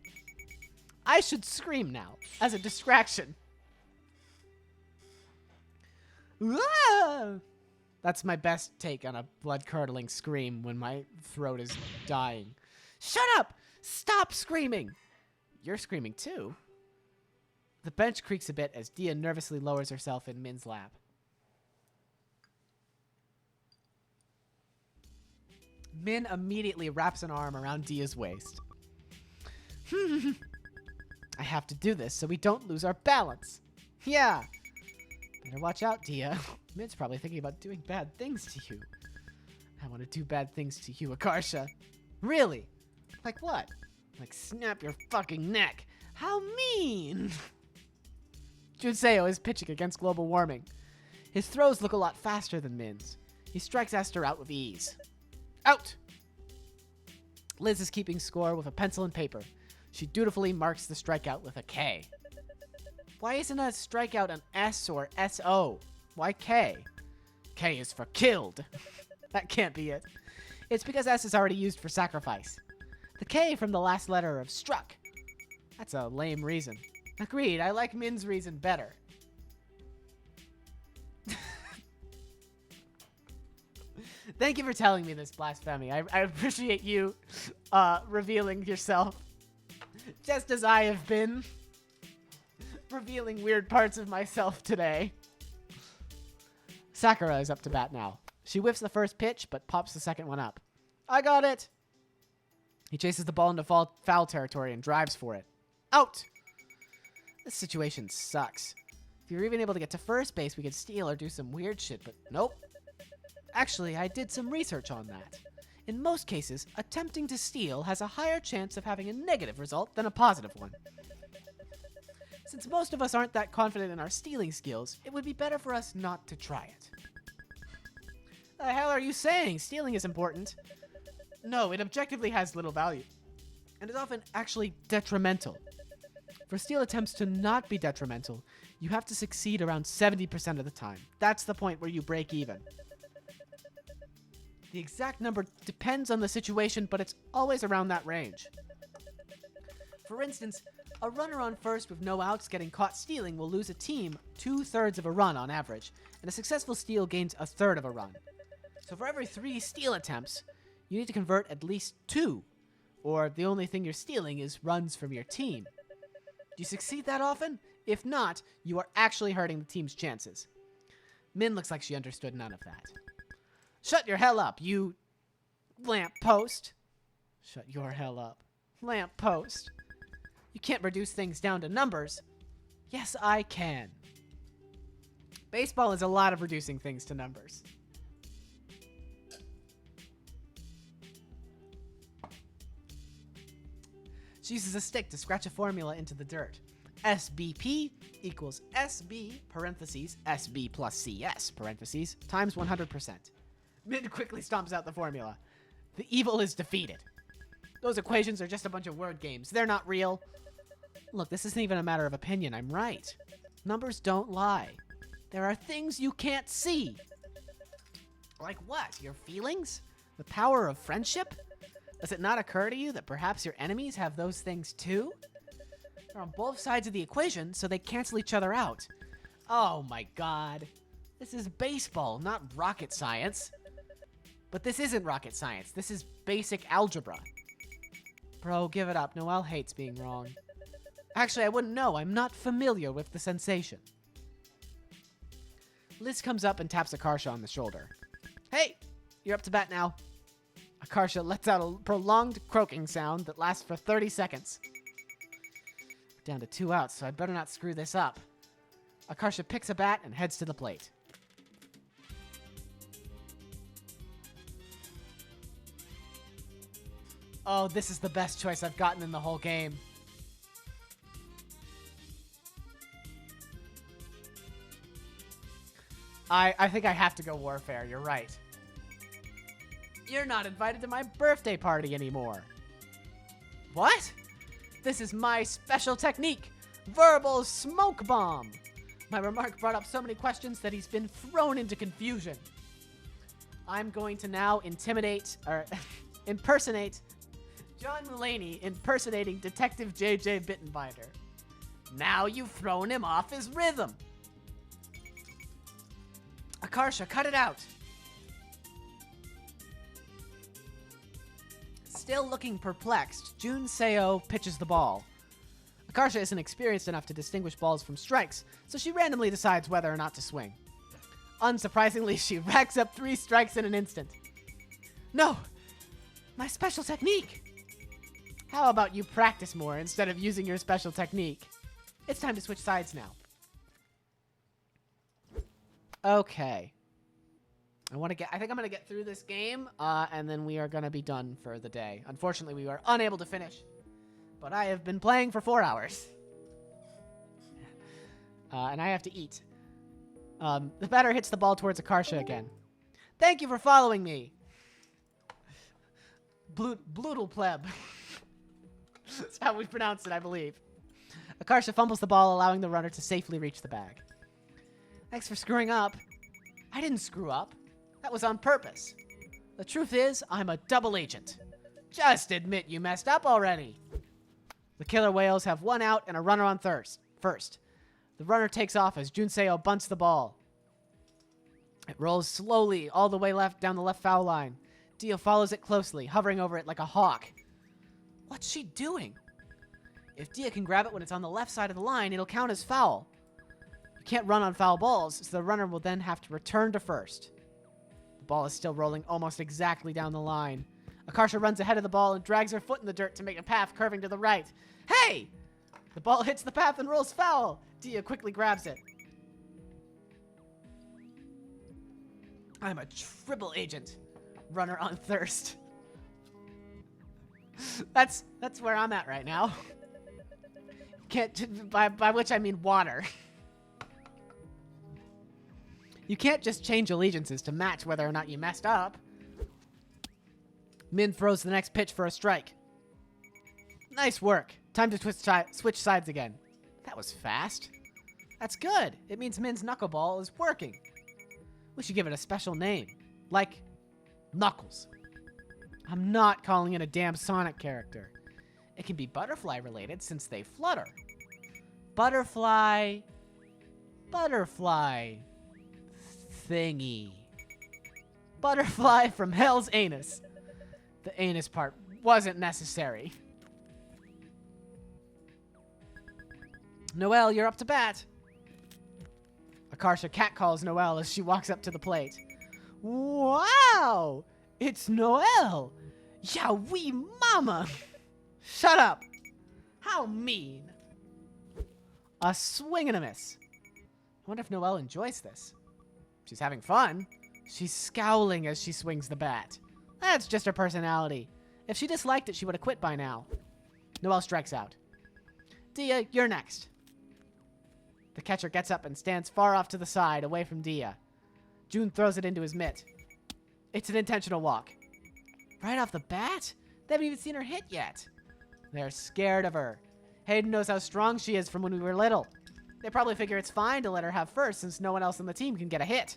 I should scream now, as a distraction. Ah! That's my best take on a blood-curdling scream when my throat is dying. Shut up! Stop screaming! You're screaming too. The bench creaks a bit as Dia nervously lowers herself in Min's lap. Min immediately wraps an arm around Dia's waist. I have to do this so we don't lose our balance. Yeah. Better watch out, Dia. Min's probably thinking about doing bad things to you. I want to do bad things to you, Akarsha. Really? Like what? Like snap your fucking neck. How mean! Junseo is pitching against global warming. His throws look a lot faster than Min's. He strikes Esther out with ease. Out! Liz is keeping score with a pencil and paper. She dutifully marks the strikeout with a K. Why isn't a strikeout an S or SO? Why K? K is for killed. That can't be it. It's because S is already used for sacrifice. The K from the last letter of struck. That's a lame reason. Agreed, I like Min's reason better. Thank you for telling me this, Blasphemy. I appreciate you revealing yourself. Just as I have been revealing weird parts of myself today. Sakura is up to bat now. She whiffs the first pitch, but pops the second one up. I got it! He chases the ball into foul territory and drives for it. Out! This situation sucks. If you're even able to get to first base, we could steal or do some weird shit, but nope. Actually, I did some research on that. In most cases, attempting to steal has a higher chance of having a negative result than a positive one. Since most of us aren't that confident in our stealing skills, it would be better for us not to try it. The hell are you saying? Stealing is important. No, it objectively has little value, and is often actually detrimental. For steal attempts to not be detrimental, you have to succeed around 70% of the time. That's the point where you break even. The exact number depends on the situation, but it's always around that range. For instance, a runner on first with no outs getting caught stealing will lose a team 2/3 of a run on average, and a successful steal gains 1/3 of a run. So for every 3 steal attempts, you need to convert at least 2, or the only thing you're stealing is runs from your team. Do you succeed that often? If not, you are actually hurting the team's chances. Min looks like she understood none of that. Shut your hell up, you lamp post. Shut your hell up. Lamp post. You can't reduce things down to numbers. Yes, I can. Baseball is a lot of reducing things to numbers. She uses a stick to scratch a formula into the dirt. SBP equals SB, parentheses, SB plus CS, parentheses, times 100%. Min quickly stomps out the formula. The evil is defeated. Those equations are just a bunch of word games. They're not real. Look, this isn't even a matter of opinion. I'm right. Numbers don't lie. There are things you can't see. Like what? Your feelings? The power of friendship? Does it not occur to you that perhaps your enemies have those things too? They're on both sides of the equation, so they cancel each other out. Oh my god. This is baseball, not rocket science. But this isn't rocket science. This is basic algebra. Bro, give it up. Noelle hates being wrong. Actually, I wouldn't know. I'm not familiar with the sensation. Liz comes up and taps Akarsha on the shoulder. Hey, you're up to bat now. Akarsha lets out a prolonged croaking sound that lasts for 30 seconds. Down to 2 outs, so I better not screw this up. Akarsha picks a bat and heads to the plate. Oh, this is the best choice I've gotten in the whole game. I think I have to go Warfare, you're right. You're not invited to my birthday party anymore. What? This is my special technique, verbal smoke bomb. My remark brought up so many questions that he's been thrown into confusion. I'm going to now impersonate John Mulaney impersonating Detective J.J. Bittenbinder. Now you've thrown him off his rhythm. Akarsha, cut it out. Still looking perplexed, Jun Seo pitches the ball. Akarsha isn't experienced enough to distinguish balls from strikes, so she randomly decides whether or not to swing. Unsurprisingly, she racks up 3 strikes in an instant. No! My special technique! How about you practice more instead of using your special technique? It's time to switch sides now. Okay. I think I'm gonna get through this game, and then we are gonna be done for the day. Unfortunately, we were unable to finish, but I have been playing for 4 hours. And I have to eat. The batter hits the ball towards Akarsha again. Thank you for following me. Bloodle pleb. That's how we pronounce it, I believe. Akarsha fumbles the ball, allowing the runner to safely reach the bag. Thanks for screwing up. I didn't screw up. That was on purpose. The truth is, I'm a double agent. Just admit you messed up already. The Killer Whales have 1 out and a runner on first. The runner takes off as Junseo bunts the ball. It rolls slowly all the way down the left foul line. Dia follows it closely, hovering over it like a hawk. What's she doing? If Dia can grab it when it's on the left side of the line, it'll count as foul. You can't run on foul balls, so the runner will then have to return to first. The ball is still rolling almost exactly down the line. Akarsha runs ahead of the ball and drags her foot in the dirt to make a path curving to the right. Hey! The ball hits the path and rolls foul. Dia quickly grabs it. I'm a triple agent. Runner on thirst. That's where I'm at right now. Can't, by which I mean water. You can't just change allegiances to match whether or not you messed up. Min throws the next pitch for a strike. Nice work. Time to switch sides again. That was fast. That's good. It means Min's knuckleball is working. We should give it a special name. Like Knuckles. I'm not calling it a damn Sonic character. It can be butterfly related since they flutter. Butterfly thingy. Butterfly from hell's anus. The anus part wasn't necessary. Noelle, you're up to bat. Akarsha catcalls Noelle as she walks up to the plate. Wow! It's Noelle! Ya wee mama! Shut up! How mean! A swing and a miss. I wonder if Noelle enjoys this. She's having fun. She's scowling as she swings the bat. That's just her personality. If she disliked it, she would have quit by now. Noelle strikes out. Dia, you're next. The catcher gets up and stands far off to the side, away from Dia. June throws it into his mitt. It's an intentional walk. Right off the bat? They haven't even seen her hit yet. They're scared of her. Hayden knows how strong she is from when we were little. They probably figure it's fine to let her have first since no one else on the team can get a hit.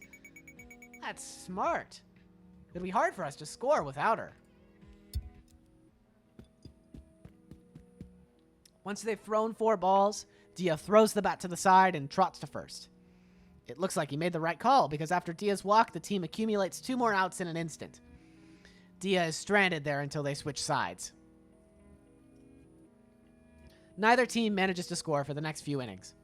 That's smart. It'll be hard for us to score without her. Once they've thrown 4 balls, Dia throws the bat to the side and trots to first. It looks like he made the right call because after Dia's walk, the team accumulates 2 more outs in an instant. Dia is stranded there until they switch sides. Neither team manages to score for the next few innings.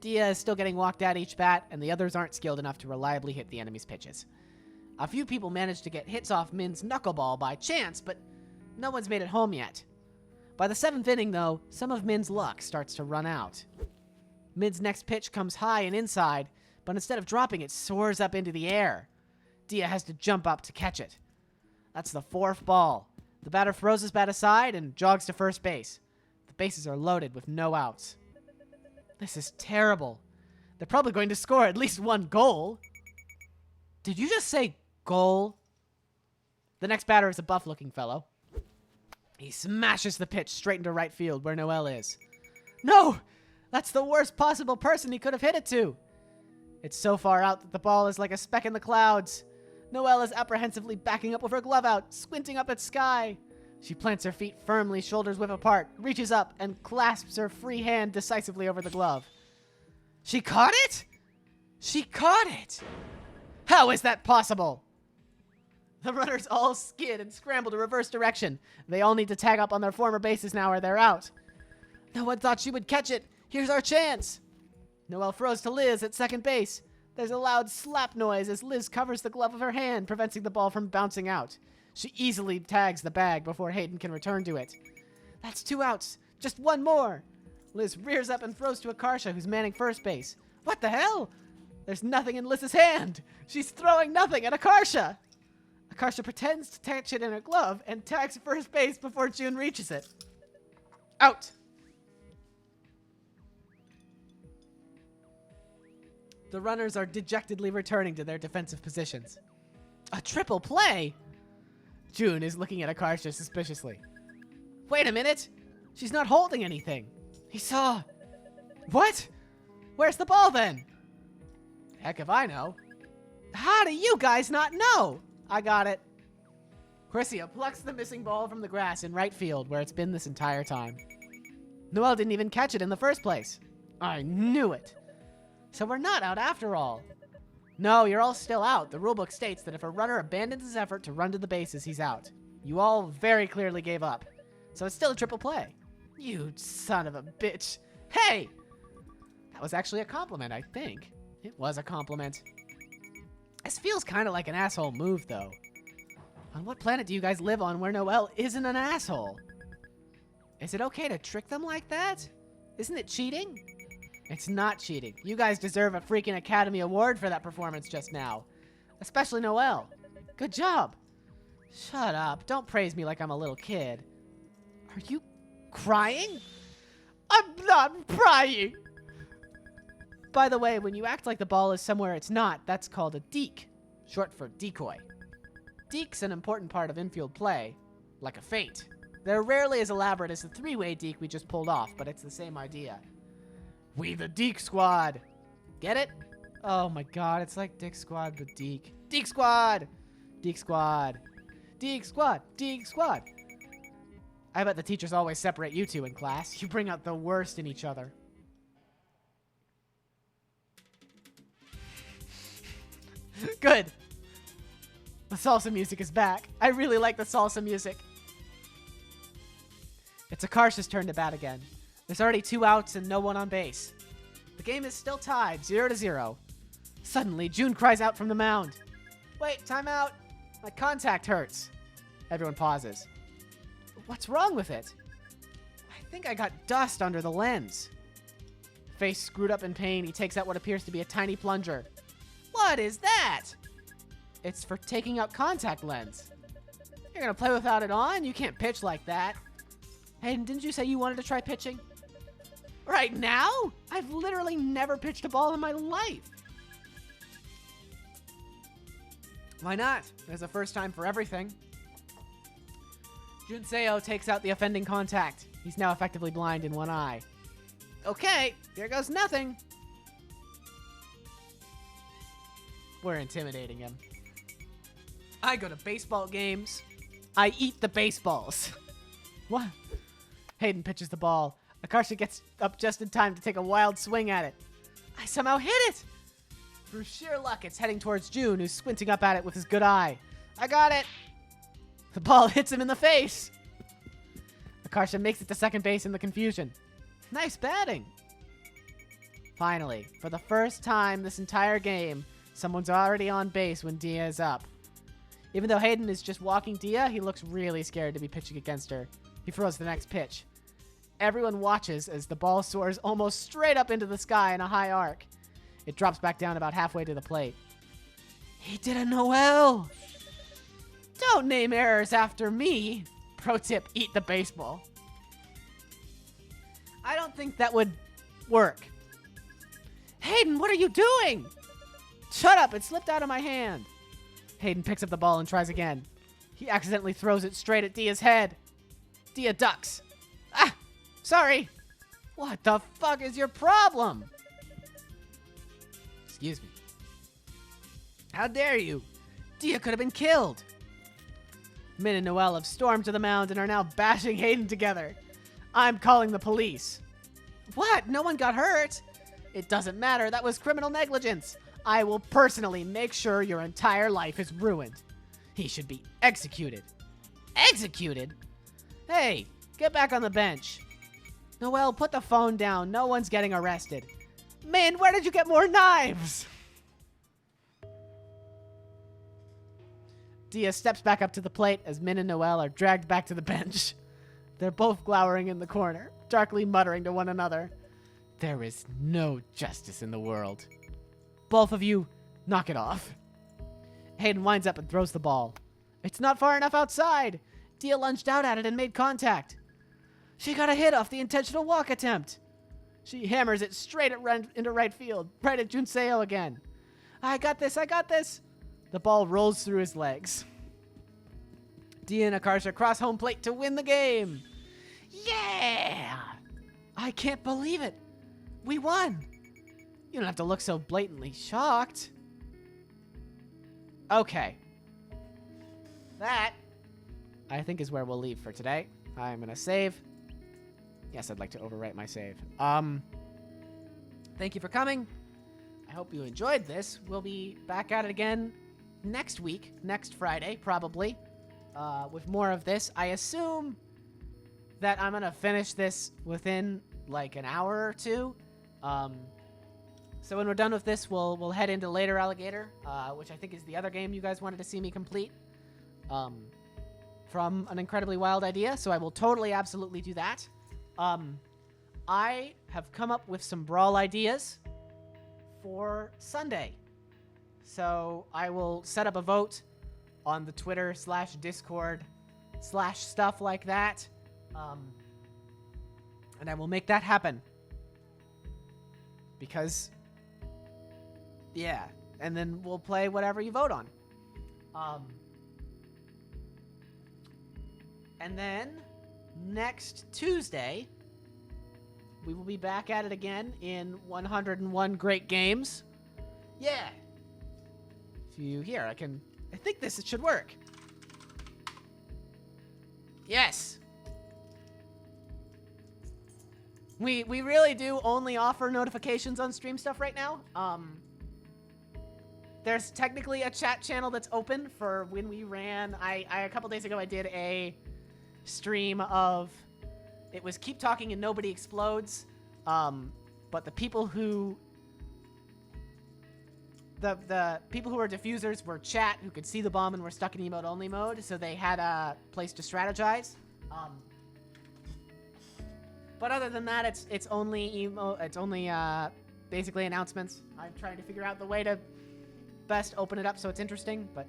Dia is still getting walked at each bat, and the others aren't skilled enough to reliably hit the enemy's pitches. A few people managed to get hits off Min's knuckleball by chance, but no one's made it home yet. By the 7th inning, though, some of Min's luck starts to run out. Min's next pitch comes high and inside, but instead of dropping, it soars up into the air. Dia has to jump up to catch it. That's the 4th ball. The batter throws his bat aside and jogs to first base. The bases are loaded with no outs. This is terrible. They're probably going to score at least 1 goal. Did you just say goal? The next batter is a buff-looking fellow. He smashes the pitch straight into right field where Noel is. No! That's the worst possible person he could have hit it to. It's so far out that the ball is like a speck in the clouds. Noelle is apprehensively backing up with her glove out, squinting up at sky. She plants her feet firmly, shoulders width apart, reaches up, and clasps her free hand decisively over the glove. She caught it? She caught it! How is that possible? The runners all skid and scramble to reverse direction. They all need to tag up on their former bases now or they're out. No one thought she would catch it. Here's our chance. Noelle throws to Liz at second base. There's a loud slap noise as Liz covers the glove of her hand, preventing the ball from bouncing out. She easily tags the bag before Hayden can return to it. That's 2 outs. Just 1 more. Liz rears up and throws to Akarsha, who's manning first base. What the hell? There's nothing in Liz's hand. She's throwing nothing at Akarsha. Akarsha pretends to catch it in her glove and tags first base before June reaches it. Out. The runners are dejectedly returning to their defensive positions. A triple play? June is looking at Akarsha suspiciously. Wait a minute. She's not holding anything. He saw... What? Where's the ball then? Heck if I know. How do you guys not know? I got it. Chrysia plucks the missing ball from the grass in right field where it's been this entire time. Noelle didn't even catch it in the first place. I knew it. So we're not out after all. No, you're all still out. The rulebook states that if a runner abandons his effort to run to the bases, he's out. You all very clearly gave up. So it's still a triple play. You son of a bitch. Hey! That was actually a compliment, I think. It was a compliment. This feels kind of like an asshole move, though. On what planet do you guys live on where Noelle isn't an asshole? Is it okay to trick them like that? Isn't it cheating? It's not cheating. You guys deserve a freaking Academy Award for that performance just now. Especially Noelle. Good job. Shut up. Don't praise me like I'm a little kid. Are you crying? I'm not crying. By the way, when you act like the ball is somewhere it's not, that's called a deke, short for decoy. Deke's an important part of infield play, like a feint. They're rarely as elaborate as the 3-way deke we just pulled off, but it's the same idea. We the Deke Squad. Get it? Oh my god, it's like Dick Squad, but Deke. Deke Squad! Deke Squad. Deke Squad. Deke Squad. I bet the teachers always separate you two in class. You bring out the worst in each other. Good. The salsa music is back. I really like the salsa music. It's Akarsha's turn to bat again. There's already 2 outs and no one on base. The game is still tied, 0-0. Suddenly, June cries out from the mound. Wait, timeout. My contact hurts. Everyone pauses. What's wrong with it? I think I got dust under the lens. Face screwed up in pain, he takes out what appears to be a tiny plunger. What is that? It's for taking out contact lens. You're gonna play without it on? You can't pitch like that. Hayden, didn't you say you wanted to try pitching? Right now? I've literally never pitched a ball in my life. Why not? There's a first time for everything. Junseo takes out the offending contact. He's now effectively blind in one eye. Okay, here goes nothing. We're intimidating him. I go to baseball games. I eat the baseballs. What? Hayden pitches the ball. Akarsha gets up just in time to take a wild swing at it. I somehow hit it! Through sheer luck, it's heading towards June, who's squinting up at it with his good eye. I got it! The ball hits him in the face! Akarsha makes it to second base in the confusion. Nice batting! Finally, for the first time this entire game, someone's already on base when Dia is up. Even though Hayden is just walking Dia, he looks really scared to be pitching against her. He throws the next pitch. Everyone watches as the ball soars almost straight up into the sky in a high arc. It drops back down about halfway to the plate. He did a Noel! Don't name errors after me. Pro tip, eat the baseball. I don't think that would work. Hayden, what are you doing? Shut up, it slipped out of my hand. Hayden picks up the ball and tries again. He accidentally throws it straight at Dia's head. Dia ducks. Ah, sorry. What the fuck is your problem? Excuse me. How dare you? Dia could have been killed. Min and Noel have stormed to the mound and are now bashing Hayden together. I'm calling the police. What? No one got hurt? It doesn't matter. That was criminal negligence. I will personally make sure your entire life is ruined. He should be executed. Executed? Hey, get back on the bench. Noel, put the phone down. No one's getting arrested. Min, where did you get more knives? Dia steps back up to the plate as Min and Noel are dragged back to the bench. They're both glowering in the corner, darkly muttering to one another. There is no justice in the world. Both of you, knock it off. Hayden winds up and throws the ball. It's not far enough outside. Dia lunged out at it and made contact. She got a hit off the intentional walk attempt. She hammers it straight into right field, right at Junseo again. I got this, I got this. The ball rolls through his legs. Dia and Akarsha cross home plate to win the game. Yeah! I can't believe it. We won. You don't have to look so blatantly shocked. Okay. That, I think, is where we'll leave for today. I'm going to save. Yes, I'd like to overwrite my save. Thank you for coming. I hope you enjoyed this. We'll be back at it again next week, next Friday, probably, with more of this. I assume that I'm going to finish this within, like, an hour or two. So when we're done with this, we'll head into Later Alligator, which I think is the other game you guys wanted to see me complete from An Incredibly Wild Idea. So I will totally, absolutely do that. I have come up with some Brawl ideas for Sunday. So I will set up a vote on the Twitter /Discord /stuff like that. And I will make that happen. Because, yeah. And then we'll play whatever you vote on. And then next Tuesday, we will be back at it again in 101 Great Games. Yeah. If you hear, I think this should work. Yes. We really do only offer notifications on stream stuff right now. There's technically a chat channel that's open for when we ran. A couple days ago I did a stream of, it was Keep Talking and Nobody Explodes. But the people who the people who were diffusers were chat, who could see the bomb and were stuck in emote only mode, so they had a place to strategize. But other than that, it's only basically announcements. I'm trying to figure out the way to best open it up so it's interesting, but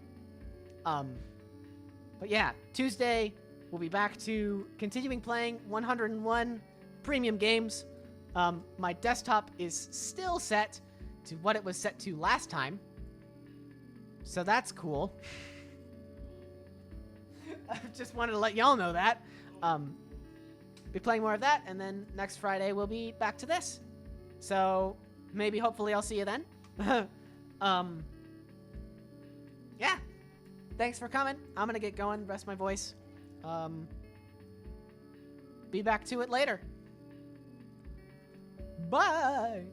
yeah, Tuesday we'll be back to continuing playing 101 premium games. My desktop is still set to what it was set to last time, so that's cool. I just wanted to let y'all know that. Be playing more of that, and then next Friday we'll be back to this. So maybe, hopefully, I'll see you then. Yeah. Thanks for coming. I'm gonna get going, rest my voice. Be back to it later. Bye.